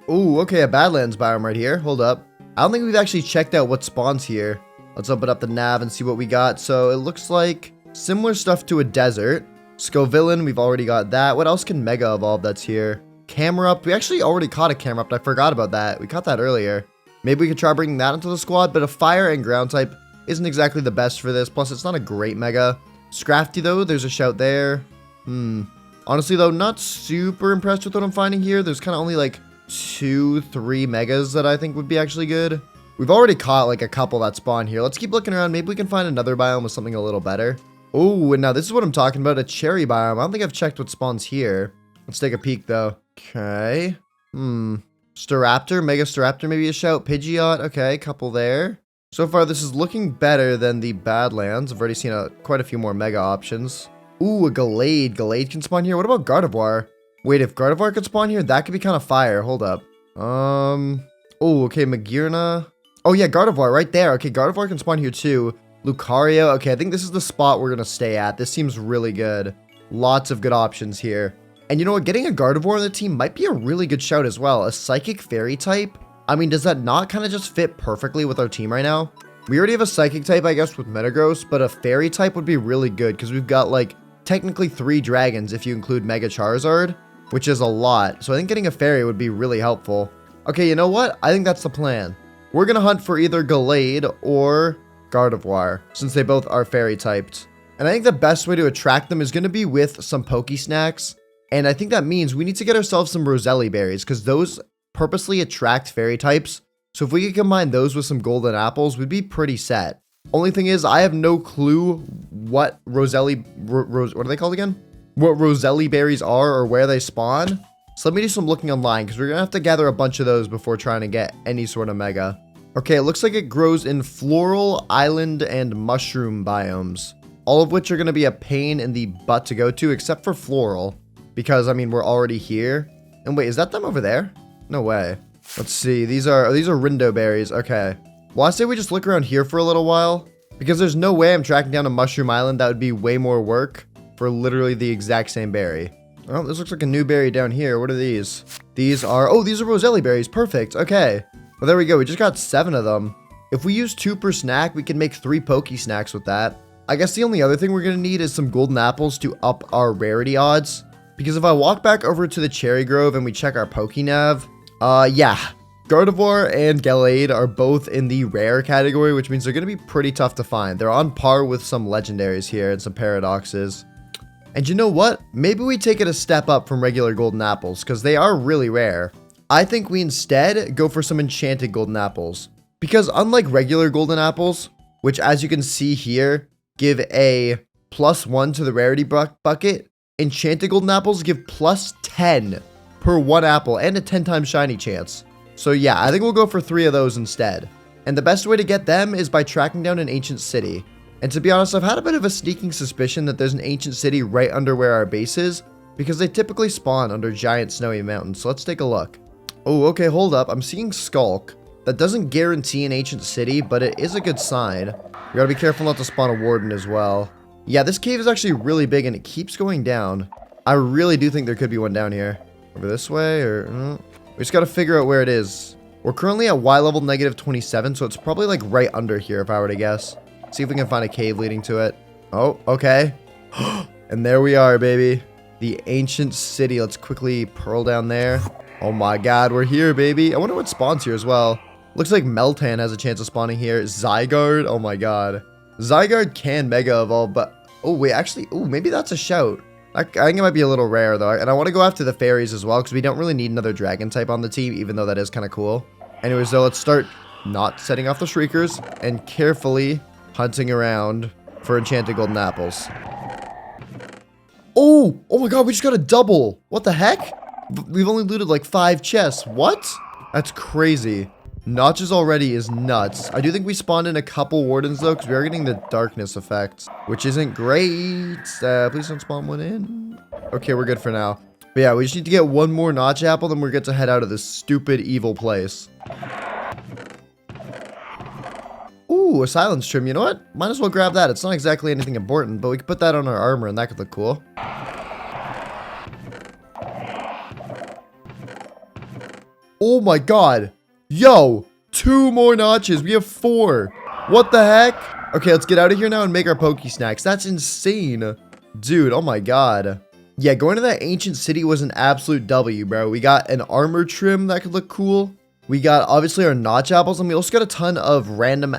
Ooh, okay, a Badlands biome right here. Hold up. I don't think we've actually checked out what spawns here. Let's open up the nav and see what we got. So it looks like similar stuff to a desert. Scovillin, we've already got that. What else can Mega Evolve that's here? Camerupt. We actually already caught a Camerupt. I forgot about that. We caught that earlier. Maybe we could try bringing that into the squad, but a fire and ground type isn't exactly the best for this. Plus, it's not a great Mega. Scrafty, though, there's a shout there. Honestly, though, not super impressed with what I'm finding here. There's kind of only like 2-3 Megas that I think would be actually good. We've already caught like a couple that spawn here. Let's keep looking around. Maybe we can find another biome with something a little better. Oh, and now this is what I'm talking about. A cherry biome. I don't think I've checked what spawns here. Let's take a peek though. Okay. Staraptor, Mega Staraptor, maybe a shout. Pidgeot. Okay, couple there. So far, this is looking better than the Badlands. I've already seen quite a few more Mega options. Ooh, a Gallade. Gallade can spawn here. What about Gardevoir? Wait, if Gardevoir could spawn here, that could be kind of fire. Hold up. Oh, okay, Magearna. Oh yeah, Gardevoir right there. Okay, Gardevoir can spawn here too. Lucario. Okay, I think this is the spot we're gonna stay at. This seems really good. Lots of good options here. And you know what? Getting a Gardevoir on the team might be a really good shout as well. A Psychic Fairy type? I mean, does that not kind of just fit perfectly with our team right now? We already have a Psychic type, I guess, with Metagross, but a Fairy type would be really good because we've got like technically 3 dragons if you include Mega Charizard, which is a lot. So I think getting a Fairy would be really helpful. Okay, you know what? I think that's the plan. We're going to hunt for either Gallade or Gardevoir, since they both are Fairy typed. And I think the best way to attract them is going to be with some Pokesnacks. And I think that means we need to get ourselves some Roselli berries, because those purposely attract Fairy types. So if we could combine those with some golden apples, we'd be pretty set. Only thing is, I have no clue what what are they called again? What Roselli berries are or where they spawn. So let me do some looking online, because we're going to have to gather a bunch of those before trying to get any sort of Mega. Okay, it looks like it grows in floral, island, and mushroom biomes. All of which are going to be a pain in the butt to go to, except for floral. Because, I mean, we're already here. And wait, is that them over there? No way. Let's see. These are Rindo berries. Okay. Well, I say we just look around here for a little while. Because there's no way I'm tracking down a mushroom island. That would be way more work for literally the exact same berry. Oh, this looks like a new berry down here. What are these? These are Roselli berries. Perfect. Okay. Well, there we go. We just got 7 of them. If we use 2 per snack, we can make 3 Poke Snacks with that. I guess the only other thing we're going to need is some golden apples to up our rarity odds. Because if I walk back over to the Cherry Grove and we check our Pokenav, yeah. Gardevoir and Gallade are both in the rare category, which means they're going to be pretty tough to find. They're on par with some legendaries here and some paradoxes. And you know what? Maybe we take it a step up from regular golden apples, because they are really rare. I think we instead go for some enchanted golden apples. Because unlike regular golden apples, which as you can see here, give a +1 to the rarity bucket, enchanted golden apples give +10 per 1 apple and a 10 times shiny chance. So yeah, I think we'll go for 3 of those instead. And the best way to get them is by tracking down an ancient city. And to be honest, I've had a bit of a sneaking suspicion that there's an ancient city right under where our base is, because they typically spawn under giant snowy mountains. So let's take a look. Oh, okay, hold up. I'm seeing Skulk. That doesn't guarantee an ancient city, but it is a good sign. We gotta be careful not to spawn a warden as well. Yeah, this cave is actually really big and it keeps going down. I really do think there could be one down here. Over this way, or... we just gotta figure out where it is. We're currently at Y level -27, so it's probably like right under here if I were to guess. See if we can find a cave leading to it. Oh, okay. And there we are, baby. The ancient city. Let's quickly pearl down there. Oh my god, we're here, baby. I wonder what spawns here as well. Looks like Meltan has a chance of spawning here. Zygarde. Oh my god. Zygarde can Mega Evolve, but... Oh, wait, actually... Oh, maybe that's a shout. I think it might be a little rare, though. And I want to go after the fairies as well, because we don't really need another dragon type on the team, even though that is kind of cool. Anyways, though, let's start not setting off the Shriekers and carefully hunting around for enchanted golden apples. Oh! Oh my god, we just got a double! What the heck? We've only looted like 5 chests. What? That's crazy. Notches already is nuts. I do think we spawned in a couple wardens though, because we are getting the darkness effect, which isn't great. Please don't spawn one in. Okay, we're good for now. But yeah, we just need to get one more notch apple, then we're good to head out of this stupid evil place. Ooh, a silence trim. You know what? Might as well grab that. It's not exactly anything important, but we could put that on our armor and that could look cool. Oh my god. Yo, 2 more notches. We have 4. What the heck? Okay, let's get out of here now and make our Poke Snacks. That's insane. Dude, oh my god. Yeah, going to that ancient city was an absolute W, bro. We got an armor trim that could look cool. We got, obviously, our notch apples. And we also got a ton of random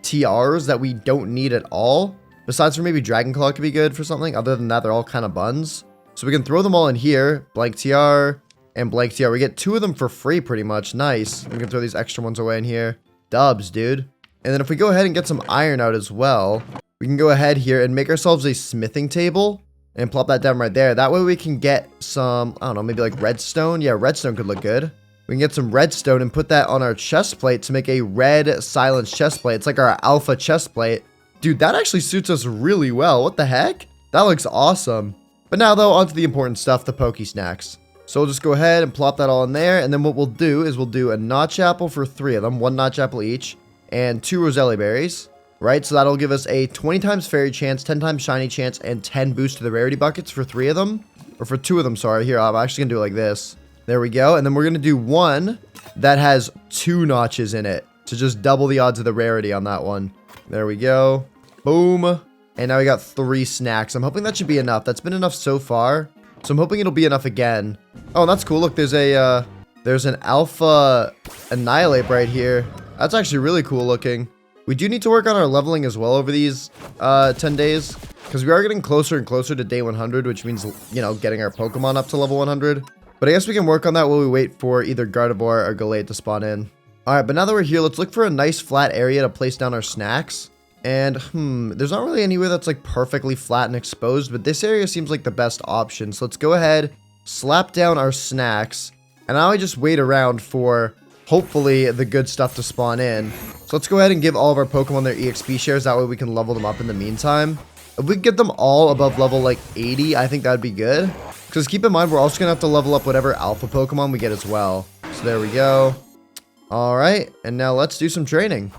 TRs that we don't need at all. Besides for maybe Dragon Claw could be good for something. Other than that, they're all kind of buns. So we can throw them all in here. Blank TR. And blank TR. We get 2 of them for free pretty much. Nice. We can throw these extra ones away in here. Dubs, dude. And then if we go ahead and get some iron out as well, we can go ahead here and make ourselves a smithing table and plop that down right there. That way we can get some, I don't know, maybe like redstone. Yeah, redstone could look good. We can get some redstone and put that on our chest plate to make a red silence chest plate. It's like our alpha chest plate. Dude, that actually suits us really well. What the heck? That looks awesome. But now though, onto the important stuff, the Poke Snacks. So we'll just go ahead and plop that all in there. And then what we'll do is we'll do a notch apple for 3 of them. 1 notch apple each. And 2 Roselli berries. Right? So that'll give us a 20 times fairy chance, 10 times shiny chance, and 10 boost to the rarity buckets for 3 of them. Or for 2 of them, sorry. Here, I'm actually going to do it like this. There we go. And then we're going to do one that has 2 notches in it. To just double the odds of the rarity on that one. There we go. Boom. And now we got 3 snacks. I'm hoping that should be enough. That's been enough so far. So I'm hoping it'll be enough again. Oh, that's cool. Look, there's an alpha annihilate right here. That's actually really cool looking. We do need to work on our leveling as well over these 10 days. Because we are getting closer and closer to day 100, which means, you know, getting our Pokemon up to level 100. But I guess we can work on that while we wait for either Gardevoir or Gallade to spawn in. Alright, but now that we're here, let's look for a nice flat area to place down our snacks. And, there's not really anywhere that's like perfectly flat and exposed, but this area seems like the best option. So let's go ahead, slap down our snacks, and now I just wait around for, hopefully, the good stuff to spawn in. So let's go ahead and give all of our Pokemon their EXP shares, that way we can level them up in the meantime. If we get them all above level like 80, I think that'd be good. Because keep in mind, we're also going to have to level up whatever alpha Pokemon we get as well. So there we go. Alright, and now let's do some training.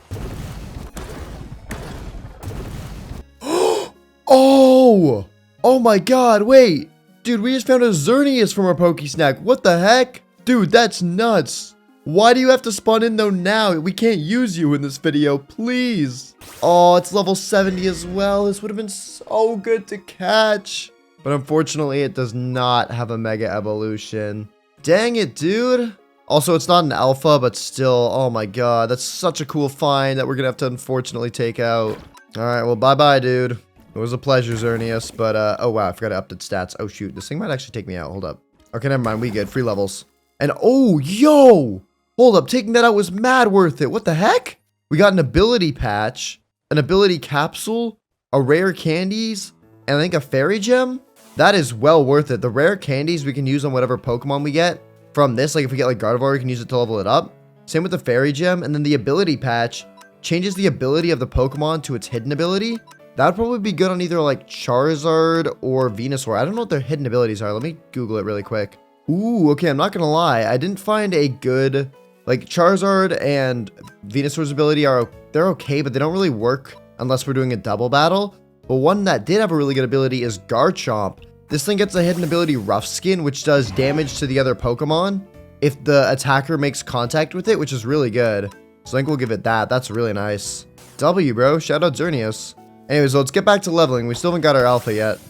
Oh! Oh my god, wait! Dude, we just found a Xerneas from our Poke Snack. What the heck? Dude, that's nuts. Why do you have to spawn in though now? We can't use you in this video, please. Oh, it's level 70 as well. This would have been so good to catch. But unfortunately, it does not have a Mega Evolution. Dang it, dude. Also, it's not an alpha, but still, oh my god. That's such a cool find that we're going to have to unfortunately take out. Alright, well, bye-bye, dude. It was a pleasure, Xerneas, but, oh wow, I forgot to update stats. Oh shoot, this thing might actually take me out. Hold up. Okay, never mind, we good. Free levels. And, oh, yo! Hold up, taking that out was mad worth it. What the heck? We got an ability patch, an ability capsule, a rare candies, and I think a fairy gem? That is well worth it. The rare candies we can use on whatever Pokemon we get from this. Like, if we get, like, Gardevoir, we can use it to level it up. Same with the fairy gem, and then the ability patch changes the ability of the Pokemon to its hidden ability. That would probably be good on either like Charizard or Venusaur. I don't know what their hidden abilities are. Let me Google it really quick. Ooh, okay, I'm not gonna lie. I didn't find a good, like Charizard and Venusaur's ability they're okay, but they don't really work unless we're doing a double battle. But one that did have a really good ability is Garchomp. This thing gets a hidden ability Rough Skin, which does damage to the other Pokemon if the attacker makes contact with it, which is really good. So I think we'll give it that. That's really nice. W, bro. Shout out Xerneas. Anyways, let's get back to leveling. We still haven't got our alpha yet.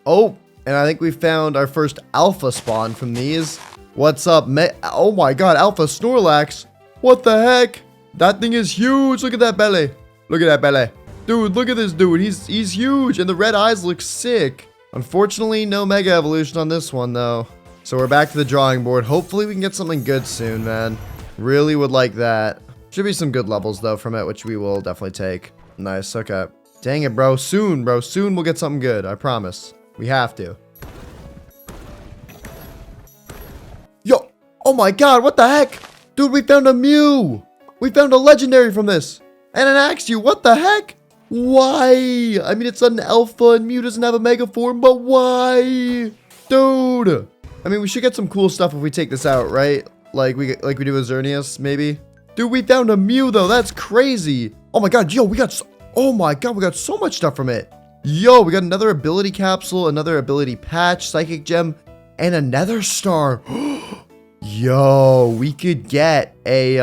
Oh, and I think we found our first alpha spawn from these. What's up, oh my god, Alpha Snorlax. What the heck? That thing is huge. Look at that belly. Look at that belly. Dude, look at this dude. He's huge, and the red eyes look sick. Unfortunately, no Mega Evolution on this one, though. So we're back to the drawing board. Hopefully, we can get something good soon, man. Really would like that. Should be some good levels, though, from it, which we will definitely take. Nice, okay. Dang it, bro. Soon, bro. Soon we'll get something good. I promise. We have to. Yo. Oh, my God. What the heck? Dude, we found a Mew. We found a legendary from this. And an Axew. What the heck? Why? I mean, it's an alpha and Mew doesn't have a mega form, but why? Dude. I mean, we should get some cool stuff if we take this out, right? Like we do with Xerneas, maybe? Dude, we found a Mew, though. That's crazy. Oh, my God. Yo, we got so much stuff from it. Yo, we got another ability capsule, another ability patch, psychic gem, and a nether star. Yo, we could get a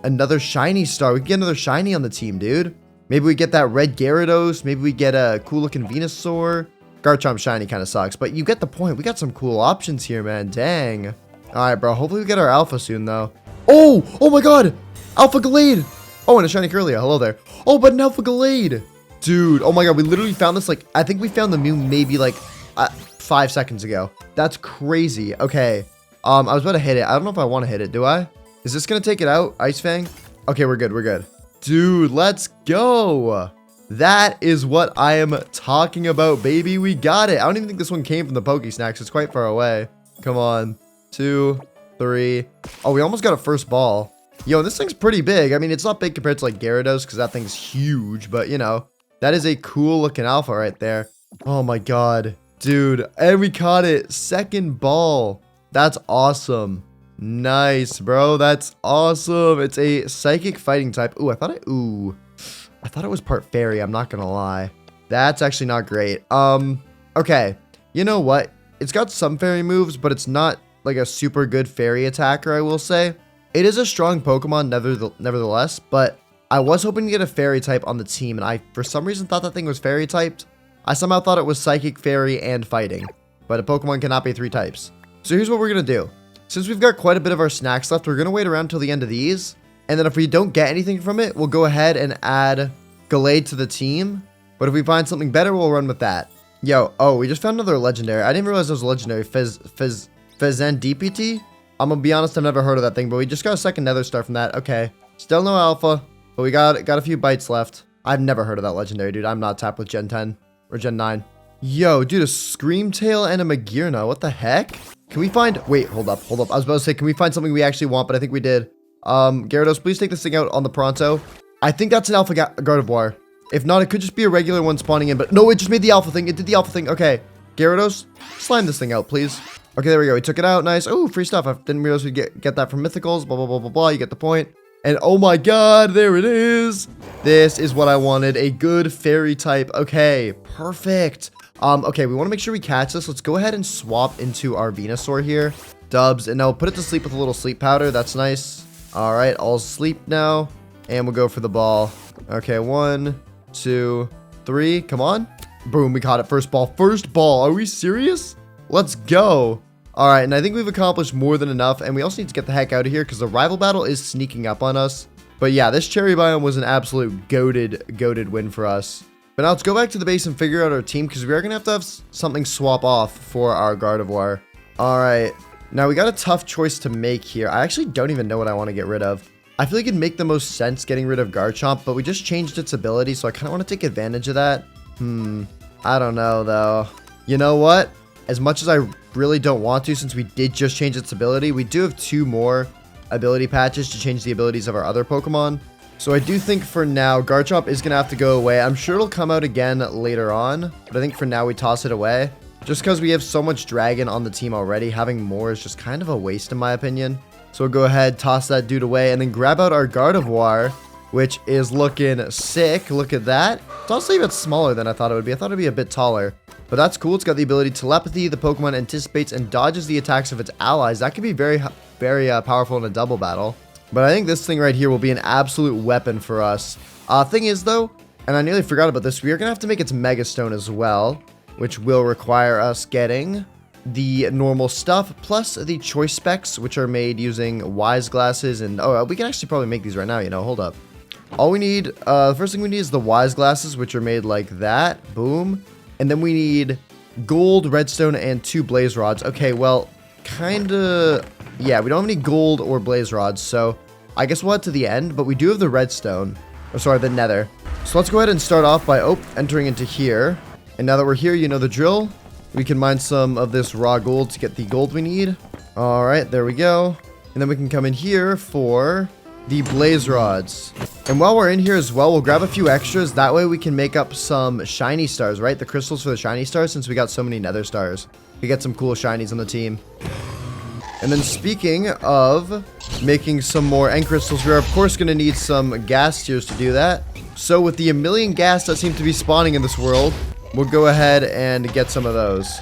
another shiny star. We could get another shiny on the team, dude. Maybe we get that red Gyarados. Maybe we get a cool looking Venusaur. Garchomp shiny kind of sucks, but you get the point. We got some cool options here, man. Dang. All right, bro. Hopefully we get our alpha soon, though. Oh my God. Alpha Gallade. Oh, and a shiny Kirlia. Hello there. Oh, but an Alpha Gallade. Dude, oh my God. We literally found this, like, I think we found the Mew maybe like 5 seconds ago. That's crazy. Okay. I was about to hit it. I don't know if I want to hit it. Do I? Is this going to take it out? Ice Fang? Okay, we're good. We're good. Dude, let's go. That is what I am talking about, baby. We got it. I don't even think this one came from the Pokesnacks. It's quite far away. Come on. 2, 3. Oh, we almost got a first ball. Yo, this thing's pretty big. I mean, it's not big compared to like Gyarados because that thing's huge. But, you know, that is a cool looking alpha right there. Oh, my God. Dude, and we caught it. Second ball. That's awesome. Nice, bro. That's awesome. It's a psychic fighting type. Ooh, I thought it was part fairy. I'm not gonna lie. That's actually not great. Okay. You know what? It's got some fairy moves, but it's not like a super good fairy attacker, I will say. It is a strong Pokemon nevertheless, but I was hoping to get a fairy type on the team, and I, for some reason, thought that thing was fairy typed. I somehow thought it was psychic, fairy, and fighting, but a Pokemon cannot be 3 types. So here's what we're gonna do. Since we've got quite a bit of our snacks left, we're going to wait around till the end of these. And then if we don't get anything from it, we'll go ahead and add Gallade to the team. But if we find something better, we'll run with that. Yo, oh, we just found another legendary. I didn't realize it was a legendary. Fizzen DPT? I'm going to be honest, I've never heard of that thing. But we just got a second nether star from that. Okay. Still no alpha. But we got a few bites left. I've never heard of that legendary, dude. I'm not tapped with Gen 10 or Gen 9. Yo, dude, a Screamtail and a Magearna. What the heck? Can we find... Wait, hold up. I was about to say, can we find something we actually want? But I think we did. Gyarados, please take this thing out on the Pronto. I think that's an Alpha Gardevoir. If not, it could just be a regular one spawning in. But no, it just made the Alpha thing. It did the Alpha thing. Okay. Gyarados, slime this thing out, please. Okay, there we go. We took it out. Nice. Oh, free stuff. I didn't realize we'd get that from Mythicals. Blah, blah, blah, blah, blah. You get the point. And oh my God, there it is. This is what I wanted. A good fairy type. Okay, perfect. Okay, we want to make sure we catch this. Let's go ahead and swap into our Venusaur here. Dubs, and now put it to sleep with a little sleep powder. That's nice. All right, all sleep now. And we'll go for the ball. Okay, 1, 2, 3. Come on. Boom, we caught it. First ball. First ball. Are we serious? Let's go. All right, and I think we've accomplished more than enough. And we also need to get the heck out of here because the rival battle is sneaking up on us. But yeah, this cherry biome was an absolute goated win for us. But now let's go back to the base and figure out our team because we are going to have something swap off for our Gardevoir. All right. Now we got a tough choice to make here. I actually don't even know what I want to get rid of. I feel like it'd make the most sense getting rid of Garchomp, but we just changed its ability, so I kind of want to take advantage of that. I don't know, though. You know what? As much as I really don't want to, since we did just change its ability, we do have 2 more ability patches to change the abilities of our other Pokemon. So I do think for now, Garchomp is going to have to go away. I'm sure it'll come out again later on, but I think for now we toss it away. Just because we have so much Dragon on the team already, having more is just kind of a waste in my opinion. So we'll go ahead, toss that dude away, and then grab out our Gardevoir, which is looking sick. Look at that. It's also a bit smaller than I thought it would be. I thought it'd be a bit taller. But that's cool. It's got the ability Telepathy. The Pokemon anticipates and dodges the attacks of its allies. That could be very powerful in a double battle. But I think this thing right here will be an absolute weapon for us. Thing is, though, and I nearly forgot about this, we are going to have to make its Mega Stone as well, which will require us getting the normal stuff, plus the choice specs, which are made using wise glasses. And oh, we can actually probably make these right now, you know, hold up. All we need, the first thing we need is the wise glasses, which are made like that. Boom. And then we need gold, redstone, and 2 blaze rods. Okay, well, kinda, yeah, we don't have any gold or blaze rods, so I guess we'll head to the end, but we do have the redstone. Oh, sorry, the nether. So let's go ahead and start off by, entering into here. And now that we're here, you know the drill. We can mine some of this raw gold to get the gold we need. All right, there we go. And then we can come in here for the blaze rods. And while we're in here as well, we'll grab a few extras. That way we can make up some shiny stars, right? The crystals for the shiny stars, since we got so many nether stars. We get some cool shinies on the team. And then speaking of making some more end crystals, we're of course going to need some gas tiers to do that. So with the 1,000,000 gas that seem to be spawning in this world, we'll go ahead and get some of those.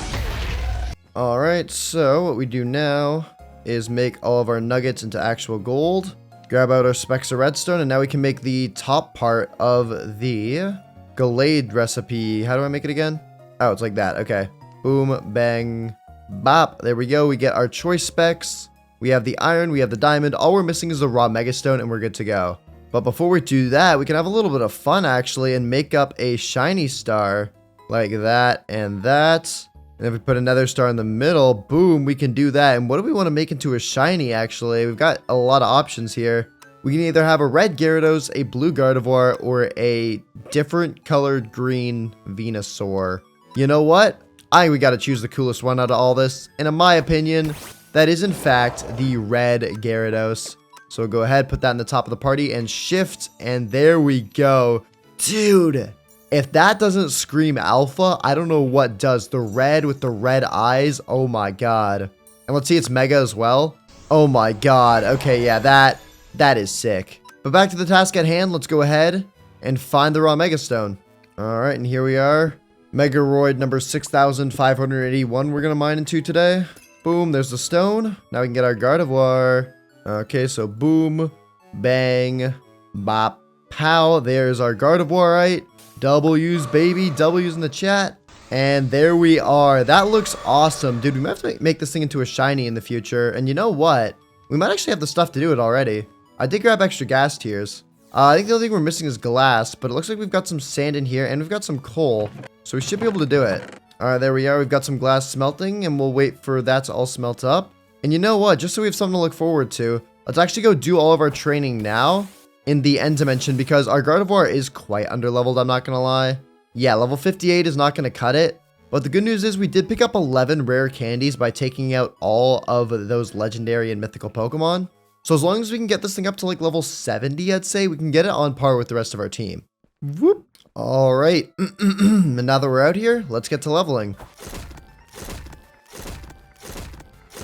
Alright, so what we do now is make all of our nuggets into actual gold. Grab out our specks of redstone, and now we can make the top part of the Glade recipe. How do I make it again? Oh, it's like that. Okay. Boom, bang, bop. There we go. We get our choice specs. We have the iron, we have the diamond. All we're missing is the raw megastone, and we're good to go. But before we do that, we can have a little bit of fun, actually, and make up a shiny star. Like that and that. And if we put another star in the middle, boom, we can do that. And what do we want to make into a shiny, actually? We've got a lot of options here. We can either have a red Gyarados, a blue Gardevoir, or a different colored green Venusaur. You know what? We got to choose the coolest one out of all this. And in my opinion, that is in fact the red Gyarados. So we'll go ahead, put that in the top of the party, and shift, and there we go. Dude! If that doesn't scream alpha, I don't know what does. The red with the red eyes. Oh my god. And let's see, it's mega as well. Oh my god. Okay, yeah, that is sick. But back to the task at hand. Let's go ahead and find the raw megastone. Alright, and here we are. Megaroid number 6581 we're going to mine into today. Boom, there's the stone. Now we can get our Gardevoir. Okay, so boom, bang, bop, pow. There's our Gardevoir, right? W's, baby. W's in the chat. And there we are. That looks awesome. Dude, we might have to make this thing into a shiny in the future. And you know what? We might actually have the stuff to do it already. I did grab extra gas tiers. I think the only thing we're missing is glass. But it looks like we've got some sand in here. And we've got some coal. So we should be able to do it. Alright, there we are. We've got some glass smelting. And we'll wait for that to all smelt up. And you know what? Just so we have something to look forward to. Let's actually go do all of our training now. In the end dimension, because our Gardevoir is quite underleveled, I'm not gonna lie. Yeah, level 58 is not gonna cut it. But the good news is we did pick up 11 rare candies by taking out all of those legendary and mythical Pokemon. So as long as we can get this thing up to like level 70, I'd say, we can get it on par with the rest of our team. Whoop. Alright. And now that we're out here, let's get to leveling.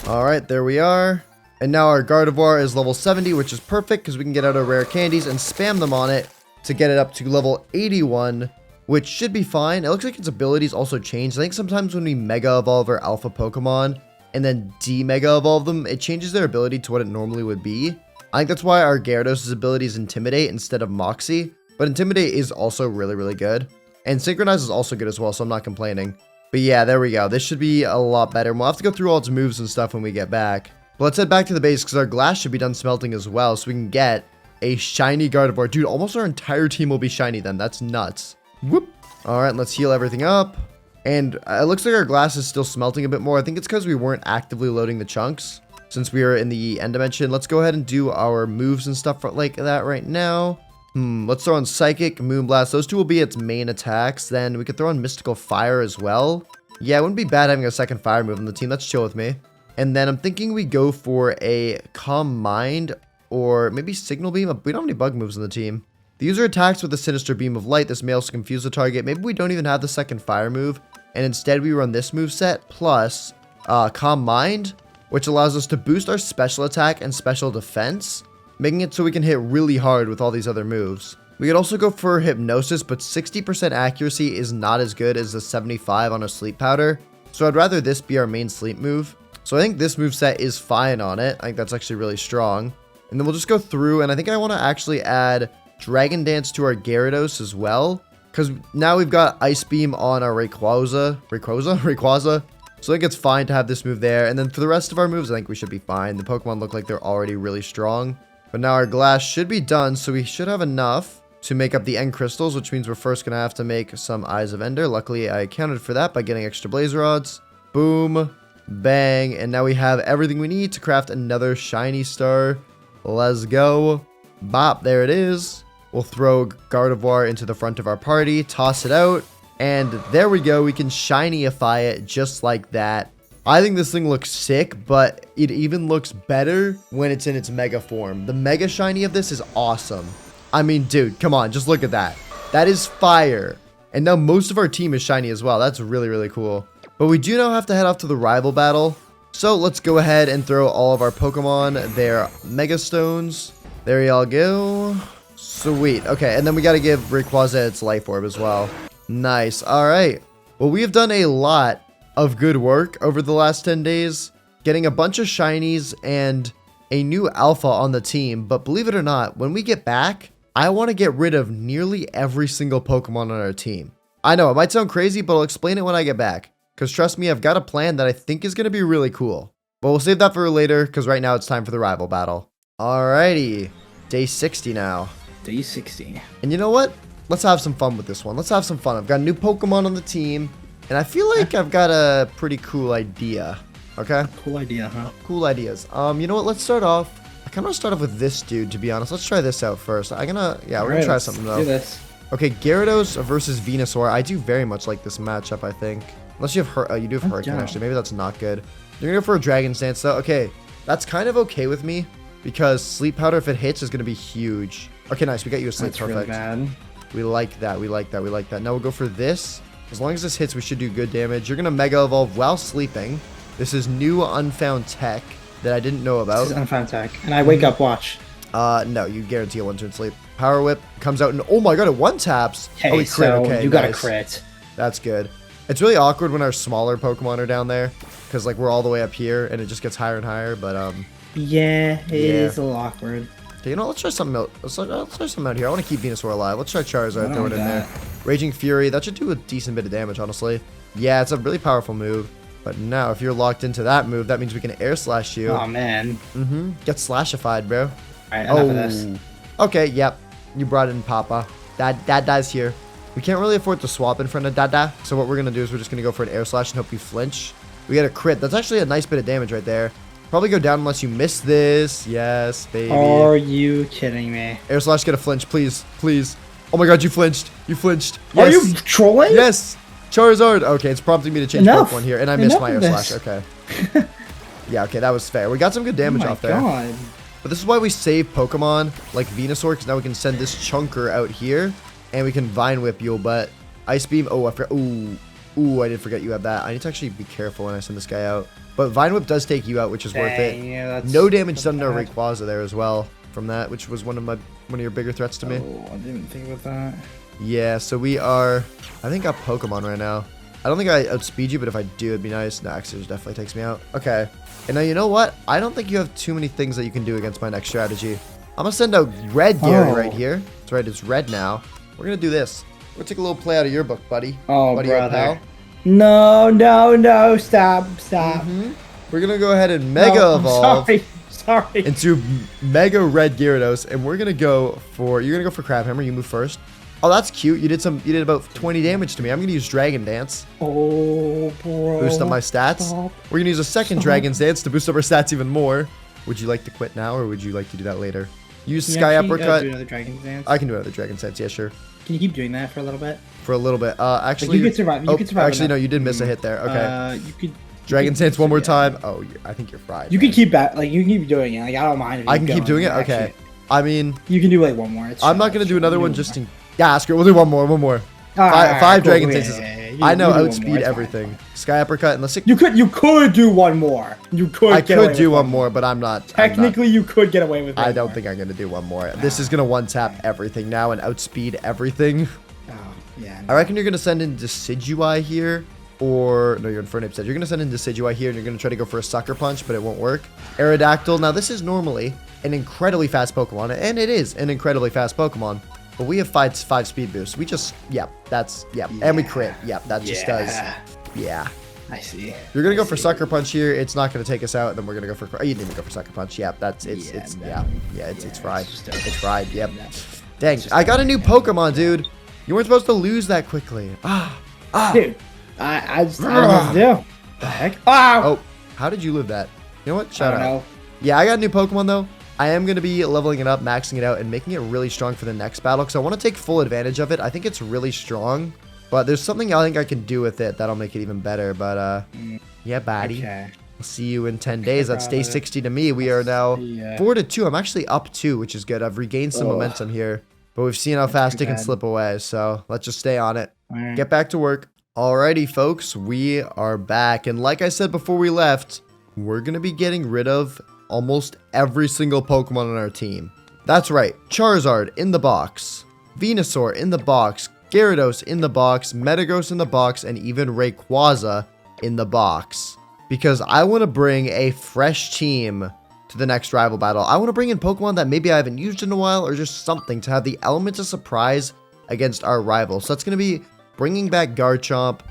Alright, there we are. And now our Gardevoir is level 70, which is perfect because we can get out our rare candies and spam them on it to get it up to level 81, which should be fine. It looks like its abilities also changed. I think sometimes when we Mega Evolve our Alpha Pokemon and then De-Mega Evolve them, it changes their ability to what it normally would be. I think that's why our Gyarados' ability is Intimidate instead of Moxie, but Intimidate is also really, really good. And Synchronize is also good as well, so I'm not complaining. But yeah, there we go. This should be a lot better. We'll have to go through all its moves and stuff when we get back. But let's head back to the base because our glass should be done smelting as well, so we can get a shiny Gardevoir. Dude, almost our entire team will be shiny then. That's nuts. Whoop. All right, let's heal everything up. And it looks like our glass is still smelting a bit more. I think it's because we weren't actively loading the chunks since we are in the end dimension. Let's go ahead and do our moves and stuff like that right now. Let's throw on Psychic, Moonblast. Those two will be its main attacks. Then we could throw on Mystical Fire as well. Yeah, it wouldn't be bad having a second fire move on the team. That's chill with me. And then I'm thinking we go for a Calm Mind or maybe Signal Beam. We don't have any bug moves on the team. The user attacks with a Sinister Beam of Light. This may also confuse the target. Maybe we don't even have the second fire move. And instead we run this move set plus Calm Mind, which allows us to boost our special attack and special defense, making it so we can hit really hard with all these other moves. We could also go for Hypnosis, but 60% accuracy is not as good as the 75 on a Sleep Powder. So I'd rather this be our main sleep move. So I think this moveset is fine on it. I think that's actually really strong. And then we'll just go through, and I think I want to actually add Dragon Dance to our Gyarados as well. Because now we've got Ice Beam on our Rayquaza. So I think it's fine to have this move there. And then for the rest of our moves, I think we should be fine. The Pokemon look like they're already really strong. But now our glass should be done, so we should have enough to make up the end crystals, which means we're first going to have to make some Eyes of Ender. Luckily, I accounted for that by getting extra Blaze Rods. Boom. Bang. And now we have everything we need to craft another shiny star. Let's go. Bop. There it is. We'll throw Gardevoir into the front of our party, toss it out, and there we go. We can shinyify it just like that. I think this thing looks sick, but it even looks better when it's in its mega form. The mega shiny of this is awesome. I mean, dude, come on, just look at that. That is fire. And now most of our team is shiny as well. That's really, really cool. But we do now have to head off to the rival battle. So let's go ahead and throw all of our Pokemon their Mega Stones. There y'all go. Sweet. Okay, and then we got to give Rayquaza its Life Orb as well. Nice. All right. Well, we have done a lot of good work over the last 10 days, getting a bunch of shinies and a new alpha on the team. But believe it or not, when we get back, I want to get rid of nearly every single Pokemon on our team. I know it might sound crazy, but I'll explain it when I get back. Because trust me, I've got a plan that I think is going to be really cool. But we'll save that for later, because right now it's time for the rival battle. Alrighty. Day 60 now. Day 60. And you know what? Let's have some fun with this one. Let's have some fun. I've got a new Pokemon on the team, and I feel like I've got a pretty cool idea. Okay? Cool idea, huh? Cool ideas. You know what? Let's start off. I kind of want to start off with this dude, to be honest. Let's try this out first. We're gonna try something though. Do this. Okay, Gyarados versus Venusaur. I do very much like this matchup, I think. Unless you have you do have Hurricane, actually. Maybe that's not good. You're gonna go for a Dragon Stance though. Okay, that's kind of okay with me because Sleep Powder, if it hits, is gonna be huge. Okay, nice. We got you a sleep. That's Perfect. really bad. We like that. We like that. We like that. Now we'll go for this. As long as this hits, we should do good damage. You're gonna Mega Evolve while sleeping. This is new unfound tech that I didn't know about. This is unfound tech. And I wake up, watch. No, you guarantee a one-turn sleep. Power Whip comes out and oh my god, it one taps. Okay, oh, we crit. so Okay, you got nice. a crit. That's good. It's really awkward when our smaller Pokemon are down there because like we're all the way up here and it just gets higher and higher. But yeah, it is a little awkward. Okay, you know, let's try something out. Let's try something out here. I want to keep Venusaur alive. Let's try Charizard. Throw it in there. Raging Fury. That should do a decent bit of damage, honestly. Yeah, it's a really powerful move. But now, if you're locked into that move, that means we can Air Slash you. Oh man. Get Slashified, bro. All right, enough of this. Okay, yep. You brought in Papa. Dada's here. We can't really afford to swap in front of Dada. So what we're going to do is we're just going to go for an Air Slash and hope you flinch. We got a crit. That's actually a nice bit of damage right there. Probably go down unless you miss this. Yes, baby. Are you kidding me? Air Slash, get a flinch, please. Please. Oh my god, you flinched. You flinched. Yes. Are you trolling? Yes. Charizard. Okay, it's prompting me to change Pokemon here. And I missed my Air this. Slash. Okay. Yeah, okay, that was fair. We got some good damage off there. God. But this is why we save Pokemon like Venusaur, because now we can send this Chunker out here, and we can Vine Whip you, but Ice Beam, oh, I forgot, ooh, I did forget you have that. I need to actually be careful when I send this guy out. But Vine Whip does take you out, which is worth it. Yeah, no damage done to Rayquaza there as well from that, which was one of your bigger threats to me. Oh, I didn't think about that. Yeah, so we are, I think, up Pokemon right now. I don't think I outspeed you, but if I do, it'd be nice. No, Axos definitely takes me out. Okay. And now, you know what? I don't think you have too many things that you can do against my next strategy. I'm going to send out Red Gary right here. That's right, it's red now. We're going to do this. We're going to take a little play out of your book, buddy. Oh, buddy, brother. No, stop. We're going to go ahead and Mega Evolve Sorry. into Mega Red Gyarados. And we're going to go for, you're going to go for Crabhammer. You move first. Oh, that's cute. You did about 20 damage to me. I'm going to use Dragon Dance. Oh, bro. Boost up my stats. Stop. We're going to use a second Dragon Dance to boost up our stats even more. Would you like to quit now, or would you like to do that later? Use Sky Uppercut. Do another Dragon Dance? I can do another Dragon Dance, yeah, sure. Can you keep doing that for a little bit? For a little bit. Actually... you could survive. You could survive. Actually, no, you did miss a hit there. Okay. You could... Dragon Dance one more time. Oh, I think you're fried. You can keep that. Like, you can keep doing it. Like, I don't mind if you I can keep doing it? Okay. I mean... You can do, like, one more. I'm not going to do another one just in... Yeah, screw it. We'll do one more. Five Dragon Dances. I know, outspeed everything. Sky Uppercut, unless it... You could do one more. I could do one more, but I'm not... Technically, you could get away with it. I don't think I'm going to do one more. This is going to one-tap everything now and outspeed everything. Oh, yeah. I reckon you're going to send in Decidueye here. Or... No, you're in Fernape said. You're going to send in Decidueye here, and you're going to try to go for a Sucker Punch, but it won't work. Aerodactyl. Now, this is normally an incredibly fast Pokemon, and it is an incredibly fast Pokemon. But we have five speed boosts. We just, and we crit. Yep, that just does. Yeah. I see. You're gonna go for Sucker Punch here. It's not gonna take us out. Then we're gonna go for. Oh, you didn't even go for Sucker Punch. Yeah, that's it's fried. It's fried. Yep. Dang, I got a new Pokemon, dude. You weren't supposed to lose that quickly. Dude, I just I don't know what to do. The heck? Oh, how did you live that? You know what? I Shout don't out. know. Yeah, I got a new Pokemon though. I am going to be leveling it up, maxing it out, and making it really strong for the next battle because I want to take full advantage of it. I think it's really strong, but there's something I think I can do with it that'll make it even better. But yeah, buddy. Okay. I'll see you in 10 days. That's day 60 to me. We are now 4-2. I'm actually up 2, which is good. I've regained some momentum here, but we've seen how fast it can slip away. So let's just stay on it. Right. Get back to work. Alrighty, folks, we are back. And like I said before we left, we're going to be getting rid of almost every single Pokemon on our team. That's right, Charizard in the box, Venusaur in the box, Gyarados in the box, Metagross in the box, and even Rayquaza in the box. Because I want to bring a fresh team to the next rival battle. I want to bring in Pokemon that maybe I haven't used in a while, or just something to have the elements of surprise against our rivals. So that's going to be bringing back Garchomp.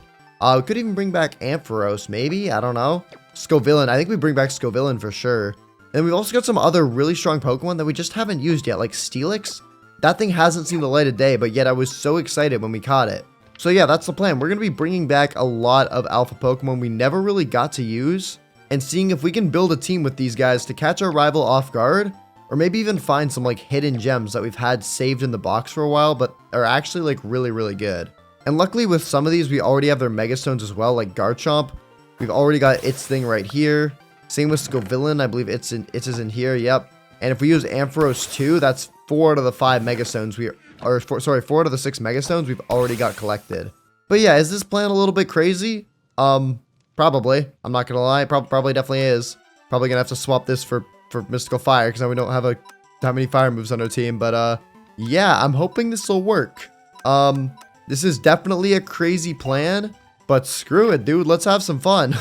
We could even bring back Ampharos, maybe? I don't know. Scovillain. I think we bring back Scovillain for sure. And we've also got some other really strong Pokemon that we just haven't used yet, like Steelix. That thing hasn't seen the light of day, but yet I was so excited when we caught it. So yeah, that's the plan. We're going to be bringing back a lot of alpha Pokemon we never really got to use, and seeing if we can build a team with these guys to catch our rival off guard, or maybe even find some like hidden gems that we've had saved in the box for a while, but are actually like really, really good. And luckily with some of these, we already have their Mega Stones as well, like Garchomp. We've already got its thing right here. Same with Scovillain, I believe its is in here, yep. And if we use Ampharos too, that's 4 out of the 5 Megastones four out of the 6 Megastones we've already got collected. But yeah, is this plan a little bit crazy? Probably. I'm not gonna lie, probably definitely is. Probably gonna have to swap this for Mystical Fire, because now we don't have that many fire moves on our team. But yeah, I'm hoping this will work. This is definitely a crazy plan, but screw it, dude, let's have some fun.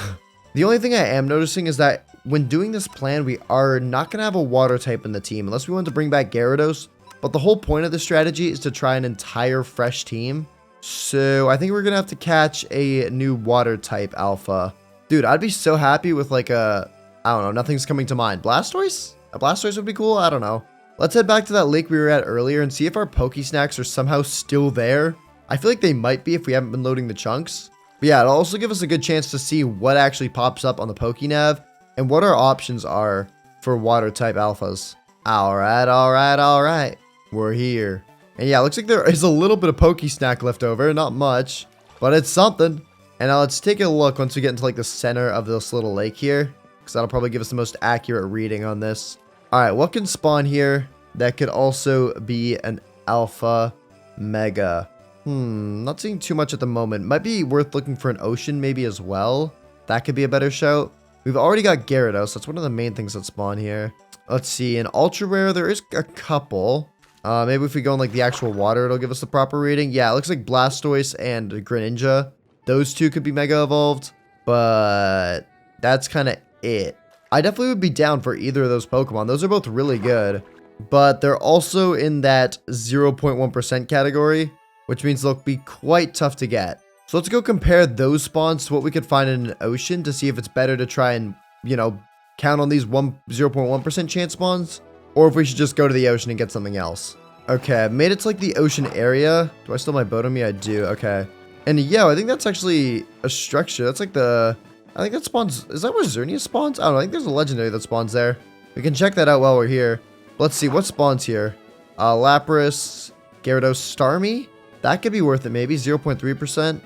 The only thing I am noticing is that when doing this plan, we are not going to have a water type in the team unless we want to bring back Gyarados. But the whole point of the strategy is to try an entire fresh team. So I think we're going to have to catch a new water type alpha. Dude, I'd be so happy with like I don't know, nothing's coming to mind. Blastoise? A Blastoise would be cool? I don't know. Let's head back to that lake we were at earlier and see if our Pokesnacks are somehow still there. I feel like they might be if we haven't been loading the chunks. But yeah, it'll also give us a good chance to see what actually pops up on the Pokénav and what our options are for water type alphas. Alright. We're here. And yeah, looks like there is a little bit of Pokesnack left over. Not much, but it's something. And now let's take a look once we get into like the center of this little lake here, because that'll probably give us the most accurate reading on this. Alright, what can spawn here that could also be an alpha mega? Not seeing too much at the moment. Might be worth looking for an ocean maybe as well. That could be a better shout. We've already got Gyarados. That's one of the main things that spawn here. Let's see. In ultra rare, there is a couple. Maybe if we go in like the actual water, it'll give us the proper reading. Yeah, it looks like Blastoise and Greninja. Those two could be mega evolved, but that's kind of it. I definitely would be down for either of those Pokemon. Those are both really good, but they're also in that 0.1% category, which means they'll be quite tough to get. So let's go compare those spawns to what we could find in an ocean to see if it's better to try and, you know, count on these 0.1% chance spawns, or if we should just go to the ocean and get something else. Okay, I've made it to like the ocean area. Do I still have my boat on me? I do, okay. And yeah, I think that's actually a structure. That's like I think that spawns, is that where Xerneas spawns? I don't know, I think there's a legendary that spawns there. We can check that out while we're here. Let's see, what spawns here? Lapras, Gyarados, Starmie? That could be worth it, maybe 0.3%.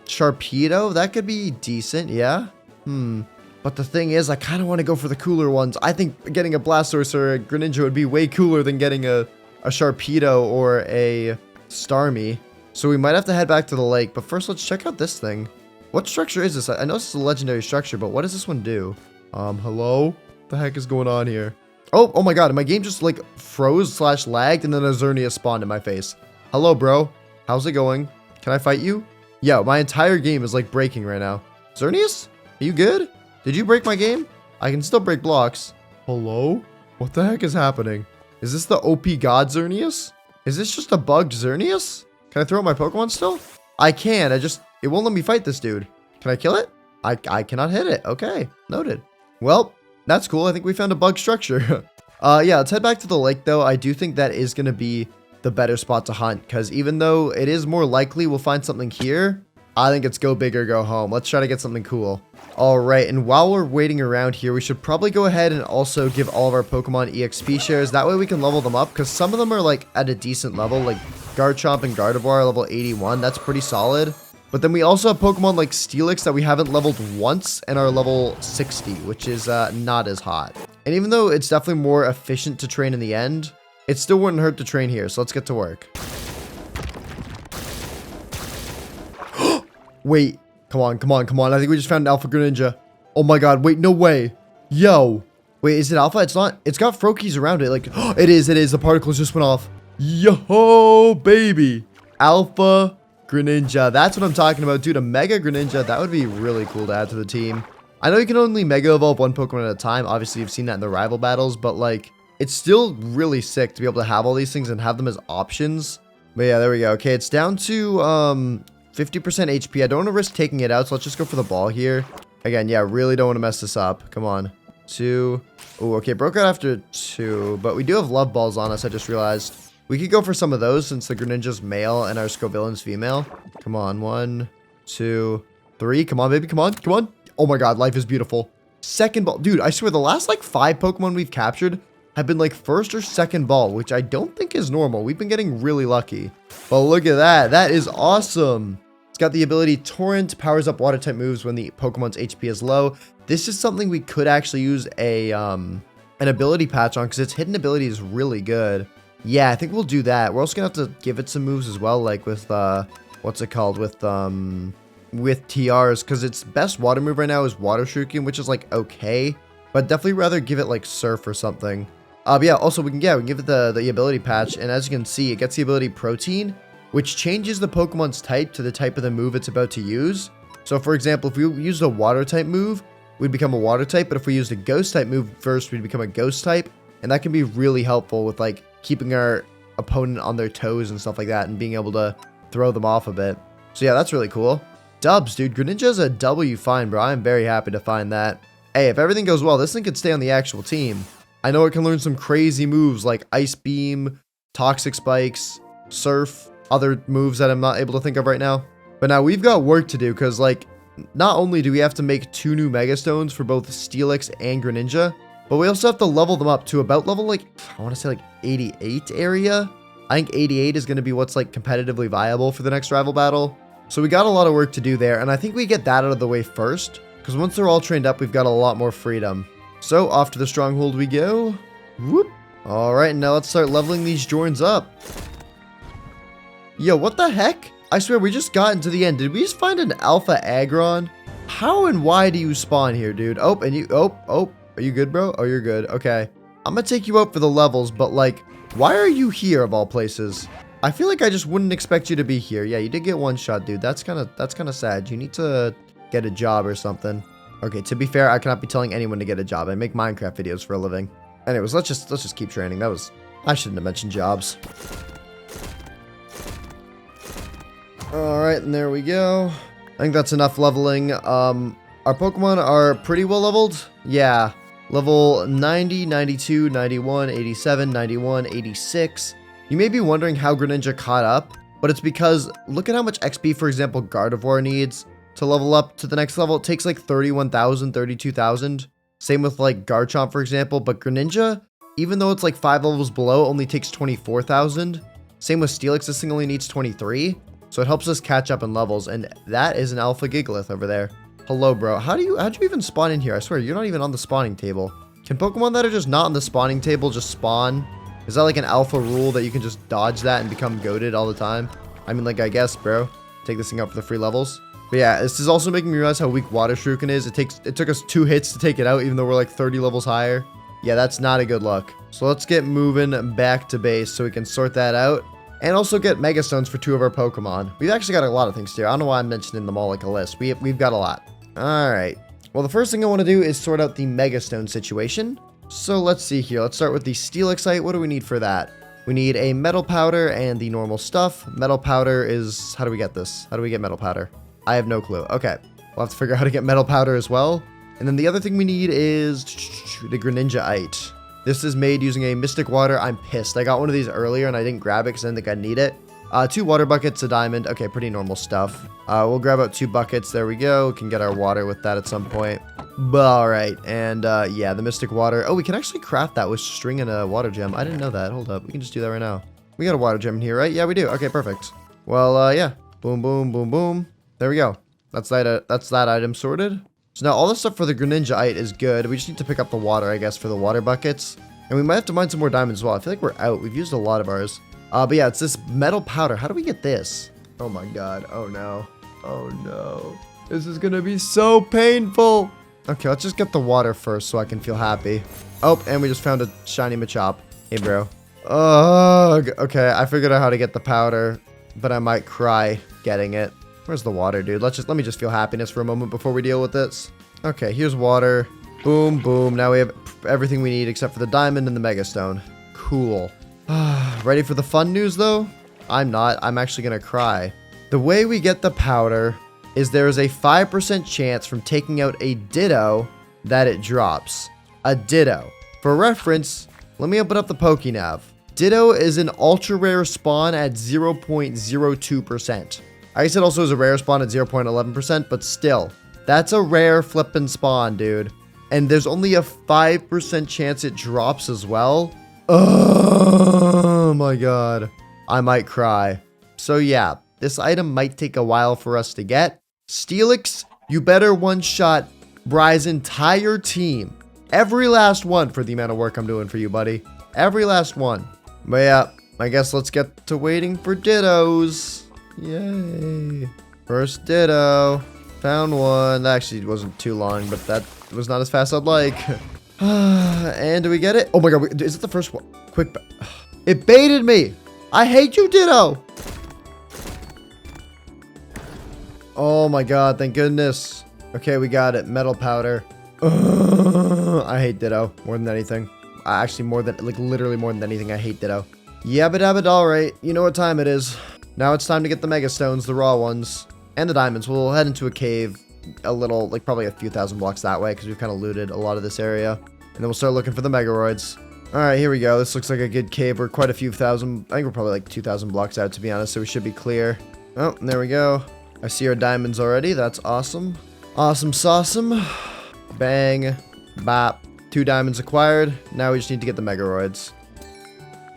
Sharpedo, that could be decent, yeah. But the thing is, I kind of want to go for the cooler ones. I think getting a Blastoise or a Greninja would be way cooler than getting a Sharpedo or a Starmie. So we might have to head back to the lake. But first, let's check out this thing. What structure is this? I know this is a legendary structure, but what does this one do? Hello? What the heck is going on here? Oh my god, my game just like froze / lagged and then a Xerneas spawned in my face. Hello, bro. How's it going? Can I fight you? Yo, my entire game is like breaking right now. Xerneas? Are you good? Did you break my game? I can still break blocks. Hello? What the heck is happening? Is this the OP God Xerneas? Is this just a bugged Xerneas? Can I throw out my Pokemon still? I can. It won't let me fight this dude. Can I kill it? I cannot hit it. Okay, noted. Well, that's cool. I think we found a bug structure. Yeah, let's head back to the lake, though. I do think that is going to be the better spot to hunt, because even though it is more likely we'll find something here, I think it's go big or go home. Let's try to get something cool. All right, and while we're waiting around here, we should probably go ahead and also give all of our Pokemon EXP shares. That way we can level them up, because some of them are like at a decent level, like Garchomp and Gardevoir are level 81. That's pretty solid. But then we also have Pokemon like Steelix that we haven't leveled once and are level 60, which is not as hot. And even though it's definitely more efficient to train in the end, it still wouldn't hurt to train here. So let's get to work. Wait, come on, come on, come on. I think we just found an Alpha Greninja. Oh my god, wait, no way. Yo. Wait, is it Alpha? It's not. It's got Froakies around it. Like, it is, it is. The particles just went off. Yo, baby. Alpha Greninja. That's what I'm talking about, dude. A Mega Greninja. That would be really cool to add to the team. I know you can only Mega Evolve one Pokemon at a time. Obviously, you've seen that in the rival battles, but like, it's still really sick to be able to have all these things and have them as options. But yeah, there we go. Okay, it's down to 50% HP. I don't want to risk taking it out, so let's just go for the ball here. Again, yeah, really don't want to mess this up. Come on. 2. Oh, okay, broke out after 2, but we do have love balls on us, I just realized. We could go for some of those since the Greninja's male and our Scovillain's female. Come on, 1, 2, 3. Come on, baby, come on, come on. Oh my god, life is beautiful. Second ball. Dude, I swear the last like 5 Pokemon we've captured have been like first or second ball, which I don't think is normal. We've been getting really lucky. But look at that. That is awesome. It's got the ability Torrent, powers up water type moves when the Pokemon's HP is low. This is something we could actually use an ability patch on because its hidden ability is really good. Yeah, I think we'll do that. We're also gonna have to give it some moves as well, like with what's it called, with TRs, because its best water move right now is Water Shuriken, which is like okay, but definitely rather give it like Surf or something. But yeah, also we can give it the ability patch, and as you can see, it gets the ability Protein, which changes the Pokemon's type to the type of the move it's about to use. So for example, if we used a water type move, we'd become a water type, but if we used a ghost type move first, we'd become a ghost type, and that can be really helpful with like keeping our opponent on their toes and stuff like that, and being able to throw them off a bit. So yeah, that's really cool. Dubs, dude. Greninja's a W find, bro. I'm very happy to find that. Hey, if everything goes well, this thing could stay on the actual team. I know it can learn some crazy moves like Ice Beam, Toxic Spikes, Surf, other moves that I'm not able to think of right now. But now we've got work to do because, like, not only do we have to make 2 new Mega Stones for both Steelix and Greninja, but we also have to level them up to about level, like, I want to say like 88 area. I think 88 is going to be what's like competitively viable for the next rival battle. So we got a lot of work to do there, and I think we get that out of the way first, because once they're all trained up, we've got a lot more freedom. So off to the stronghold we go. Whoop. All right, now let's start leveling these Jorns up. Yo, what the heck? I swear we just got into the end. Did we just find an Alpha Aggron? How and why do you spawn here, dude? Oh, and you, oh, are you good, bro? Oh, you're good. Okay. I'm gonna take you out for the levels, but like, why are you here of all places? I feel like I just wouldn't expect you to be here. Yeah, you did get one shot, dude. That's kind of sad. You need to get a job or something. Okay, to be fair, I cannot be telling anyone to get a job. I make Minecraft videos for a living. Anyways, let's just keep training. I shouldn't have mentioned jobs. All right, and there we go. I think that's enough leveling. Our Pokemon are pretty well leveled. Yeah, level 90, 92, 91, 87, 91, 86. You may be wondering how Greninja caught up, but it's because look at how much XP, for example, Gardevoir needs to level up to the next level. It takes like 31,000, 32,000. Same with like Garchomp, for example, but Greninja, even though it's like 5 levels below, only takes 24,000. Same with Steelix, this thing only needs 23. So it helps us catch up in levels, and that is an Alpha Gigalith over there. Hello, bro. How'd you even spawn in here? I swear, you're not even on the spawning table. Can Pokemon that are just not on the spawning table just spawn? Is that like an alpha rule that you can just dodge that and become goated all the time? I mean, like, I guess, bro. Take this thing out for the free levels. But yeah, this is also making me realize how weak Water Shuriken is. It took us 2 hits to take it out, even though we're like 30 levels higher. Yeah, that's not a good look. So let's get moving back to base so we can sort that out. And also get Mega Stones for 2 of our Pokemon. We've actually got a lot of things to do. I don't know why I'm mentioning them all like a list. We've got a lot. Alright. Well, the first thing I want to do is sort out the Mega Stone situation. So let's see here. Let's start with the Steelixite. What do we need for that? We need a Metal Powder and the normal stuff. Metal Powder is... How do we get this? How do we get Metal Powder? I have no clue. Okay. We'll have to figure out how to get metal powder as well. And then the other thing we need is the Greninja-ite. This is made using a Mystic Water. I'm pissed. I got one of these earlier and I didn't grab it because I didn't think I'd need it. 2 water buckets, a diamond. Okay, pretty normal stuff. We'll grab out 2 buckets. There we go. We can get our water with that at some point. All right. And yeah, the Mystic Water. Oh, we can actually craft that with string and a water gem. I didn't know that. Hold up. We can just do that right now. We got a water gem in here, right? Yeah, we do. Okay, perfect. Well, yeah. Boom, boom, boom, boom. There we go. That's that item sorted. So now all the stuff for the Greninja-ite is good. We just need to pick up the water, I guess, for the water buckets. And we might have to mine some more diamonds as well. I feel like we're out. We've used a lot of ours. But yeah, it's this metal powder. How do we get this? Oh my god. Oh no. Oh no. This is gonna be so painful. Okay, let's just get the water first so I can feel happy. Oh, and we just found a shiny Machop. Hey, bro. Ugh. Okay, I figured out how to get the powder, but I might cry getting it. Where's the water, dude? Let me just feel happiness for a moment before we deal with this. Okay, here's water. Boom, boom. Now we have everything we need except for the diamond and the Mega Stone. Cool. Ready for the fun news, though? I'm not. I'm actually gonna cry. The way we get the powder is there is a 5% chance from taking out a Ditto that it drops. A Ditto. For reference, let me open up the Pokénav. Ditto is an ultra rare spawn at 0.02%. I guess it also is a rare spawn at 0.11%, but still, that's a rare flippin' spawn, dude. And there's only a 5% chance it drops as well. Oh my god. I might cry. So yeah, this item might take a while for us to get. Steelix, you better one-shot Bry's entire team. Every last one for the amount of work I'm doing for you, buddy. Every last one. But yeah, I guess let's get to waiting for Dittos. Yay. First Ditto. Found one. That actually wasn't too long, but that was not as fast as I'd like. And do we get it? Oh my god, is it the first one? Quick. It baited me. I hate you, Ditto. Oh my god, thank goodness. Okay, we got it. Metal powder. I hate Ditto more than anything. Actually, more than, like, literally more than anything, I hate Ditto. Yabba dabba, alright. You know what time it is. Now it's time to get the Mega Stones, the raw ones, and the diamonds. We'll head into a cave a little, like probably a few thousand blocks that way because we've kind of looted a lot of this area. And then we'll start looking for the Megaroids. Alright, here we go. This looks like a good cave. We're quite a few thousand, I think we're probably like 2,000 blocks out to be honest, so we should be clear. Oh, there we go. I see our diamonds already. That's awesome. Awesome sauceum. Bang. Bop. 2 diamonds acquired. Now we just need to get the Megaroids.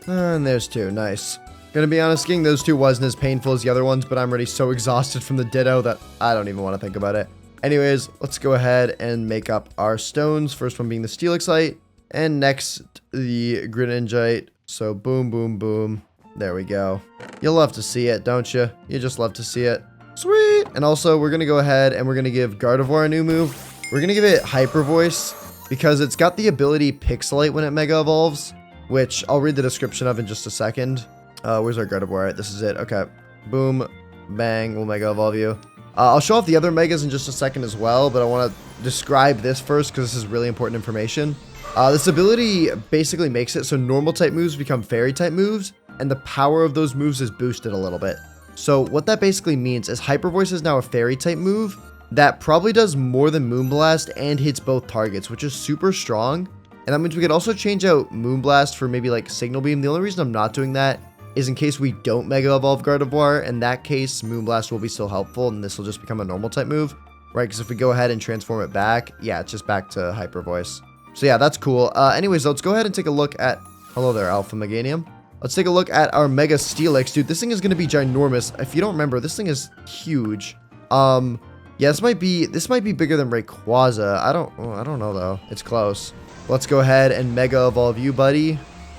And there's 2. Nice. Gonna be honest, getting those 2 wasn't as painful as the other ones, but I'm already so exhausted from the Ditto that I don't even want to think about it. Anyways, let's go ahead and make up our stones. First one being the Steelixite, and next the Greninja-ite. So boom, boom, boom. There we go. You'll love to see it, don't you? You just love to see it. Sweet! And also, we're gonna go ahead and we're gonna give Gardevoir a new move. We're gonna give it Hyper Voice, because it's got the ability Pixelate when it Mega Evolves, which I'll read the description of in just a second. Where's our Gardevoir? Right, this is it. Okay. Boom. Bang. We'll Mega Evolve you. I'll show off the other Megas in just a second as well, but I want to describe this first because this is really important information. This ability basically makes it so normal type moves become fairy type moves, and the power of those moves is boosted a little bit. So what that basically means is Hyper Voice is now a fairy type move that probably does more than Moonblast and hits both targets, which is super strong. And that means we could also change out Moonblast for maybe like Signal Beam. The only reason I'm not doing that is in case we don't Mega Evolve Gardevoir. In that case, Moonblast will be still helpful, and this will just become a normal type move, right? Because if we go ahead and transform it back, yeah, it's just back to Hyper Voice. So yeah, that's cool. Anyways, let's go ahead and take a look at... Hello there, Alpha Meganium. Let's take a look at our Mega Steelix. Dude, this thing is going to be ginormous. If you don't remember, this thing is huge. Yeah, this might be bigger than Rayquaza. I don't know, though. It's close. Let's go ahead and Mega Evolve you, buddy.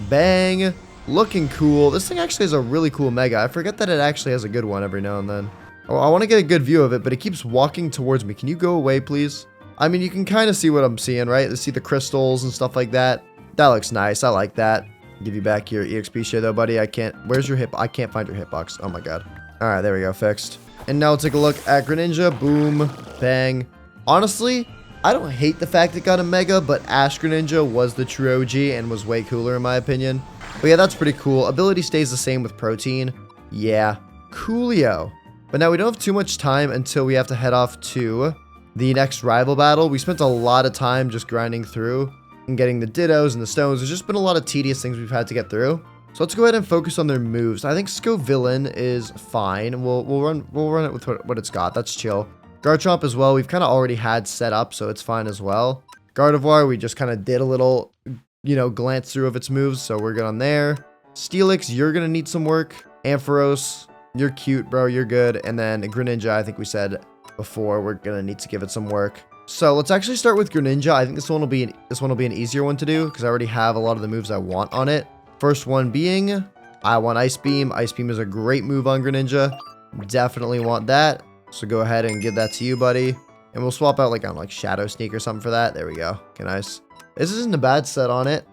Bang. Looking cool. This thing actually has a really cool Mega. I forget that it actually has a good one every now and then. Oh, I want to get a good view of it, but it keeps walking towards me. Can you go away, please? I mean, you can kind of see what I'm seeing, right? You see the crystals and stuff like that. That looks nice. I like that. Give you back your EXP share, though, buddy. I can't... Where's your hip... I can't find your hitbox. Oh, my God. All right, there we go. Fixed. And now we'll take a look at Greninja. Boom. Bang. Honestly, I don't hate the fact it got a Mega, but Ash Greninja was the true OG and was way cooler, in my opinion. But yeah, that's pretty cool. Ability stays the same with Protein. Yeah. Coolio. But now we don't have too much time until we have to head off to the next rival battle. We spent a lot of time just grinding through and getting the dittos and the stones. There's just been a lot of tedious things we've had to get through. So let's go ahead and focus on their moves. I think Scovillain is fine. We'll run it with what it's got. That's chill. Garchomp as well. We've kind of already had set up, so it's fine as well. Gardevoir, we just kind of did a little, glance through of its moves, so we're good on there. Steelix, you're gonna need some work. Ampharos, you're cute, bro. You're good. And then Greninja, I think we said before, we're gonna need to give it some work. So let's actually start with Greninja. I think this one will be an easier one to do because I already have a lot of the moves I want on it. First one being, I want Ice Beam. Ice Beam is a great move on Greninja. Definitely want that. So go ahead and give that to you, buddy. And we'll swap out like Shadow Sneak or something for that. There we go. Okay, nice. This isn't a bad set on it.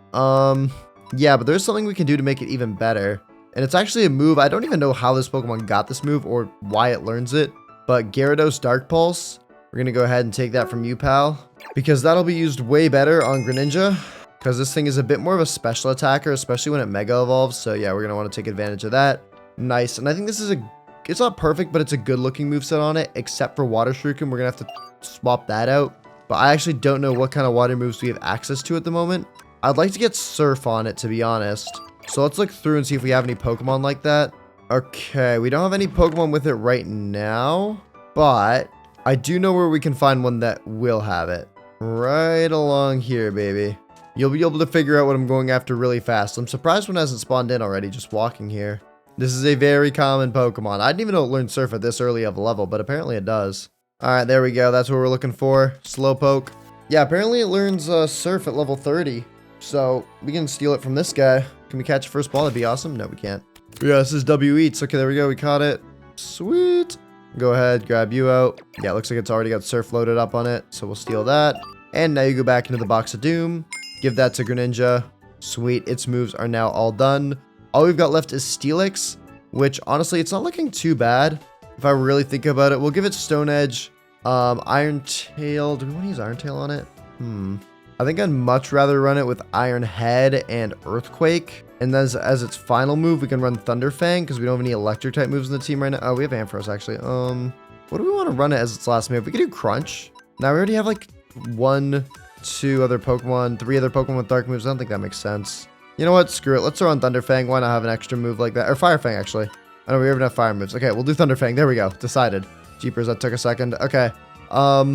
Yeah, but there's something we can do to make it even better. And it's actually a move. I don't even know how this Pokemon got this move or why it learns it. But Gyarados Dark Pulse. We're going to go ahead and take that from you, pal. Because that'll be used way better on Greninja. Because this thing is a bit more of a special attacker, especially when it Mega Evolves. So yeah, we're going to want to take advantage of that. Nice. And I think this is it's not perfect, but it's a good looking moveset on it. Except for Water Shuriken, we're going to have to swap that out. But I actually don't know what kind of water moves we have access to at the moment. I'd like to get Surf on it, to be honest. So let's look through and see if we have any Pokemon like that. Okay, we don't have any Pokemon with it right now. But I do know where we can find one that will have it. Right along here, baby. You'll be able to figure out what I'm going after really fast. I'm surprised one hasn't spawned in already just walking here. This is a very common Pokemon. I didn't even know it learned Surf at this early of a level, but apparently it does. Alright, there we go. That's what we're looking for. Slowpoke. Yeah, apparently it learns Surf at level 30. So we can steal it from this guy. Can we catch a first ball? That'd be awesome. No, we can't. Yeah, this is W Eats. Okay, there we go. We caught it. Sweet. Go ahead, grab you out. Yeah, it looks like it's already got Surf loaded up on it. So we'll steal that. And now you go back into the box of doom. Give that to Greninja. Sweet. Its moves are now all done. All we've got left is Steelix, which honestly, it's not looking too bad. If I really think about it, we'll give it Stone Edge, Iron Tail. Do we want to use Iron Tail on it? I think I'd much rather run it with Iron Head and Earthquake. And then as its final move, we can run Thunder Fang because we don't have any electric type moves in the team right now. Oh, we have Ampharos actually. What do we want to run it as its last move? We could do Crunch. Now we already have like 1, 2 other Pokemon, 3 other Pokemon with dark moves. I don't think that makes sense. You know what? Screw it. Let's throw on Thunder Fang. Why not have an extra move like that? Or Fire Fang, actually. I know we have enough fire moves. Okay, we'll do Thunder Fang. There we go. Decided. Jeepers, that took a second. Okay. Let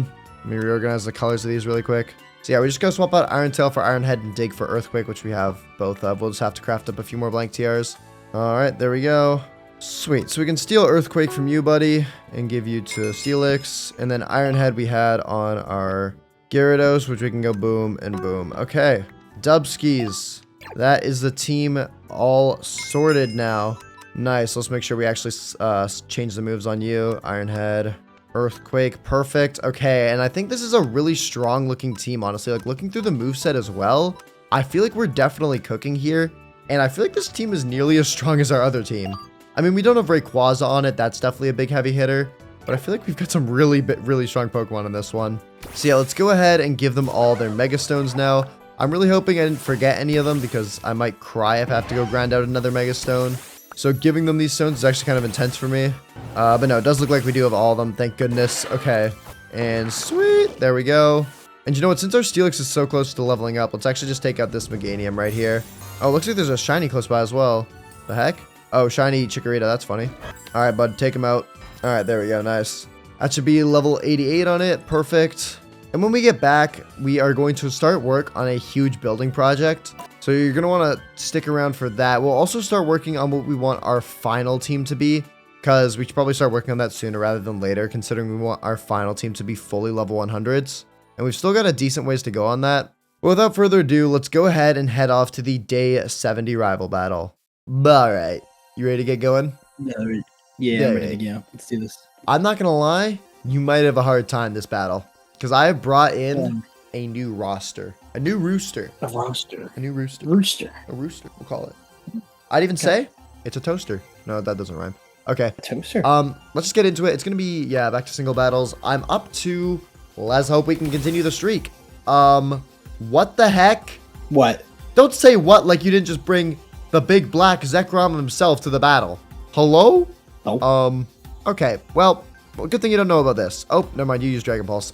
me reorganize the colors of these really quick. So yeah, we just gotta swap out Iron Tail for Iron Head and Dig for Earthquake, which we have both of. We'll just have to craft up a few more blank TRs. Alright, there we go. Sweet. So we can steal Earthquake from you, buddy, and give you to Steelix. And then Iron Head we had on our Gyarados, which we can go boom and boom. Okay. Dubskis. That is the team all sorted now. Nice. Let's make sure we actually change the moves on you. Iron Head. Earthquake. Perfect. Okay, and I think this is a really strong looking team, honestly. Like, looking through the moveset as well, I feel like we're definitely cooking here. And I feel like this team is nearly as strong as our other team. I mean, we don't have Rayquaza on it. That's definitely a big heavy hitter. But I feel like we've got some really strong Pokemon in this one. So yeah, let's go ahead and give them all their Mega Stones now. I'm really hoping I didn't forget any of them because I might cry if I have to go grind out another Mega Stone. So giving them these stones is actually kind of intense for me. But no, it does look like we do have all of them. Thank goodness. Okay. And sweet. There we go. And you know what? Since our Steelix is so close to leveling up, let's actually just take out this Meganium right here. Oh, looks like there's a shiny close by as well. The heck? Oh, shiny Chikorita. That's funny. All right, bud. Take him out. All right, there we go. Nice. That should be level 88 on it. Perfect. And when we get back, we are going to start work on a huge building project. So you're going to want to stick around for that. We'll also start working on what we want our final team to be, because we should probably start working on that sooner rather than later, considering we want our final team to be fully level 100s. And we've still got a decent ways to go on that. But without further ado, let's go ahead and head off to the day 70 rival battle. All right. You ready to get going? Yeah, I'm ready to go. Let's do this. I'm not going to lie. You might have a hard time this battle, because I have brought in a new roster. A new rooster. A roster. A new rooster. Rooster. A rooster, we'll call it. I'd even say it's a toaster. No, that doesn't rhyme. Okay. A toaster. Let's just get into it. It's going to be, yeah, back to single battles. I'm up to, let's hope we can continue the streak. What the heck? What? Don't say what like you didn't just bring the big black Zekrom himself to the battle. Hello? Oh. Okay. Well, Well, good thing you don't know about this. Oh, never mind. You use Dragon Pulse.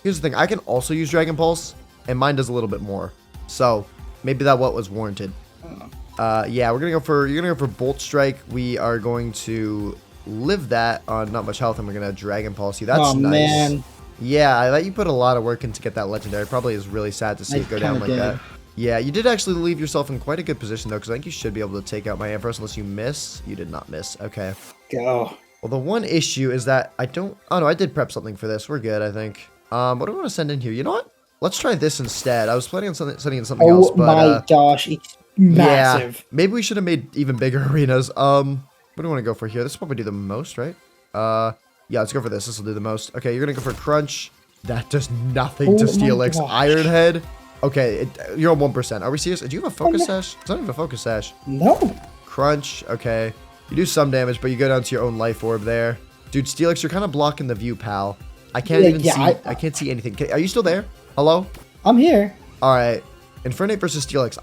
Here's the thing. I can also use Dragon Pulse, and mine does a little bit more. So maybe that what was warranted. Yeah, you're gonna go for Bolt Strike. We are going to live that on not much health, and we're gonna Dragon Pulse you. That's nice. Man. Yeah, I let you put a lot of work in to get that legendary. Probably is really sad to see it go down like that. Yeah, you did actually leave yourself in quite a good position though, because I think you should be able to take out my Ampharos unless you miss. You did not miss. Okay. Go. Well, the one issue is that I don't. Oh no, I did prep something for this. We're good, I think. What do I want to send in here? You know what? Let's try this instead. I was planning on sending in something else, but my gosh, it's massive. Yeah, maybe we should have made even bigger arenas. What do we want to go for here? This will probably do the most, right? Yeah, let's go for this. This will do the most. Okay, you're gonna go for Crunch. That does nothing to Steelix. Iron Head. Okay, you're on 1%. Are we serious? Do you have a Focus Sash? It's not even a Focus Sash. No. Crunch. Okay. You do some damage, but you go down to your own life orb there. Dude, Steelix, you're kind of blocking the view, pal. I can't even see. I can't see anything. Are you still there? Hello? I'm here. All right. Infernape versus Steelix.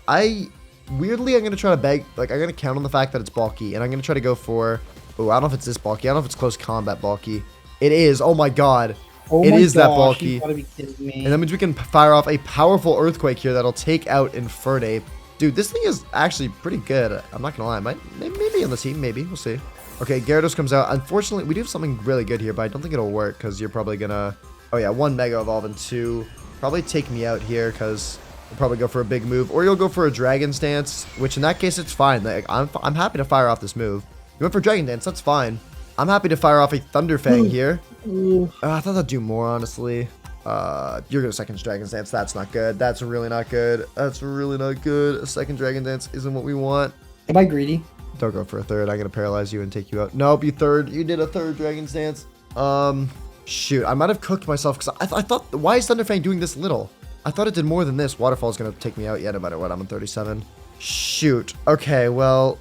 Weirdly, I'm going to try to beg. Like, I'm going to count on the fact that it's bulky. And I'm going to try to go for... Oh, I don't know if it's this bulky. I don't know if it's close combat bulky. It is. Oh, my God. It is that bulky. You gotta be kidding me. And that means we can fire off a powerful Earthquake here that'll take out Infernape. Dude, this thing is actually pretty good. I'm not going to lie. Maybe on the team. Maybe. We'll see. Okay, Gyarados comes out. Unfortunately, we do have something really good here, but I don't think it'll work because you're probably going to... Oh, yeah. 1 Mega Evolve and 2... Probably take me out here because we'll probably go for a big move. Or you'll go for a Dragon Stance, which in that case, it's fine. Like, I'm happy to fire off this move. You went for Dragon Dance. That's fine. I'm happy to fire off a Thunder Fang here. I thought that'd do more, honestly. You're gonna second Dragon Dance. That's not good. That's really not good. That's really not good. A second Dragon Dance isn't what we want. Am I greedy? Don't go for a third. I'm gonna paralyze you and take you out. Nope, you did a third Dragon Dance. Shoot, I might have cooked myself because I thought, why is Thunder Fang doing this little? I thought it did more than this. Waterfall's gonna take me out no matter what. I'm on 37. Shoot. Okay, well,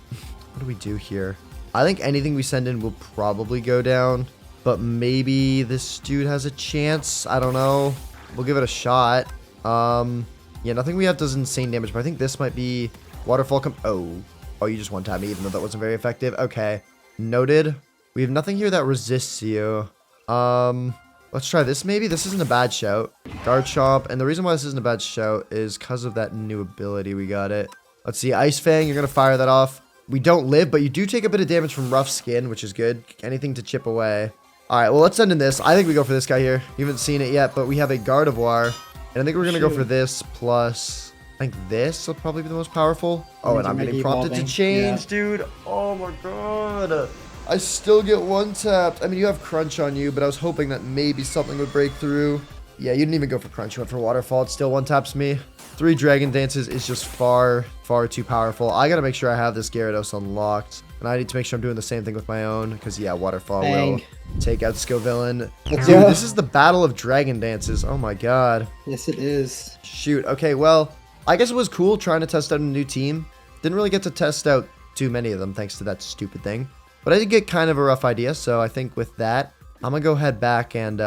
what do we do here? I think anything we send in will probably go down, but maybe this dude has a chance. I don't know. We'll give it a shot. Yeah, nothing we have does insane damage, but I think this might be Waterfall. Oh, you just one-time me, even though that wasn't very effective. Okay, noted. We have nothing here that resists you. Let's try this maybe. This isn't a bad shout. Garchomp, and the reason why this isn't a bad shout is because of that new ability we got it. Let's see, Ice Fang, you're gonna fire that off. We don't live, but you do take a bit of damage from Rough Skin, which is good. Anything to chip away. All right, well, let's send in this. I think we go for this guy here. You haven't seen it yet, but we have a Gardevoir, and I think we're gonna go for this plus. I think this will probably be the most powerful. Oh, and I'm getting prompted to change, dude. Oh my god. I still get one tapped. I mean, you have Crunch on you, but I was hoping that maybe something would break through. Yeah, you didn't even go for Crunch. You went for Waterfall. It still one taps me. 3 Dragon Dances is just far, far too powerful. I gotta make sure I have this Gyarados unlocked. And I need to make sure I'm doing the same thing with my own. Because, yeah, Waterfall will take out Scovillain. Dude, this is the battle of Dragon Dances. Oh, my god. Yes, it is. Shoot. Okay, well, I guess it was cool trying to test out a new team. Didn't really get to test out too many of them thanks to that stupid thing. But I did get kind of a rough idea, so I think with that, I'm going to go head back and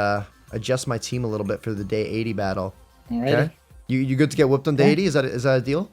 adjust my team a little bit for the day 80 battle. Alright. Okay? You good to get whooped on day 80? Is that a deal?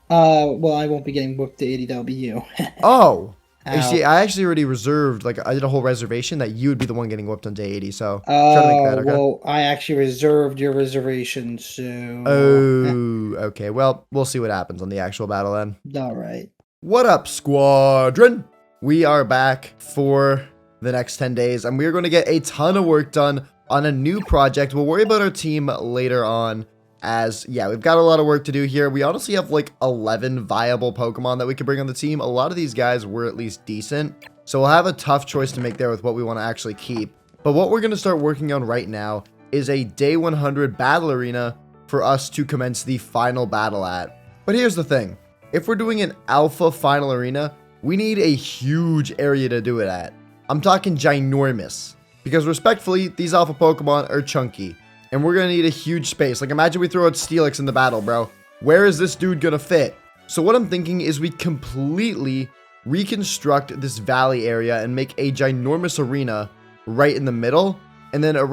Well, I won't be getting whooped to 80. That'll be you. Oh! You see, I actually already reserved, like, I did a whole reservation that you would be the one getting whooped on day 80, so try to make that, okay? Well, I actually reserved your reservation, so... Oh, okay. Well, we'll see what happens on the actual battle then. Alright. What up, squadron? We are back for the next 10 days, and we're going to get a ton of work done on a new project. We'll worry about our team later on, as, yeah, we've got a lot of work to do here. We honestly have, like, 11 viable Pokemon that we could bring on the team. A lot of these guys were at least decent, so we'll have a tough choice to make there with what we want to actually keep. But what we're going to start working on right now is a day 100 battle arena for us to commence the final battle at. But here's the thing. If we're doing an alpha final arena, we need a huge area to do it at. I'm talking ginormous. Because respectfully, these alpha Pokemon are chunky. And we're going to need a huge space. Like, imagine we throw out Steelix in the battle, bro. Where is this dude going to fit? So what I'm thinking is we completely reconstruct this valley area and make a ginormous arena right in the middle. And then we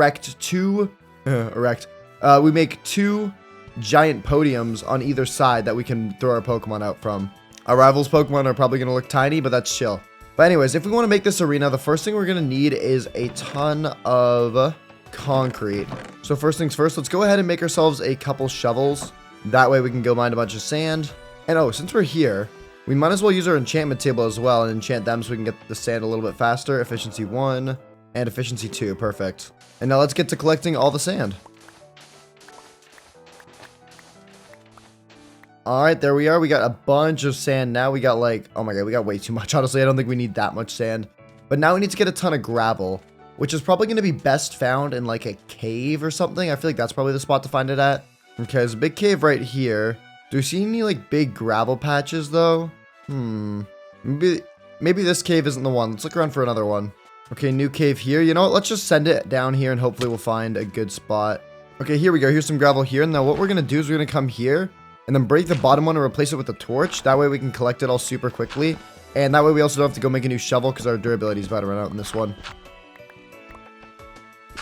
make 2 giant podiums on either side that we can throw our Pokemon out from. Our rivals' Pokemon are probably going to look tiny, but that's chill. But anyways, if we want to make this arena, the first thing we're going to need is a ton of concrete. So first things first, let's go ahead and make ourselves a couple shovels. That way we can go mine a bunch of sand. And oh, since we're here, we might as well use our enchantment table as well and enchant them so we can get the sand a little bit faster. Efficiency 1 and efficiency 2. Perfect. And now let's get to collecting all the sand. Alright, there we are. We got a bunch of sand now. We got like, oh my god, we got way too much. Honestly, I don't think we need that much sand. But now we need to get a ton of gravel, which is probably going to be best found in like a cave or something. I feel like that's probably the spot to find it at. Okay, there's a big cave right here. Do we see any like big gravel patches though? Maybe this cave isn't the one. Let's look around for another one. Okay, new cave here. You know what? Let's just send it down here and hopefully we'll find a good spot. Okay, here we go. Here's some gravel here. Now what we're going to do is we're going to come here and then break the bottom one and replace it with a torch. That way we can collect it all super quickly. And that way we also don't have to go make a new shovel because our durability is about to run out in this one.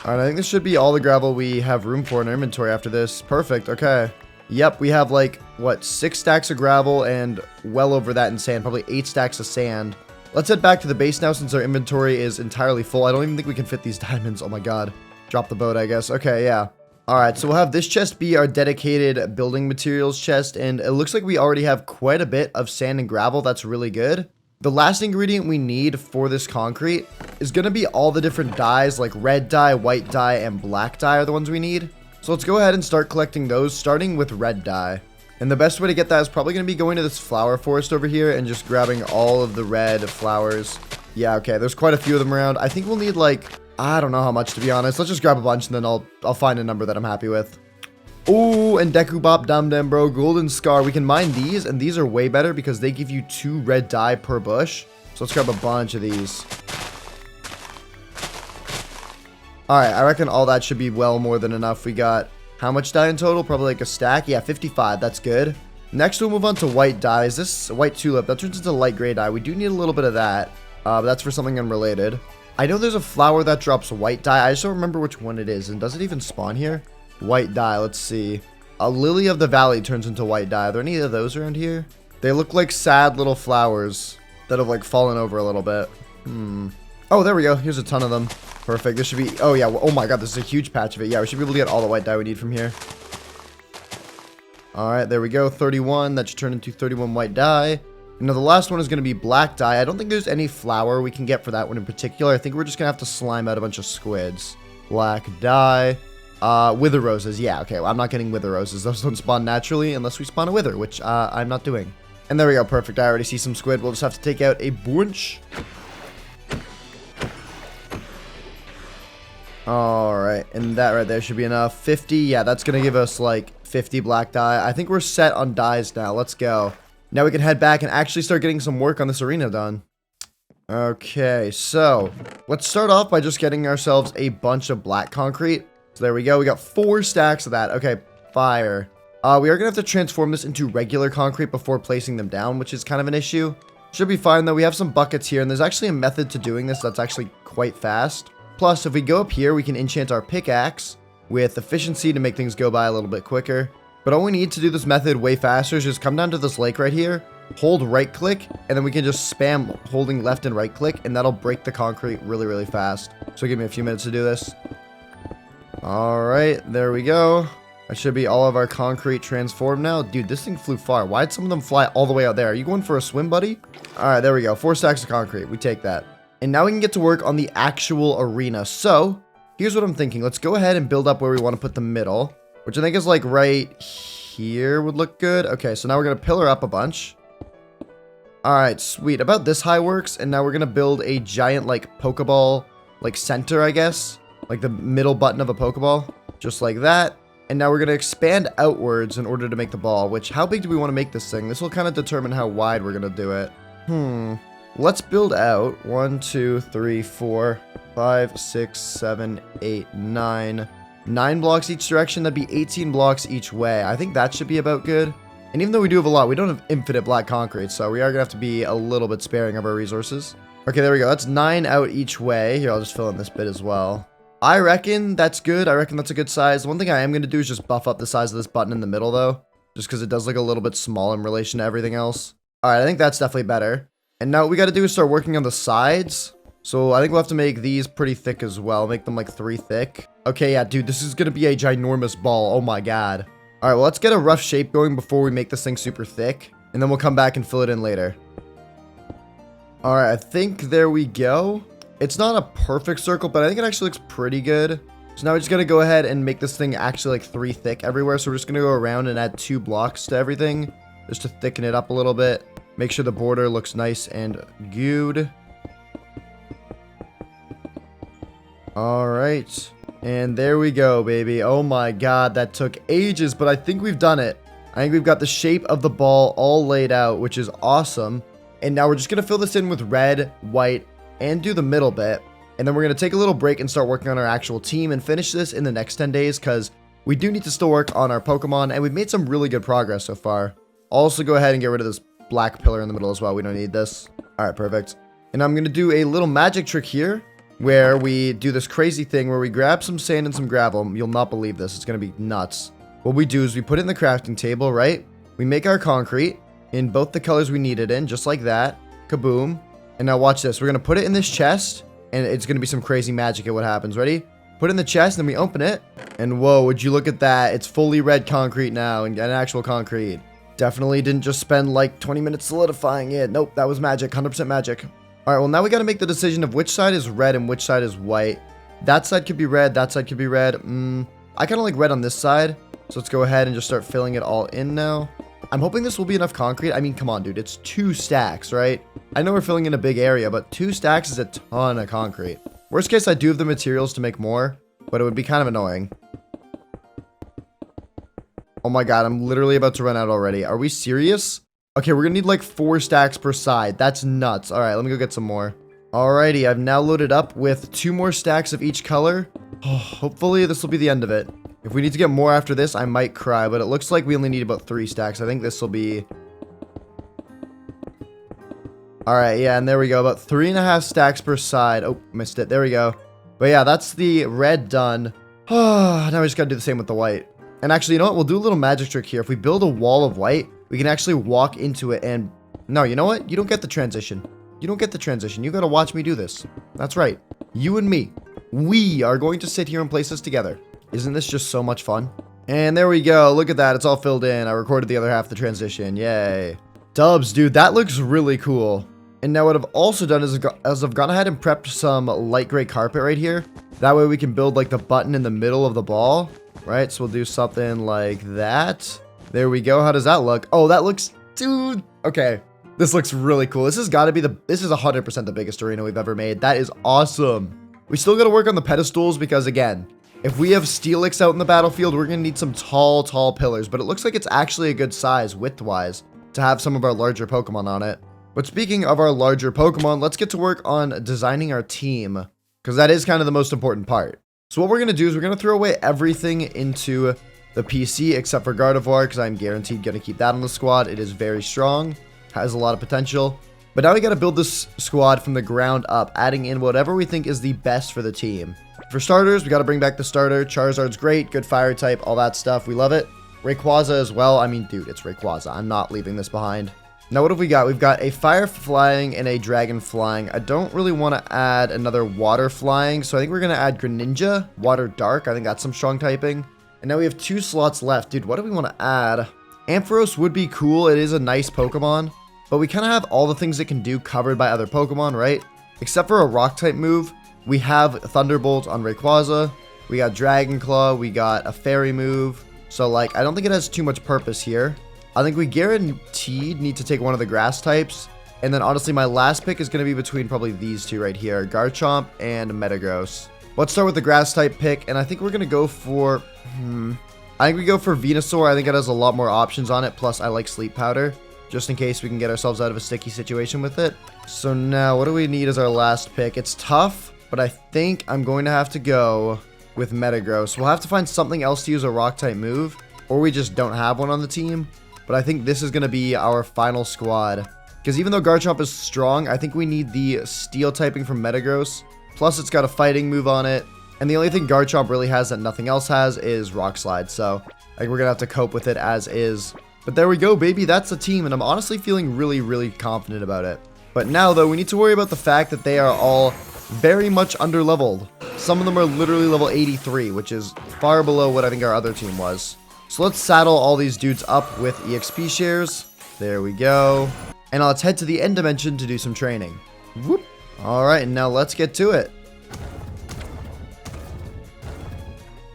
Alright, I think this should be all the gravel we have room for in our inventory after this. Perfect, okay. Yep, we have like, what, 6 stacks of gravel and well over that in sand. Probably 8 stacks of sand. Let's head back to the base now since our inventory is entirely full. I don't even think we can fit these diamonds. Oh my god. Drop the boat, I guess. Okay, yeah. Alright, so we'll have this chest be our dedicated building materials chest, and it looks like we already have quite a bit of sand and gravel. That's really good. The last ingredient we need for this concrete is going to be all the different dyes, like red dye, white dye, and black dye are the ones we need. So let's go ahead and start collecting those, starting with red dye. And the best way to get that is probably going to be going to this flower forest over here and just grabbing all of the red flowers. Yeah, okay, there's quite a few of them around. I think we'll need like, I don't know how much to be honest. Let's just grab a bunch and then I'll find a number that I'm happy with. Ooh, and Deku Bop Dum Dum, bro. Golden Scar. We can mine these, and these are way better because they give you 2 red dye per bush. So let's grab a bunch of these. Alright, I reckon all that should be well more than enough. We got how much dye in total? Probably like a stack. Yeah, 55. That's good. Next, we'll move on to white dye. Is this white tulip? That turns into light gray dye. We do need a little bit of that. But that's for something unrelated. I know there's a flower that drops white dye. I just don't remember which one it is. And does it even spawn here? White dye, let's see. A lily of the valley turns into white dye. Are there any of those around here? They look like sad little flowers that have like fallen over a little bit. Oh, there we go. Here's a ton of them. Perfect. This should be, oh yeah. Oh my god, this is a huge patch of it. Yeah, we should be able to get all the white dye we need from here. Alright, there we go. 31. That should turn into 31 white dye. Now the last one is going to be black dye. I don't think there's any flower we can get for that one in particular. I think we're just going to have to slime out a bunch of squids. Black dye. Wither roses. Yeah, okay. Well, I'm not getting wither roses. Those don't spawn naturally unless we spawn a wither, which I'm not doing. And there we go. Perfect. I already see some squid. We'll just have to take out a bunch. Alright, and that right there should be enough. 50. Yeah, that's going to give us like 50 black dye. I think we're set on dyes now. Let's go. Now we can head back and actually start getting some work on this arena done. Okay, so let's start off by just getting ourselves a bunch of black concrete. So there we go. We got 4 stacks of that. Okay, fire. We are going to have to transform this into regular concrete before placing them down, which is kind of an issue. Should be fine, though. We have some buckets here, and there's actually a method to doing this that's actually quite fast. Plus, if we go up here, we can enchant our pickaxe with efficiency to make things go by a little bit quicker. But all we need to do this method way faster is just come down to this lake right here, hold right click, and then we can just spam holding left and right click, and that'll break the concrete really, really fast. So give me a few minutes to do this. Alright, there we go. That should be all of our concrete transformed now. Dude, this thing flew far. Why'd some of them fly all the way out there? Are you going for a swim, buddy? Alright, there we go. 4 stacks of concrete. We take that. And now we can get to work on the actual arena. So, here's what I'm thinking. Let's go ahead and build up where we want to put the middle, which I think is like right here would look good. Okay, so now we're going to pillar up a bunch. Alright, sweet. About this high works. And now we're going to build a giant like Pokeball like center, I guess. Like the middle button of a Pokeball. Just like that. And now we're going to expand outwards in order to make the ball, which how big do we want to make this thing? This will kind of determine how wide we're going to do it. Let's build out 1, 2, 3, 4, 5, 6, 7, 8, 9. 9 blocks each direction. That'd be 18 blocks each way. I think that should be about good. And even though we do have a lot, we don't have infinite black concrete, so we are going to have to be a little bit sparing of our resources. Okay, there we go. That's 9 out each way. Here, I'll just fill in this bit as well. I reckon that's good. I reckon that's a good size. One thing I am going to do is just buff up the size of this button in the middle, though. Just because it does look a little bit small in relation to everything else. Alright, I think that's definitely better. And now what we got to do is start working on the sides. So I think we'll have to make these pretty thick as well. Make them like 3 thick. Okay, yeah, dude, this is going to be a ginormous ball. Oh my god. All right, well, let's get a rough shape going before we make this thing super thick. And then we'll come back and fill it in later. All right, I think there we go. It's not a perfect circle, but I think it actually looks pretty good. So now we just got to go ahead and make this thing actually like 3 thick everywhere. So we're just going to go around and add 2 blocks to everything just to thicken it up a little bit. Make sure the border looks nice and good. All right. And there we go, baby. Oh my god, that took ages, but I think we've done it. I think we've got the shape of the ball all laid out, which is awesome. And now we're just going to fill this in with red, white, and do the middle bit. And then we're going to take a little break and start working on our actual team and finish this in the next 10 days because we do need to still work on our Pokemon, and we've made some really good progress so far. I'll also go ahead and get rid of this black pillar in the middle as well. We don't need this. All right, perfect. And I'm going to do a little magic trick here where we do this crazy thing where we grab some sand and some gravel. You'll not believe this. It's going to be nuts. What we do is we put it in the crafting table, right? We make our concrete in both the colors we need it in, just like that. Kaboom. And now watch this. We're going to put it in this chest, and it's going to be some crazy magic at what happens. Ready? Put it in the chest, and then we open it. And whoa, would you look at that? It's fully red concrete now, and an actual concrete. Definitely didn't just spend like 20 minutes solidifying it. Nope, that was magic. 100% magic. All right, well, now we got to make the decision of which side is red and which side is white. That side could be red. That side could be red. I kind of like red on this side. So let's go ahead and just start filling it all in now. I'm hoping this will be enough concrete. I mean, come on, dude. It's 2 stacks, right? I know we're filling in a big area, but 2 stacks is a ton of concrete. Worst case, I do have the materials to make more, but it would be kind of annoying. Oh my god, I'm literally about to run out already. Are we serious? Okay, we're gonna need like 4 stacks per side. That's nuts. All right, let me go get some more. Alrighty, I've now loaded up with 2 more stacks of each color. Oh, hopefully this will be the end of it. If we need to get more after this, I might cry, but it looks like we only need about 3 stacks. I think this will be... Alright, yeah, and there we go. About 3.5 stacks per side. Oh, missed it. There we go. But yeah, that's the red done. Oh, now we just gotta do the same with the white. And actually, you know what? We'll do a little magic trick here. If we build a wall of white, we can actually walk into it and... No, you know what? You don't get the transition. You don't get the transition. You gotta watch me do this. That's right. You and me. We are going to sit here and place this together. Isn't this just so much fun? And there we go. Look at that. It's all filled in. I recorded the other half of the transition. Yay. Dubs, dude. That looks really cool. And now what I've also done is I've gone ahead and prepped some light gray carpet right here. That way we can build like the button in the middle of the ball. Right? So we'll do something like that. There we go. How does that look? Oh, that looks... Dude. Okay. This looks really cool. This has got to be the... This is 100% the biggest arena we've ever made. That is awesome. We still got to work on the pedestals because, again, if we have Steelix out in the battlefield, we're going to need some tall pillars. But it looks like it's actually a good size, width-wise, to have some of our larger Pokemon on it. But speaking of our larger Pokemon, let's get to work on designing our team, because that is kind of the most important part. So what we're going to do is we're going to throw away everything into the PC except for Gardevoir, because I'm guaranteed going to keep that on the squad. It is very strong, has a lot of potential. But now we got to build this squad from the ground up, adding in whatever we think is the best for the team. For starters, we got to bring back the starter. Charizard's great, good fire type, all that stuff. We love it. Rayquaza as well. I mean, dude, it's Rayquaza. I'm not leaving this behind. Now, what have we got? We've got a fire flying and a dragon flying. I don't really want to add another water flying, so I think we're going to add Greninja, water dark. I think that's some strong typing. And now we have 2 slots left. Dude, what do we want to add? Ampharos would be cool. It is a nice Pokemon, but we kind of have all the things it can do covered by other Pokemon, right? Except for a rock type move. We have Thunderbolt on Rayquaza. We got Dragon Claw. We got a fairy move. So, like, I don't think it has too much purpose here. I think we guaranteed need to take one of the grass types. And then, honestly, my last pick is going to be between probably these 2 right here. Garchomp and Metagross. Let's start with the grass type pick. And I think we're going to go for... I think we go for Venusaur. I think it has a lot more options on it. Plus, I like Sleep Powder, just in case we can get ourselves out of a sticky situation with it. So now, what do we need as our last pick? It's tough, but I think I'm going to have to go with Metagross. We'll have to find something else to use a rock type move, or we just don't have one on the team. But I think this is going to be our final squad. Because even though Garchomp is strong, I think we need the steel typing from Metagross. Plus, it's got a fighting move on it. And the only thing Garchomp really has that nothing else has is Rock Slide. So I think we're going to have to cope with it as is. But there we go, baby. That's the team. And I'm honestly feeling really, really confident about it. But now, though, we need to worry about the fact that they are all very much under-leveled. Some of them are literally level 83, which is far below what I think our other team was. So let's saddle all these dudes up with EXP shares. There we go. And let's head to the end dimension to do some training. Whoop. Alright, and now let's get to it.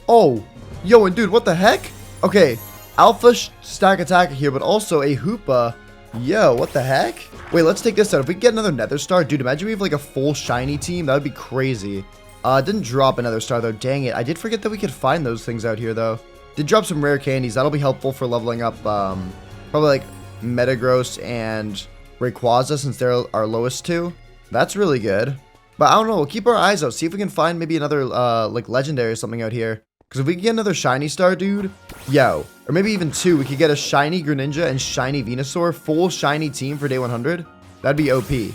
Oh, yo, and dude, what the heck? Okay, Alpha stack attacker here, but also a Hoopa. Yo, what the heck? Wait, let's take this out. If we get another Nether Star, dude, imagine we have like a full shiny team. That would be crazy. Didn't drop another star though. Dang it. I did forget that we could find those things out here though. Did drop some rare candies. That'll be helpful for leveling up probably like Metagross and Rayquaza since they're our lowest two. That's really good. But I don't know. We'll keep our eyes out. See if we can find maybe another like legendary or something out here. Because if we can get another shiny star, dude, yo, or maybe even two, we could get a shiny Greninja and shiny Venusaur, full shiny team for day 100. That'd be OP.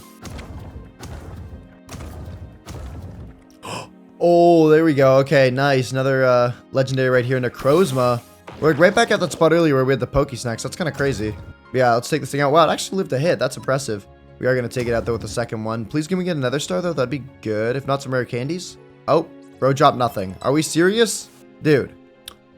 Oh, there we go. Okay, nice. Another legendary right here, Necrozma. We're right back at that spot earlier where we had the Poke Snacks. That's kind of crazy. But yeah, let's take this thing out. Wow, it actually lived a hit. That's impressive. We are going to take it out, though, with the second one. Please can we get another star, though? That'd be good. If not, some rare candies. Oh, bro dropped nothing. Are we serious? Dude.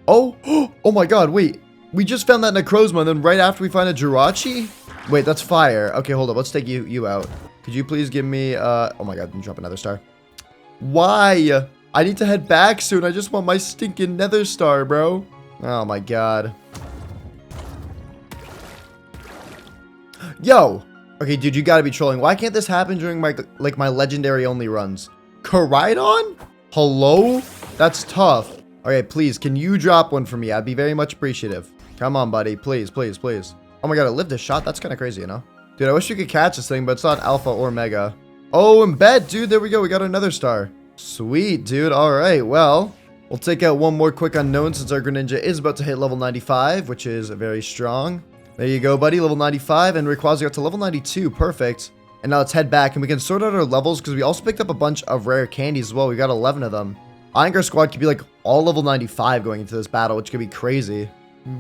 Oh, oh my god, wait. We just found that Necrozma, and then right after we find a Jirachi? Wait, that's fire. Okay, hold up. Let's take you out. Could you please give me, oh my god, didn't drop another star. Why? I need to head back soon. I just want my stinking nether star, bro. Oh my god. Yo. Okay, dude, you gotta be trolling. Why can't this happen during my, like, my legendary only runs? Koraidon? Hello? That's tough. Okay, please, can you drop one for me? I'd be very much appreciative. Come on, buddy. Please, please, please. Oh my god, it lived a shot? That's kind of crazy, you know? Dude, I wish you could catch this thing, but it's not alpha or mega. Oh, embed, dude. There we go. We got another star. Sweet, dude. All right, well, we'll take out one more quick unknown since our Greninja is about to hit level 95, which is very strong. There you go, buddy. Level 95, and Rayquaza got to level 92. Perfect. And now let's head back, and we can sort out our levels because we also picked up a bunch of rare candies as well. We got 11 of them. I think our squad could be like all level 95 going into this battle, which could be crazy.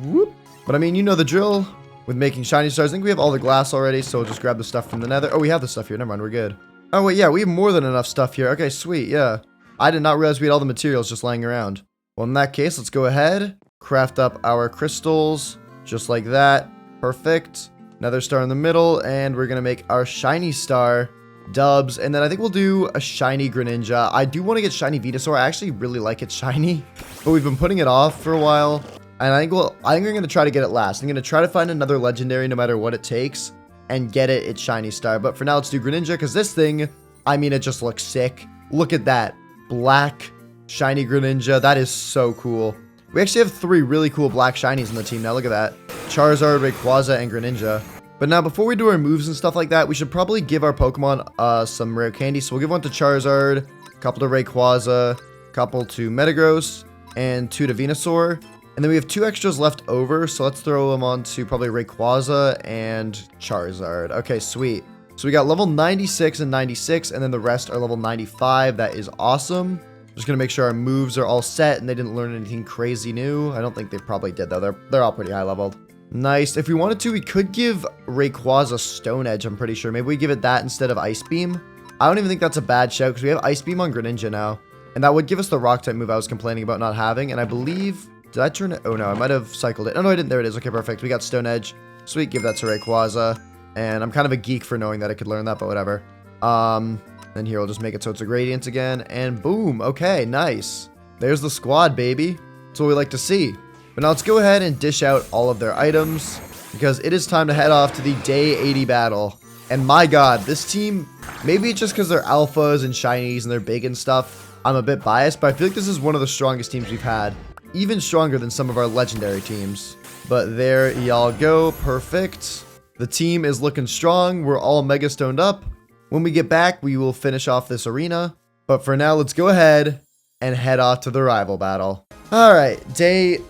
Whoop. But I mean, you know the drill with making shiny stars. I think we have all the glass already, so we'll just grab the stuff from the nether. Oh, we have the stuff here. Never mind, we're good. Oh, wait, yeah, we have more than enough stuff here. Okay, sweet, yeah. I did not realize we had all the materials just laying around. Well, in that case, let's go ahead, craft up our crystals, just like that. Perfect. Another star in the middle, and we're going to make our shiny star, Dubs, and then I think we'll do a shiny Greninja. I do want to get shiny Venusaur. I actually really like it shiny, but we've been putting it off for a while, and I think we're going to try to get it last. I'm going to try to find another legendary no matter what it takes, and get it its shiny star. But for now, let's do Greninja, because this thing, I mean, it just looks sick. Look at that. Black shiny Greninja. That is so cool. We actually have 3 really cool black shinies in the team now. Look at that. Charizard, Rayquaza, and Greninja. But now, before we do our moves and stuff like that, we should probably give our Pokemon some rare candy. So we'll give one to Charizard, a couple to Rayquaza, a couple to Metagross, and 2 to Venusaur. And then we have 2 extras left over, so let's throw them on to probably Rayquaza and Charizard. Okay, sweet. So we got level 96 and 96, and then the rest are level 95. That is awesome. Just gonna make sure our moves are all set and they didn't learn anything crazy new. I don't think they probably did, though. They're all pretty high leveled. Nice. If we wanted to, we could give Rayquaza Stone Edge, I'm pretty sure. Maybe we give it that instead of Ice Beam. I don't even think that's a bad shout, because we have Ice Beam on Greninja now. And that would give us the Rock-type move I was complaining about not having, and I believe... Did I turn it? Oh, no. I might have cycled it. Oh, no, I didn't. There it is. Okay, perfect. We got Stone Edge. Sweet. Give that to Rayquaza. And I'm kind of a geek for knowing that I could learn that, but whatever. Then here, we'll just make it so it's a Gradient again. And boom. Okay, nice. There's the squad, baby. That's what we like to see. But now let's go ahead and dish out all of their items, because it is time to head off to the day 80 battle. And my god, this team, maybe it's just because they're alphas and shinies and they're big and stuff, I'm a bit biased, but I feel like this is one of the strongest teams we've had. Even stronger than some of our legendary teams. But there y'all go. Perfect. The team is looking strong. We're all mega stoned up. When we get back, we will finish off this arena. But for now, let's go ahead and head off to the rival battle. Alright, day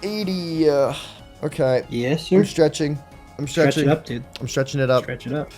80. Okay. Yes, sir. I'm stretching. Stretch it up, dude. I'm stretching it up. Stretch it up.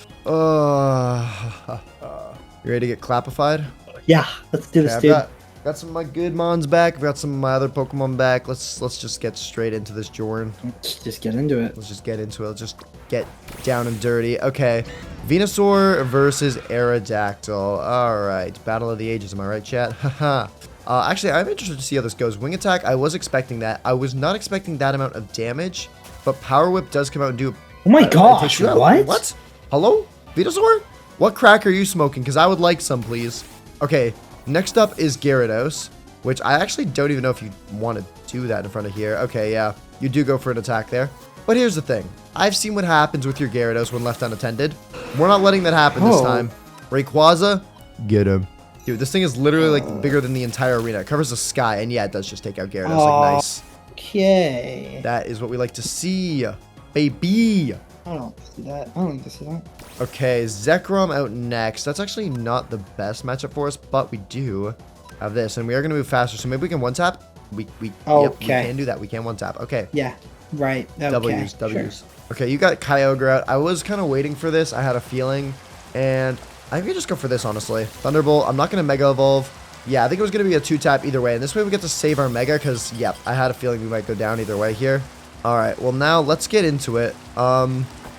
You ready to get clapified? Yeah, let's do this, dude. Got some of my good mons back. Got some of my other Pokemon back. Let's just get straight into this, Jordan. Let's just get into it. Let's just get into it. Let's just get down and dirty. Okay. Venusaur versus Aerodactyl. Alright. Battle of the Ages. Am I right, chat? Haha. Actually, I'm interested to see how this goes. Wing Attack, I was expecting that. I was not expecting that amount of damage, but Power Whip does come out and do... Oh my gosh, what? What? Hello? Venusaur? What crack are you smoking? Because I would like some, please. Okay, next up is Gyarados, which I actually don't even know if you want to do that in front of here. Okay, yeah, you do go for an attack there. But here's the thing. I've seen what happens with your Gyarados when left unattended. We're not letting that happen this time. Rayquaza, get him. Dude, this thing is literally like bigger than the entire arena. It covers the sky, and yeah, it does just take out Gyarados. Like, nice. Okay. That is what we like to see, baby. I don't see that. I don't like to see that. Okay, Zekrom out next. That's actually not the best matchup for us, but we do have this, and we are going to move faster, so maybe we can one-tap? Yep, we can do that. We can one-tap. Okay. Yeah, right. Okay. W's. Sure. Okay, you got Kyogre out. I was kind of waiting for this. I had a feeling, and I think I just go for this, honestly. Thunderbolt. I'm not going to Mega Evolve. Yeah, I think it was going to be a 2-tap either way, and this way we get to save our Mega, because, yep, I had a feeling we might go down either way here. All right, well, now let's get into it.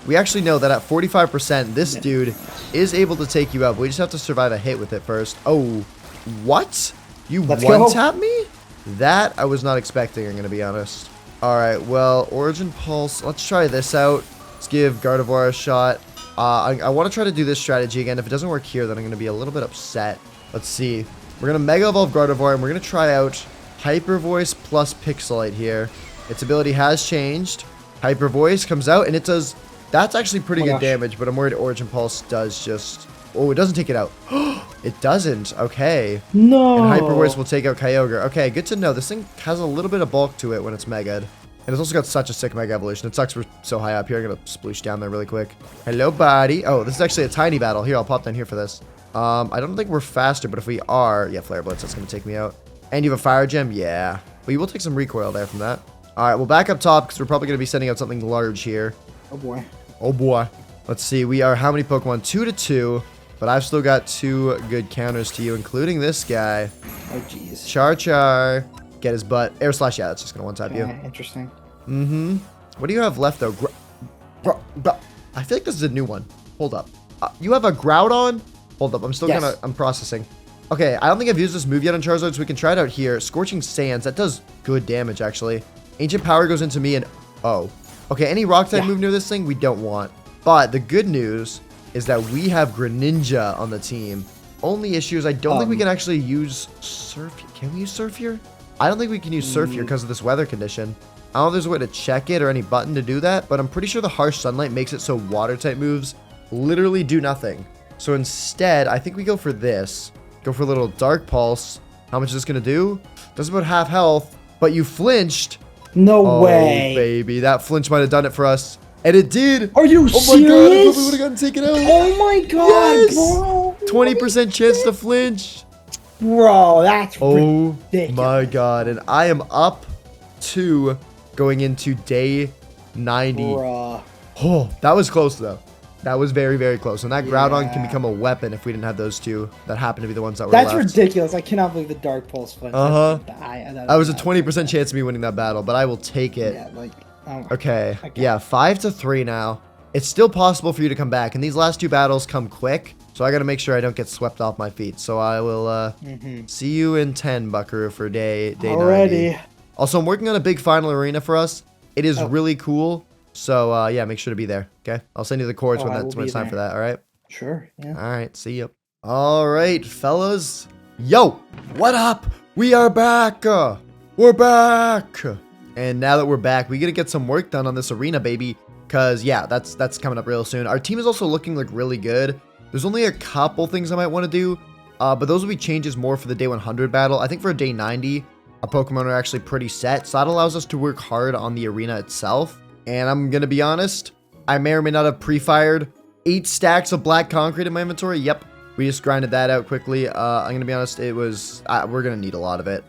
We actually know that at 45%, this dude is able to take you out, but we just have to survive a hit with it first. Oh, what? You one-tap me? That I was not expecting, I'm going to be honest. All right, well, Origin Pulse. Let's try this out. Let's give Gardevoir a shot. I want to try to do this strategy again. If it doesn't work here, then I'm going to be a little bit upset. Let's see. We're going to Mega Evolve Gardevoir, and we're going to try out Hyper Voice plus Pixelite here. Its ability has changed. Hyper Voice comes out, and it does... That's actually pretty good damage, but I'm worried Origin Pulse does just... Oh, it doesn't take it out. It doesn't. Okay. No. And Hyper Voice will take out Kyogre. Okay, good to know. This thing has a little bit of bulk to it when it's Mega'd. And it's also got such a sick Mega Evolution. It sucks we're so high up here. I'm going to sploosh down there really quick. Hello, buddy. Oh, this is actually a tiny battle. Here, I'll pop down here for this. I don't think we're faster, but if we are... Yeah, Flare Blitz. That's going to take me out. And you have a Fire Gem? Yeah. Well, you will take some recoil there from that. All right, well, back up top because we're probably going to be sending out something large here. Oh, boy. Oh, boy. Let's see. We are how many Pokemon? 2-2. But I've still got 2 good counters to you, including this guy. Oh, jeez. Char. Get his butt. Air Slash. Yeah, that's just going to one-tap you. Interesting. Mm-hmm. What do you have left, though? I feel like this is a new one. Hold up. You have a Groudon? Hold up. I'm still I'm processing. Okay, I don't think I've used this move yet on Charizard, so we can try it out here. Scorching Sands. That does good damage, actually. Ancient Power goes into me, and... Oh. Okay, any Rock-type move near this thing, we don't want. But the good news is that we have Greninja on the team. Only issue is I don't think we can actually use Surf. Can we use Surf here? I don't think we can use Surf here because of this weather condition. I don't know if there's a way to check it or any button to do that, but I'm pretty sure the Harsh Sunlight makes it so Water-type moves literally do nothing. So instead, I think we go for this. Go for a little Dark Pulse. How much is this going to do? Does about half health, but you flinched. No way. Baby. That flinch might have done it for us. And it did. Are you serious? Oh my god, I probably would have gotten taken out. Oh my god, yes! bro. 20% chance to flinch. Bro, that's ridiculous. My god. And I am up to going into day 90. Bruh. Oh, that was close though. That was very, very close. And that Groudon can become a weapon if we didn't have those two that happen to be the ones that were left. That's ridiculous. I cannot believe the Dark Pulse flinch. That was a 20% chance of me winning that battle, but I will take it. Yeah, like... Okay. Yeah, 5-3 now. It's still possible for you to come back, and these last 2 battles come quick, so I gotta make sure I don't get swept off my feet. So I will see you in 10, Buckaroo, for day 90. Also, I'm working on a big final arena for us. It is really cool. So yeah, make sure to be there. Okay, I'll send you the coords when it's time for that. All right. Sure. Yeah. All right. See you. All right, fellas. Yo, what up? We are back. We're back. And now that we're back, we gotta get some work done on this arena, baby. Cause yeah, that's coming up real soon. Our team is also looking like really good. There's only a couple things I might want to do, but those will be changes more for the day 100 battle. I think for a day 90, our Pokemon are actually pretty set, so that allows us to work hard on the arena itself. And I'm gonna be honest, I may or may not have pre-fired 8 stacks of black concrete in my inventory. Yep, we just grinded that out quickly. I'm gonna be honest, it was we're gonna need a lot of it.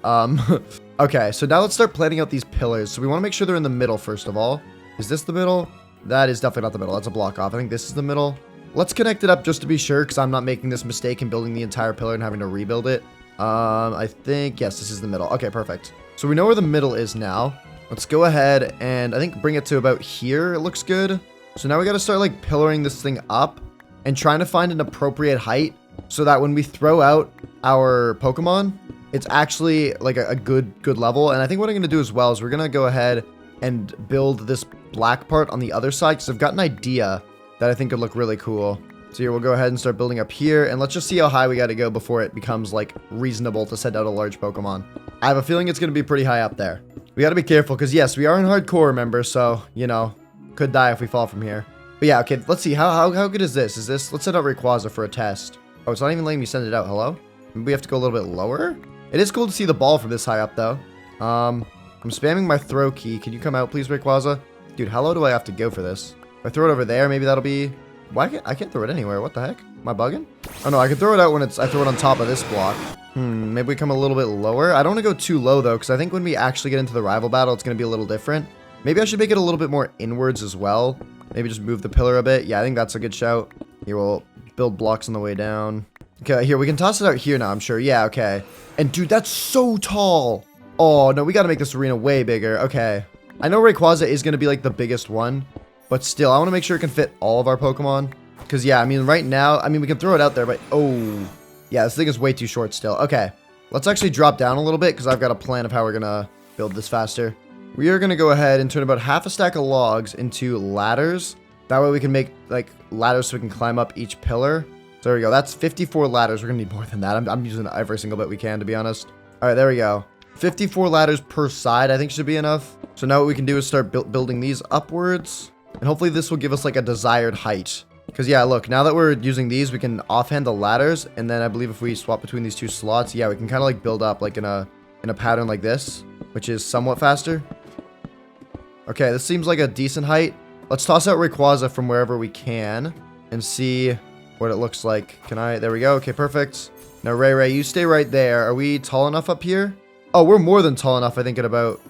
Okay, so now let's start planning out these pillars. So we want to make sure they're in the middle first of all. Is this the middle? That is definitely not the middle. That's a block off. I think this is the middle. Let's connect it up just to be sure, because I'm not making this mistake and building the entire pillar and having to rebuild it. I think, yes, this is the middle. Okay, perfect. So we know where the middle is now. Let's go ahead and I think bring it to about here. It looks good. So now we got to start like pillaring this thing up and trying to find an appropriate height so that when we throw out our Pokemon, it's actually like a good level. And I think what I'm going to do as well is we're going to go ahead and build this black part on the other side because I've got an idea that I think could look really cool. So here we'll go ahead and start building up here, and let's just see how high we got to go before it becomes like reasonable to send out a large Pokemon. I have a feeling it's going to be pretty high up there. We got to be careful because yes, we are in hardcore, remember, so you know, could die if we fall from here. But yeah, okay, let's see how good is this? Let's send out Rayquaza for a test. Oh, it's not even letting me send it out. Hello? Maybe we have to go a little bit lower. It is cool to see the ball from this high up though. I'm spamming my throw key. Can you come out, please, Rayquaza? Dude, how low do I have to go for this? If I throw it over there, maybe that'll be... Why I can't throw it anywhere. What the heck? Am I bugging? Oh, no, I can throw it out when I throw it on top of this block. Maybe we come a little bit lower. I don't want to go too low, though, because I think when we actually get into the rival battle, it's going to be a little different. Maybe I should make it a little bit more inwards as well. Maybe just move the pillar a bit. Yeah, I think that's a good shout. Here, we'll build blocks on the way down. Okay, here, we can toss it out here now, I'm sure. Yeah, okay. And, dude, that's so tall. Oh, no, we got to make this arena way bigger. Okay. I know Rayquaza is going to be, like, the biggest one. But still, I want to make sure it can fit all of our Pokemon. Because, yeah, I mean, right now, I mean, we can throw it out there, but... Oh, yeah, this thing is way too short still. Okay, let's actually drop down a little bit because I've got a plan of how we're going to build this faster. We are going to go ahead and turn about half a stack of logs into ladders. That way we can make, like, ladders so we can climb up each pillar. So there we go. That's 54 ladders. We're going to need more than that. I'm using every single bit we can, to be honest. All right, there we go. 54 ladders per side, I think should be enough. So now what we can do is start building these upwards. And hopefully this will give us like a desired height. Because yeah, look, now that we're using these, we can offhand the ladders. And then I believe if we swap between these two slots, yeah, we can kind of like build up like in a pattern like this, which is somewhat faster. Okay, this seems like a decent height. Let's toss out Rayquaza from wherever we can and see what it looks like. There we go. Okay, perfect. Now, Ray, you stay right there. Are we tall enough up here? Oh, we're more than tall enough, I think, at about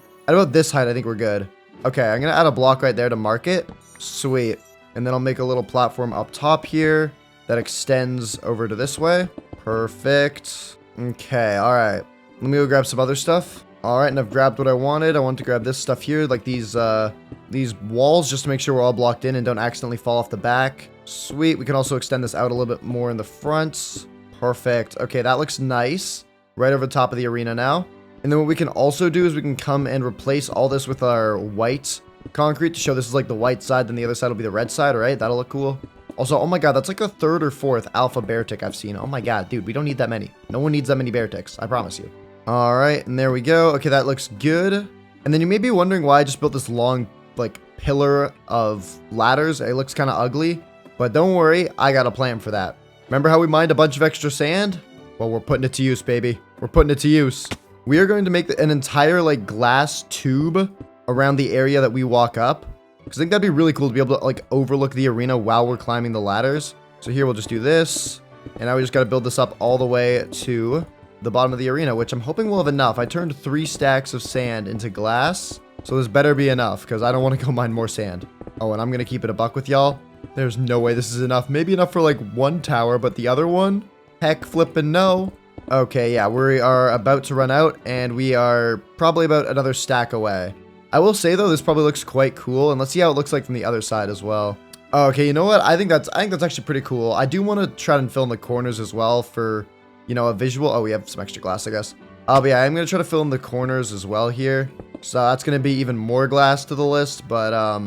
this height, I think we're good. Okay, I'm going to add a block right there to mark it. Sweet. And then I'll make a little platform up top here that extends over to this way. Perfect. Okay, all right. Let me go grab some other stuff. All right, and I've grabbed what I wanted. I want to grab this stuff here, like these walls, just to make sure we're all blocked in and don't accidentally fall off the back. Sweet. We can also extend this out a little bit more in the front. Perfect. Okay, that looks nice. Right over the top of the arena now. And then what we can also do is we can come and replace all this with our white concrete to show this is like the white side, then the other side will be the red side, all right? That'll look cool. Also, oh my god, that's like the 3rd or 4th alpha bear tick I've seen. Oh my god, dude, we don't need that many. No one needs that many bear ticks, I promise you. All right, and there we go. Okay, that looks good. And then you may be wondering why I just built this long, like, pillar of ladders. It looks kind of ugly, but don't worry, I got a plan for that. Remember how we mined a bunch of extra sand? Well, we're putting it to use, baby. We're putting it to use. We are going to make an entire, like, glass tube around the area that we walk up. Because I think that'd be really cool to be able to, like, overlook the arena while we're climbing the ladders. So here, we'll just do this. And now we just got to build this up all the way to the bottom of the arena, which I'm hoping we'll have enough. I turned 3 stacks of sand into glass. So this better be enough, because I don't want to go mine more sand. Oh, and I'm going to keep it a buck with y'all. There's no way this is enough. Maybe enough for, like, 1 tower, but the other one? Heck flippin' no. Okay, yeah, we are about to run out, and we are probably about another stack away. I will say, though, this probably looks quite cool, and let's see how it looks like from the other side as well. Okay, you know what? I think that's actually pretty cool. I do want to try and fill in the corners as well for, you know, a visual. Oh, we have some extra glass, I guess. But yeah, I'm going to try to fill in the corners as well here. So that's going to be even more glass to the list, but,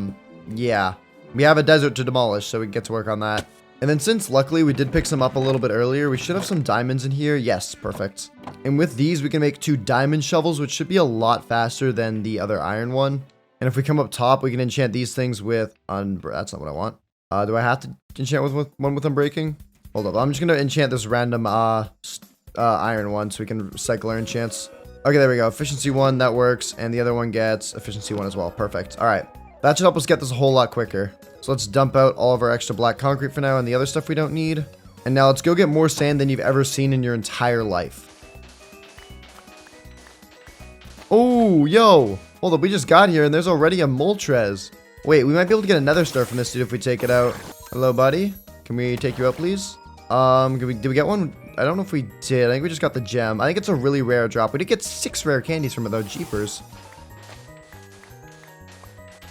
yeah. We have a desert to demolish, so we can get to work on that. And then since luckily we did pick some up a little bit earlier, we should have some diamonds in here. Yes, perfect. And with these, we can make 2 diamond shovels, which should be a lot faster than the other iron one. And if we come up top, we can enchant these things with... that's not what I want. Do I have to enchant with one with unbreaking? Hold up, I'm just going to enchant this random iron one so we can cycle our enchants. Okay, there we go. Efficiency 1, that works. And the other one gets efficiency 1 as well. Perfect. All right. That should help us get this a whole lot quicker. So let's dump out all of our extra black concrete for now and the other stuff we don't need. And now let's go get more sand than you've ever seen in your entire life. Oh, yo. Hold up, we just got here and there's already a Moltres. Wait, we might be able to get another star from this dude if we take it out. Hello, buddy. Can we take you out, please? Did we get one? I don't know if we did. I think we just got the gem. I think it's a really rare drop. We did get 6 rare candies from it though. Jeepers.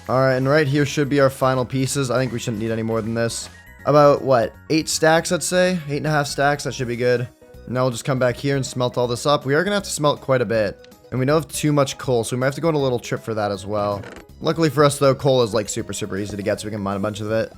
Alright, and right here should be our final pieces. I think we shouldn't need any more than this. About, what, 8 stacks, I'd say? 8.5 stacks, that should be good. Now we'll just come back here and smelt all this up. We are going to have to smelt quite a bit. And we don't have too much coal, so we might have to go on a little trip for that as well. Luckily for us, though, coal is, like, super easy to get, so we can mine a bunch of it.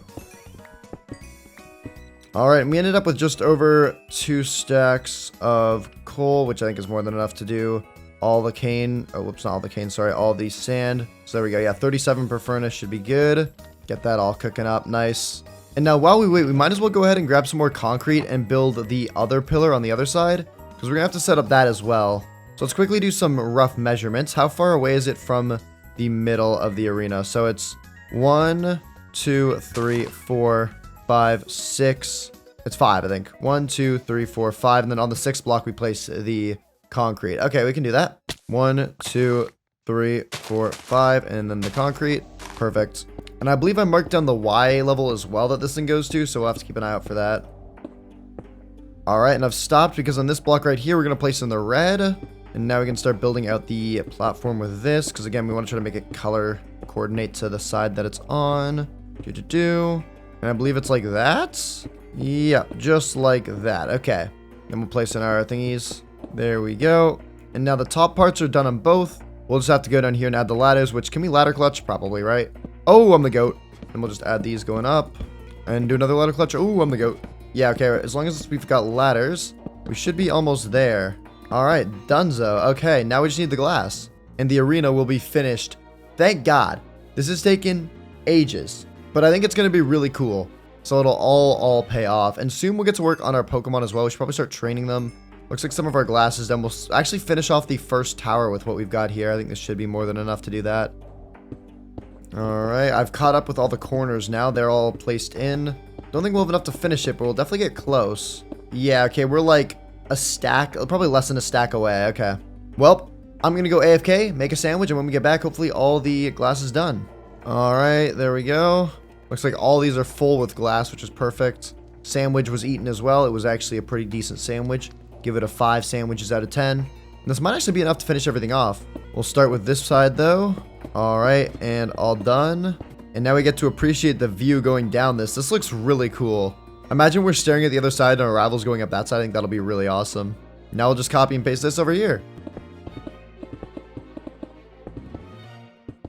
Alright, and we ended up with just over 2 stacks of coal, which I think is more than enough to do all the cane. Oh, whoops, not all the cane, sorry, all the sand. So there we go, yeah, 37 per furnace should be good. Get that all cooking up, nice. And now while we wait, we might as well go ahead and grab some more concrete and build the other pillar on the other side, because we're going to have to set up that as well. So let's quickly do some rough measurements. How far away is it from the middle of the arena? So it's 1, 2, 3, 4, 5, 6. It's 5, I think. 1, 2, 3, 4, 5. And then on the 6th block, we place the concrete. Okay, we can do that. 1, 2, 3, 4, 5. And then the concrete. Perfect. And I believe I marked down the Y level as well that this thing goes to, so we'll have to keep an eye out for that. Alright, and I've stopped because on this block right here, we're going to place in the red. And now we can start building out the platform with this, because again, we want to try to make it color coordinate to the side that it's on. And I believe it's like that. Yeah, just like that. Okay. Then we'll place in our thingies. There we go. And now the top parts are done on both. We'll just have to go down here and add the ladders, which can we ladder clutch? Probably, right? Oh, I'm the goat. And we'll just add these going up. And do another ladder clutch. Oh, I'm the goat. Yeah, okay. As long as we've got ladders, we should be almost there. Alright, donezo. Okay, now we just need the glass. And the arena will be finished. Thank God. This has taken ages. But I think it's going to be really cool. So it'll all pay off. And soon we'll get to work on our Pokemon as well. We should probably start training them. Looks like some of our glass is done. We'll actually finish off the first tower with what we've got here. I think this should be more than enough to do that. Alright, I've caught up with all the corners now. They're all placed in. Don't think we'll have enough to finish it, but we'll definitely get close. Yeah, okay, we're like a stack, probably less than a stack away. Okay. Well, I'm going to go AFK, make a sandwich, and when we get back, hopefully all the glass is done. Alright, there we go. Looks like all these are full with glass, which is perfect. Sandwich was eaten as well. It was actually a pretty decent sandwich. Give it a 5 sandwiches out of 10. And this might actually be enough to finish everything off. We'll start with this side though. Alright, and all done. And now we get to appreciate the view going down this. This looks really cool. Imagine we're staring at the other side and our rivals going up that side. I think that'll be really awesome. Now we'll just copy and paste this over here.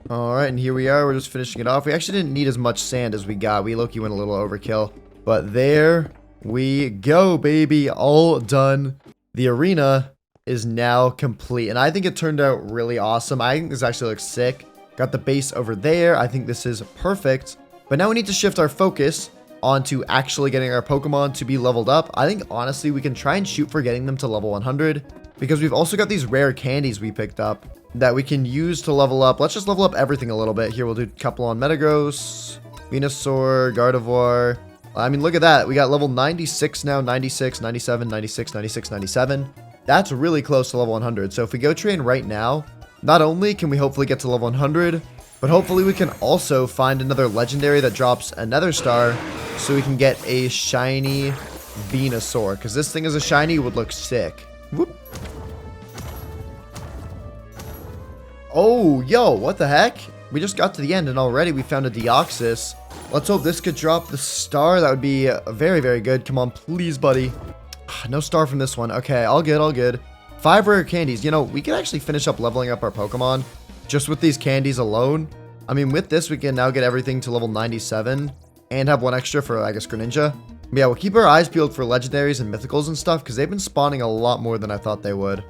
Alright, and here we are. We're just finishing it off. We actually didn't need as much sand as we got. We low-key went a little overkill. But there we go, baby. All done. The arena is now complete. And I think it turned out really awesome. I think this actually looks sick. Got the base over there. I think this is perfect. But now we need to shift our focus onto actually getting our Pokemon to be leveled up. I think, honestly, we can try and shoot for getting them to level 100. Because we've also got these rare candies we picked up that we can use to level up. Let's just level up everything a little bit. Here, we'll do Cobblemon, Metagross, Venusaur, Gardevoir. I mean, look at that. We got level 96 now, 96, 97, 96, 96, 97. That's really close to level 100. So if we go train right now, not only can we hopefully get to level 100, but hopefully we can also find another legendary that drops another star so we can get a shiny Venusaur. Because this thing as a shiny would look sick. Whoop. Oh, yo, what the heck? We just got to the end and already we found a Deoxys. Let's hope this could drop the star. That would be very, very good. Come on, please, buddy. No star from this one. Okay, all good, all good. 5 rare candies. You know, we could actually finish up leveling up our Pokemon just with these candies alone. I mean, with this, we can now get everything to level 97 and have 1 extra for, I guess, Greninja. But yeah, we'll keep our eyes peeled for legendaries and mythicals and stuff because they've been spawning a lot more than I thought they would.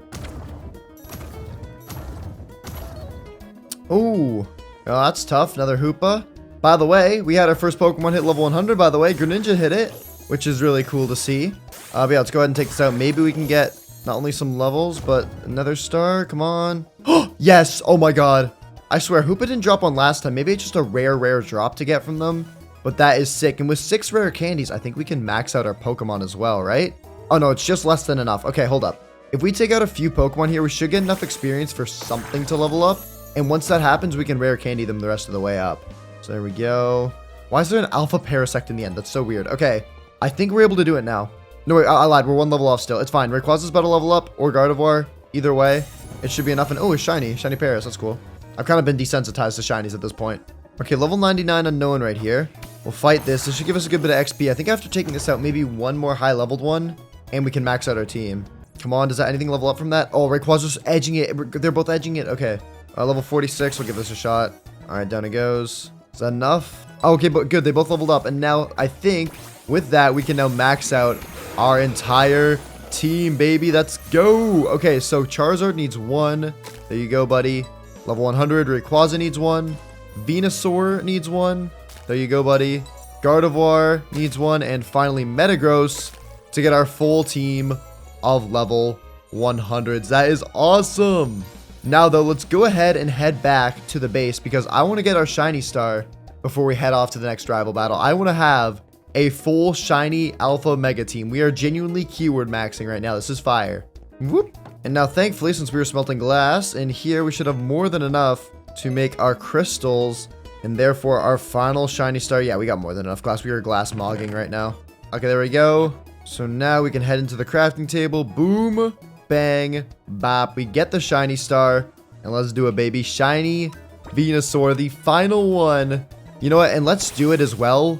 Ooh, oh, that's tough. Another Hoopa. By the way, we had our first Pokemon hit level 100, by the way. Greninja hit it, which is really cool to see. But yeah, let's go ahead and take this out. Maybe we can get not only some levels, but another star. Come on. Oh, yes. Oh my god. I swear, Hoopa didn't drop one last time. Maybe it's just a rare drop to get from them. But that is sick. And with 6 rare candies, I think we can max out our Pokemon as well, right? Oh no, it's just less than enough. Okay, hold up. If we take out a few Pokemon here, we should get enough experience for something to level up. And once that happens, we can rare candy them the rest of the way up. So there we go. Why is there an Alpha Parasect in the end? That's so weird. Okay, I think we're able to do it now. No, wait, I lied. We're 1 level off still. It's fine. Rayquaza's about to level up or Gardevoir. Either way, it should be enough. And oh, it's shiny. Shiny Paris. That's cool. I've kind of been desensitized to shinies at this point. Okay, level 99 unknown right here. We'll fight this. This should give us a good bit of XP. I think after taking this out, maybe one more high leveled one, and we can max out our team. Come on, does that anything level up from that? Oh, Rayquaza's edging it. They're both edging it. Okay. Level 46. We'll give this a shot. All right, down it goes. Is that enough? Oh, okay, but good. They both leveled up. And now I think with that, we can now max out our entire team, baby. Let's go. Okay, so Charizard needs 1. There you go, buddy. Level 100. Rayquaza needs 1. Venusaur needs 1. There you go, buddy. Gardevoir needs 1. And finally, Metagross to get our full team of level 100s. That is awesome. Now, though, let's go ahead and head back to the base because I want to get our shiny star before we head off to the next rival battle. I want to have a full shiny alpha mega team. We are genuinely keyword maxing right now. This is fire. Whoop. And now, thankfully, since we were smelting glass, in here we should have more than enough to make our crystals and therefore our final shiny star. Yeah, we got more than enough glass. We are glass mogging right now. Okay, there we go. So now we can head into the crafting table. Boom, bang, bop. We get the shiny star. And let's do it, baby. Shiny Venusaur, the final one. You know what? And let's do it as well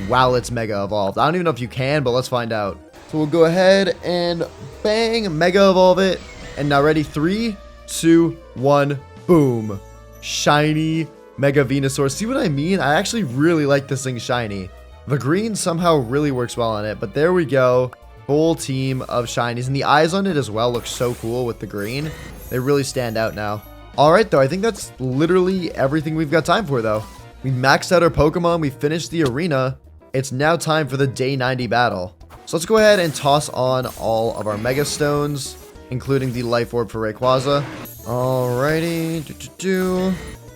while it's mega evolved. I don't even know if you can, but let's find out. So we'll go ahead and bang, mega evolve it. And now ready? 3, 2, 1, boom. Shiny Mega Venusaur. See what I mean? I actually really like this thing shiny. The green somehow really works well on it, but there we go. Full team of shinies. And the eyes on it as well look so cool with the green. They really stand out now. All right, though. I think that's literally everything we've got time for, though. We maxed out our Pokemon. We finished the arena. It's now time for the day 90 battle. So let's go ahead and toss on all of our Mega Stones, including the Life Orb for Rayquaza. Alrighty.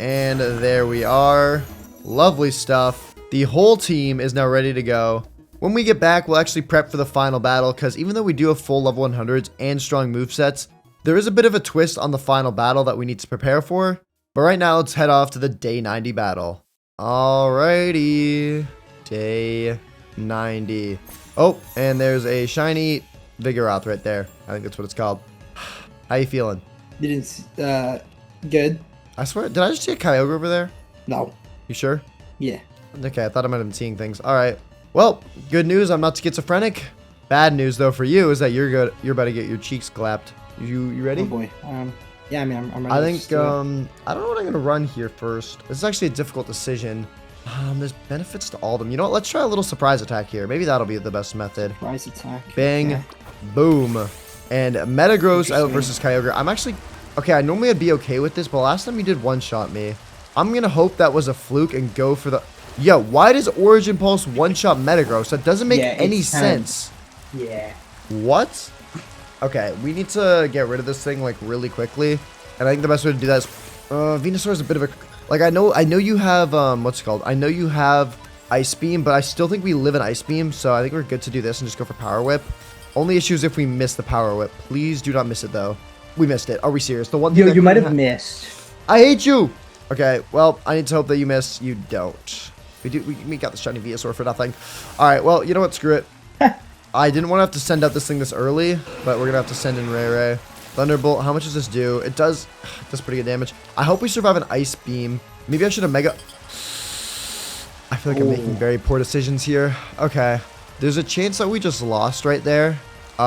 And there we are. Lovely stuff. The whole team is now ready to go. When we get back, we'll actually prep for the final battle, because even though we do have full level 100s and strong movesets, there is a bit of a twist on the final battle that we need to prepare for. But right now, let's head off to the day 90 battle. Alrighty. Day 90. Oh, and there's a shiny Vigoroth right there. I think that's what it's called. How you feeling? Good. I swear, did I just see a Kyogre over there? No. You sure? Yeah. Okay, I thought I might have been seeing things. All right. Well, good news, I'm not schizophrenic. Bad news, though, for you is that you're about to get your cheeks clapped. You ready? Oh, boy. Yeah, I mean, I'm ready. I think, I don't know what I'm going to run here first. This is actually a difficult decision. There's benefits to all of them. You know what? Let's try a little surprise attack here. Maybe that'll be the best method. Surprise attack. Bang. Okay. Boom. And Metagross out versus Kyogre. I'm actually... Okay, I normally I'd be okay with this, but last time you did one-shot me. I'm going to hope that was a fluke and go for the... Yo, why does Origin Pulse one-shot Metagross? That doesn't make any sense. Yeah. What? Okay, we need to get rid of this thing, like, really quickly. And I think the best way to do that is... Venusaur is a bit of a... Like, I know you have, what's it called? I know you have Ice Beam, but I still think we live in Ice Beam, so I think we're good to do this and just go for Power Whip. Only issue is if we miss the Power Whip. Please do not miss it, though. We missed it. Are we serious? The one thing you might have missed. I hate you! Okay, well, I need to hope that you miss. You don't. We got the shiny Venusaur for nothing. Alright, well, you know what? Screw it. I didn't want to have to send out this thing this early, but we're going to have to send in Ray. Thunderbolt, how much does this do? It does pretty good damage. I hope we survive an Ice Beam. Maybe I should have Mega... I feel like I'm making very poor decisions here. Okay. There's a chance that we just lost right there,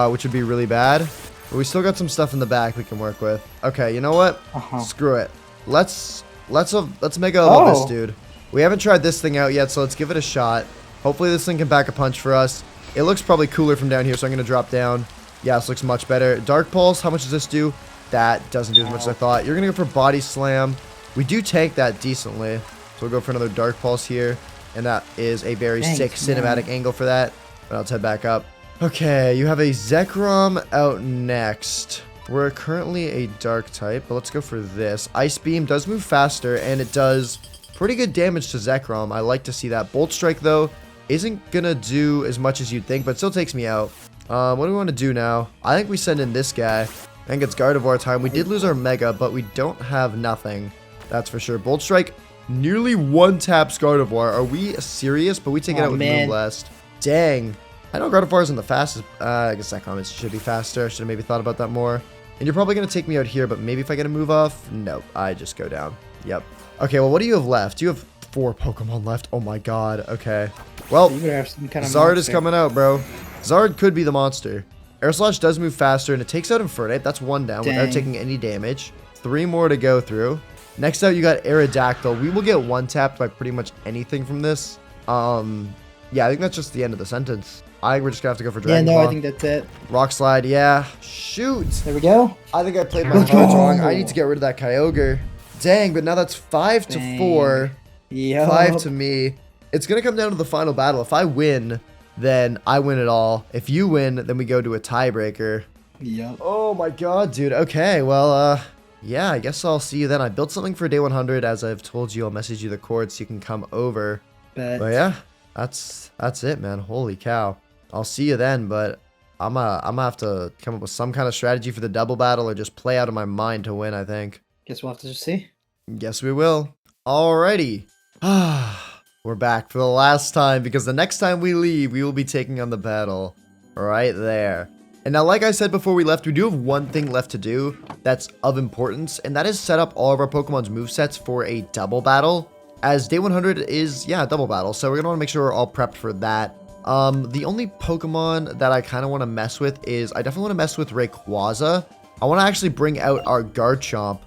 which would be really bad. But we still got some stuff in the back we can work with. Okay, you know what? Screw it. Let's Mega Evolve this dude. We haven't tried this thing out yet, so let's give it a shot. Hopefully this thing can back a punch for us. It looks probably cooler from down here, so I'm going to drop down. Yeah, this looks much better. Dark Pulse, how much does this do? That doesn't do as much as I thought. You're going to go for Body Slam. We do tank that decently. So we'll go for another Dark Pulse here. And that is a very sick cinematic angle for that. But let's head back up. Okay, you have a Zekrom out next. We're currently a Dark type, but let's go for this. Ice Beam does move faster, and it does pretty good damage to Zekrom. I like to see that. Bolt Strike, though, isn't going to do as much as you'd think, but it still takes me out. What do we want to do now? I think we send in this guy. I think it's Gardevoir time. We did lose our Mega, but we don't have nothing. That's for sure. Bolt Strike nearly one-taps Gardevoir. Are we serious? But we take it out with Moonblast. Dang. I know Gardevoir isn't the fastest. I guess that comment should be faster. I should have maybe thought about that more. And you're probably going to take me out here, but maybe if I get a move off, nope, I just go down. Yep. Okay, well, what do you have left? You have 4 Pokemon left. Oh my god. Okay. Well, Zard is coming out, bro. Zard could be the monster. Air Slash does move faster, and it takes out Infernape. That's 1 down without taking any damage. 3 more to go through. Next out, you got Aerodactyl. We will get 1-tapped by pretty much anything from this. Yeah, I think that's just the end of the sentence. We're just gonna have to go for Dragon Claw. I think that's it. Rock Slide, yeah. Shoot. There we go. I think I played my cards wrong. I need to get rid of that Kyogre. Dang, but now that's 5 to 4. Yep. 5 to me. It's gonna come down to the final battle. If I win, then I win it all. If you win, then we go to a tiebreaker. Yep. Oh my god, dude. Okay, well, yeah, I guess I'll see you then. I built something for day 100. As I've told you, I'll message you the code so you can come over. But yeah, that's it, man. Holy cow. I'll see you then, but I'm gonna have to come up with some kind of strategy for the double battle or just play out of my mind to win, I think. Guess we'll have to just see. Guess we will. Alrighty. We're back for the last time because the next time we leave, we will be taking on the battle right there. And now, like I said before we left, we do have one thing left to do that's of importance, and that is set up all of our Pokemon's movesets for a double battle, as day 100 is, yeah, a double battle, so we're going to want to make sure we're all prepped for that. The only Pokemon that I kind of want to mess with is, I definitely want to mess with Rayquaza. I want to actually bring out our Garchomp,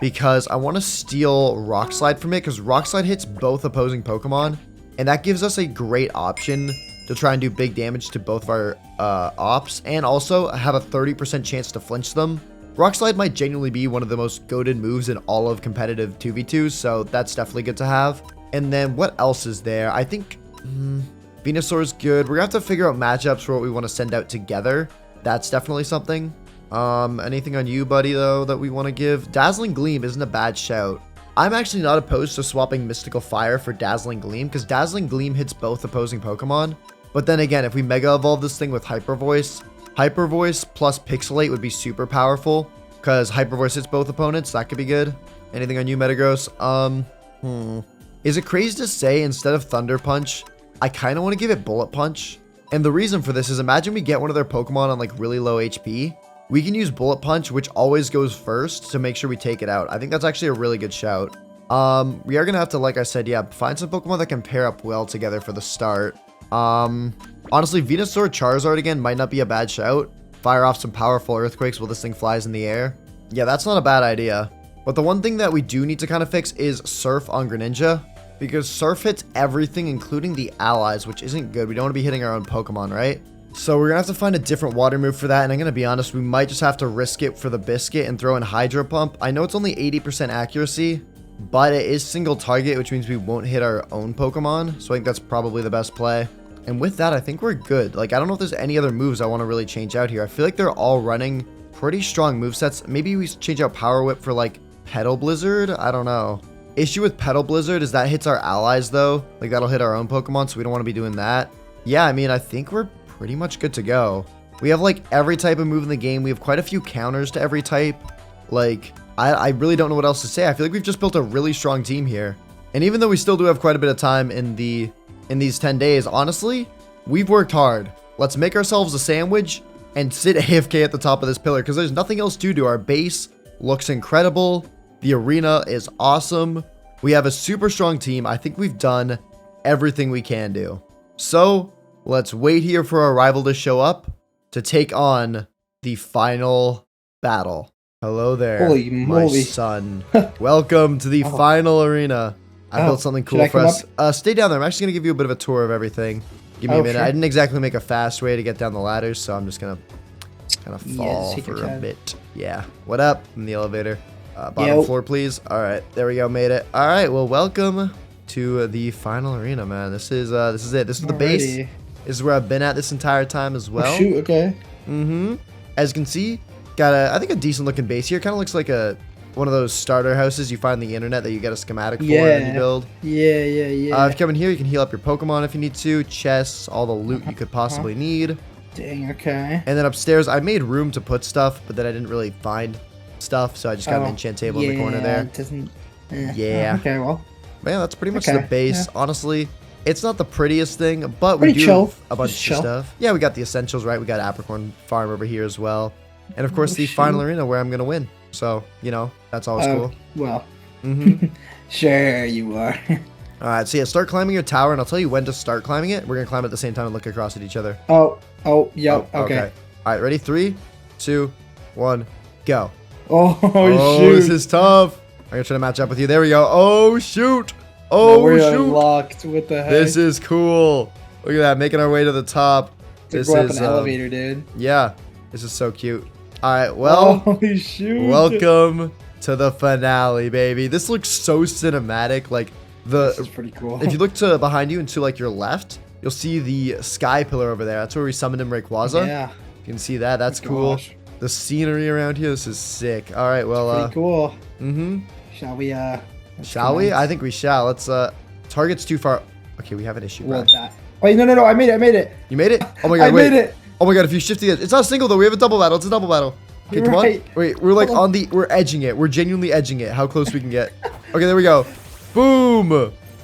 because I want to steal Rock Slide from it, because Rock Slide hits both opposing Pokemon, and that gives us a great option to try and do big damage to both of our ops, and also have a 30% chance to flinch them. Rock Slide might genuinely be one of the most goated moves in all of competitive 2v2s, so that's definitely good to have. And then what else is there? I think Venusaur's good. We're gonna have to figure out matchups for what we want to send out together. That's definitely something. Anything on you, buddy, though, that we want to give? Dazzling Gleam isn't a bad shout. I'm actually not opposed to swapping Mystical Fire for Dazzling Gleam, because Dazzling Gleam hits both opposing Pokemon. But then again, if we Mega Evolve this thing with Hyper Voice plus Pixelate would be super powerful, because Hyper Voice hits both opponents. That could be good. Anything on you, Metagross? Is it crazy to say instead of Thunder Punch, I kind of want to give it Bullet Punch? And the reason for this is, imagine we get one of their Pokemon on like really low HP. We can use Bullet Punch, which always goes first, to make sure we take it out. I think that's actually a really good shout. We are going to have to, like I said, yeah, find some Pokemon that can pair up well together for the start. Honestly, Venusaur Charizard again might not be a bad shout. Fire off some powerful Earthquakes while this thing flies in the air. Yeah, that's not a bad idea. But the one thing that we do need to kind of fix is Surf on Greninja, because Surf hits everything, including the allies, which isn't good. We don't want to be hitting our own Pokemon, right? So we're going to have to find a different water move for that, and I'm going to be honest, we might just have to risk it for the Biscuit and throw in Hydro Pump. I know it's only 80% accuracy, but it is single target, which means we won't hit our own Pokemon, so I think that's probably the best play. And with that, I think we're good. Like, I don't know if there's any other moves I want to really change out here. I feel like they're all running pretty strong movesets. Maybe we change out Power Whip for, like, Petal Blizzard? I don't know. Issue with Petal Blizzard is that hits our allies, though. Like, that'll hit our own Pokemon, so we don't want to be doing that. Yeah, I mean, I think we're pretty much good to go. We have, like, every type of move in the game. We have quite a few counters to every type. Like, I really don't know what else to say. I feel like we've just built a really strong team here. And even though we still do have quite a bit of time in these 10 days, honestly, we've worked hard. Let's make ourselves a sandwich and sit AFK at the top of this pillar, because there's nothing else to do. Our base looks incredible. The arena is awesome. We have a super strong team. I think we've done everything we can do. So let's wait here for our rival to show up to take on the final battle. Hello there, Holy my moly. son. Welcome to the final arena. I built something cool for us. Stay down there. I'm actually going to give you a bit of a tour of everything. Give me a minute. Sure. I didn't exactly make a fast way to get down the ladders, so I'm just going to kind of fall for a bit. Yeah. What up? In the elevator. Bottom floor, please. All right. There we go. Made it. All right. Well, welcome to the final arena, man. This is it. This is the base. This is where I've been at this entire time as well. Oh, shoot. Okay. As you can see, got I think a decent looking base here. Kind of looks like one of those starter houses you find on the internet that you get a schematic for and you build. Yeah. If you come in here, you can heal up your Pokemon if you need to. Chests, all the loot you could possibly need. Dang, okay. And then upstairs, I made room to put stuff, but then I didn't really find stuff, so I just got an enchant table in the corner there. It doesn't, yeah. Okay, well. Man, that's pretty much the base. Honestly, It's not the prettiest thing, but we Pretty do chill. have a bunch Just of chill. stuff. Yeah, we got the essentials, right? We got Apricorn Farm over here as well. And of course, Oh, the shoot. final arena where I'm going to win. So, you know, that's always cool. Well, Mm-hmm. sure you are. All right, so yeah, start climbing your tower, and I'll tell you when to start climbing it. We're going to climb at the same time and look across at each other. Yep. Okay. All right, ready? 3, 2, 1, go. Oh, Oh, this shoot. is tough. I'm going to try to match up with you. There we go. Oh, shoot. No, Oh, we're shoot. unlocked. What the heck? This is cool. Look at that, making our way to the top. This Go up is an elevator, dude. yeah, this is so cute. All right, well, Holy shoot. welcome to the finale, baby. This looks so cinematic. Like This is pretty cool. if you look to behind you and to like your left, you'll see the sky pillar over there. That's where we summoned in Rayquaza. Yeah. You can see that. That's Oh, cool. gosh. The scenery around here, this is sick. All right, well, Pretty cool. mm-hmm. Shall we, let's Shall we? commence? I think we shall. Let's, target's too far. Okay, we have an issue, Well, Brad. that. Wait, no, I made it. You made it? Oh my god, I wait. made it. Oh my god, if you shift the edge. It's not a single though, we have a double battle. It's a double battle. Okay, come Right. on. Wait, we're like Hold on we're edging it. We're genuinely edging it. How close we can get. Okay, there we go. Boom!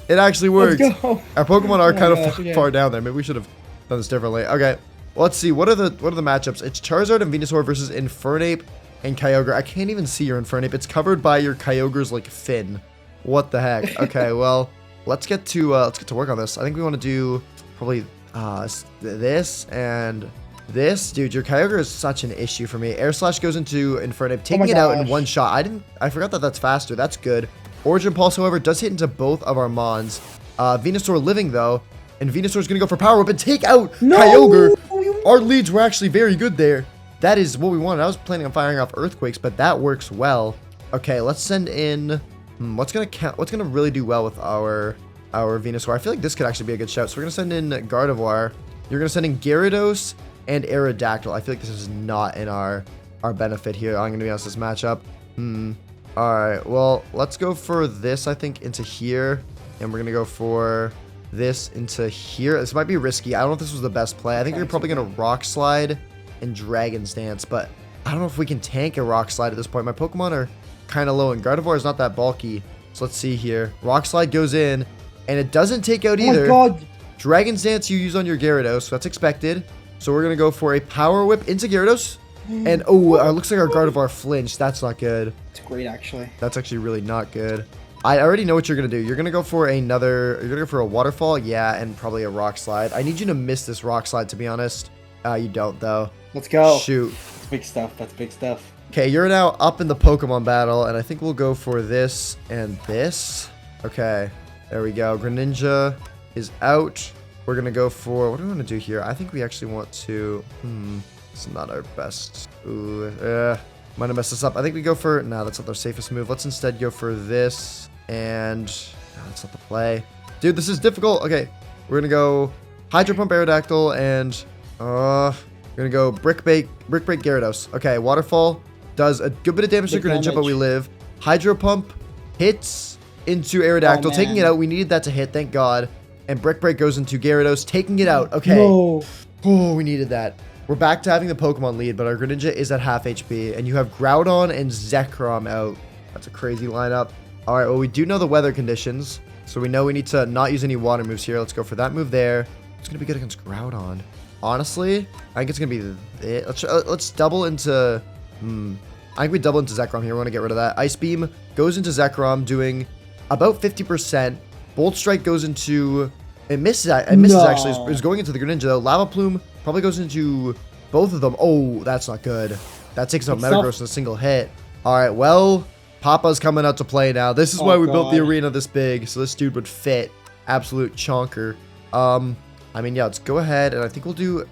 It actually worked. Let's go. Our Pokemon are Oh my kind of gosh, okay. far down there. Maybe we should have done this differently. Okay. Well, let's see. What are the matchups? It's Charizard and Venusaur versus Infernape and Kyogre. I can't even see your Infernape. It's covered by your Kyogre's like fin. What the heck? Okay, well, let's get to work on this. I think we want to do probably this and this. Dude, your Kyogre is such an issue for me. Air Slash goes into Infernape, taking it out in gosh. one shot. I forgot that that's faster. That's good. Origin Pulse, however, does hit into both of our Mons. Venusaur living though, and Venusaur's gonna go for Power Whip and take out Kyogre. Our leads were actually very good there. That is what we wanted. I was planning on firing off Earthquakes, but that works well. Okay, let's send in. What's gonna really do well with our Venusaur? I feel like this could actually be a good shout. So we're gonna send in Gardevoir. You're gonna send in Gyarados and Aerodactyl. I feel like this is not in our benefit here. I'm gonna be honest, this matchup. All right, well, let's go for this, I think, into here. And we're going to go for this into here. This might be risky. I don't know if this was the best play. I think you're probably going to Rock Slide and Dragon's Dance. But I don't know if we can tank a Rock Slide at this point. My Pokemon are kind of low, and Gardevoir is not that bulky. So let's see here. Rock Slide goes in, and it doesn't take out either. Oh my god. Dragon's Dance you use on your Gyarados, so that's expected. So we're going to go for a Power Whip into Gyarados. And, oh, it looks like our Gardevoir flinched. That's not good. It's great, actually. That's actually really not good. I already know what you're going to do. You're going to go for you're going to go for a Waterfall, yeah, and probably a Rock Slide. I need you to miss this Rock Slide, to be honest. You don't, though. Let's go. Shoot. That's big stuff. That's big stuff. Okay, you're now up in the Pokemon battle, and I think we'll go for this and this. Okay, there we go. Greninja is out. We're going to go for, what do we want to do here? I think we actually want to, it's not our best. Ooh, might have messed this up. I think we go for, no, that's not our safest move. Let's instead go for this, and no, that's not the play. Dude, this is difficult. Okay, we're going to go Hydro Pump Aerodactyl, and we're going to go Brick Break Gyarados. Okay, Waterfall does a good bit of damage to Big Greninja, but damage. we live. Hydro Pump hits into Aerodactyl, Oh, taking it man. out. We needed that to hit, thank God. And Brick Break goes into Gyarados, taking it out. Okay. No. Oh, we needed that. We're back to having the Pokemon lead, but our Greninja is at half HP, and you have Groudon and Zekrom out. That's a crazy lineup. All right, well, we do know the weather conditions, so we know we need to not use any water moves here. Let's go for that move there. It's going to be good against Groudon. Honestly, I think it's going to be it. Let's double into... I think we double into Zekrom here. We want to get rid of that. Ice Beam goes into Zekrom, doing about 50%. Bolt Strike goes into... It misses No. actually. It's going into the Greninja, though. Lava Plume probably goes into both of them. Oh, that's not good. That takes out Good stuff. Metagross in a single hit. All right, well, Papa's coming out to play now. This is why we built the God. arena this big, so this dude would fit. Absolute chonker. I mean, yeah, let's go ahead, and I think we'll do...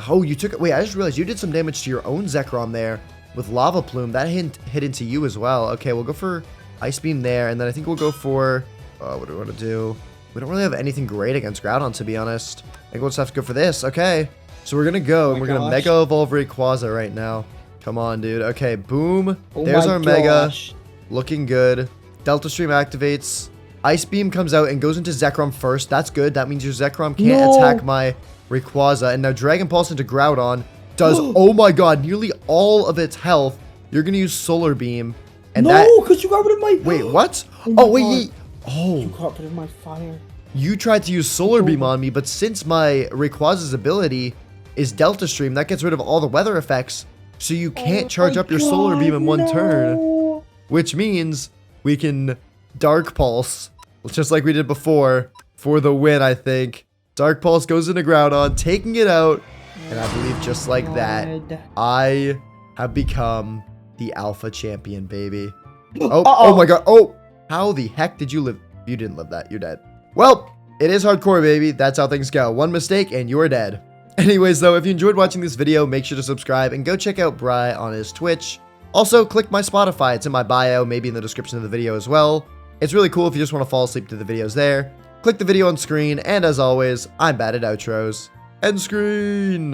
Oh, you took it... Wait, I just realized you did some damage to your own Zekrom there with Lava Plume. That hit into you as well. Okay, we'll go for Ice Beam there, and then I think we'll go for... what do we want to do? We don't really have anything great against Groudon, to be honest. I think we'll just have to go for this. Okay. So we're going to go, and we're going to Mega Evolve Rayquaza right now. Come on, dude. Okay, boom. Oh There's my our Mega. gosh. Looking good. Delta Stream activates. Ice Beam comes out and goes into Zekrom first. That's good. That means your Zekrom can't attack my Rayquaza. And now Dragon Pulse into Groudon does, oh my god, nearly all of its health. You're going to use Solar Beam. And No, because you got rid of my... Wait, what? Oh my Oh, wait. God. Oh. You got rid of my fire. you tried to use Solar Beam on me, but since my Rayquaza's ability is Delta Stream, that gets rid of all the weather effects, so you can't charge up your Solar Beam in one turn, which means we can Dark Pulse, just like we did before, for the win, I think. Dark Pulse goes into Groudon, taking it out, and I believe just like that, I have become the Alpha Champion, baby. Oh my god, oh! How the heck did you live? You didn't live that, you're dead. Well, it is hardcore, baby. That's how things go. One mistake and you're dead. Anyways, though, if you enjoyed watching this video, make sure to subscribe and go check out Bri on his Twitch. Also, click my Spotify. It's in my bio, maybe in the description of the video as well. It's really cool if you just want to fall asleep to the videos there. Click the video on screen, and as always, I'm bad at outros. End screen!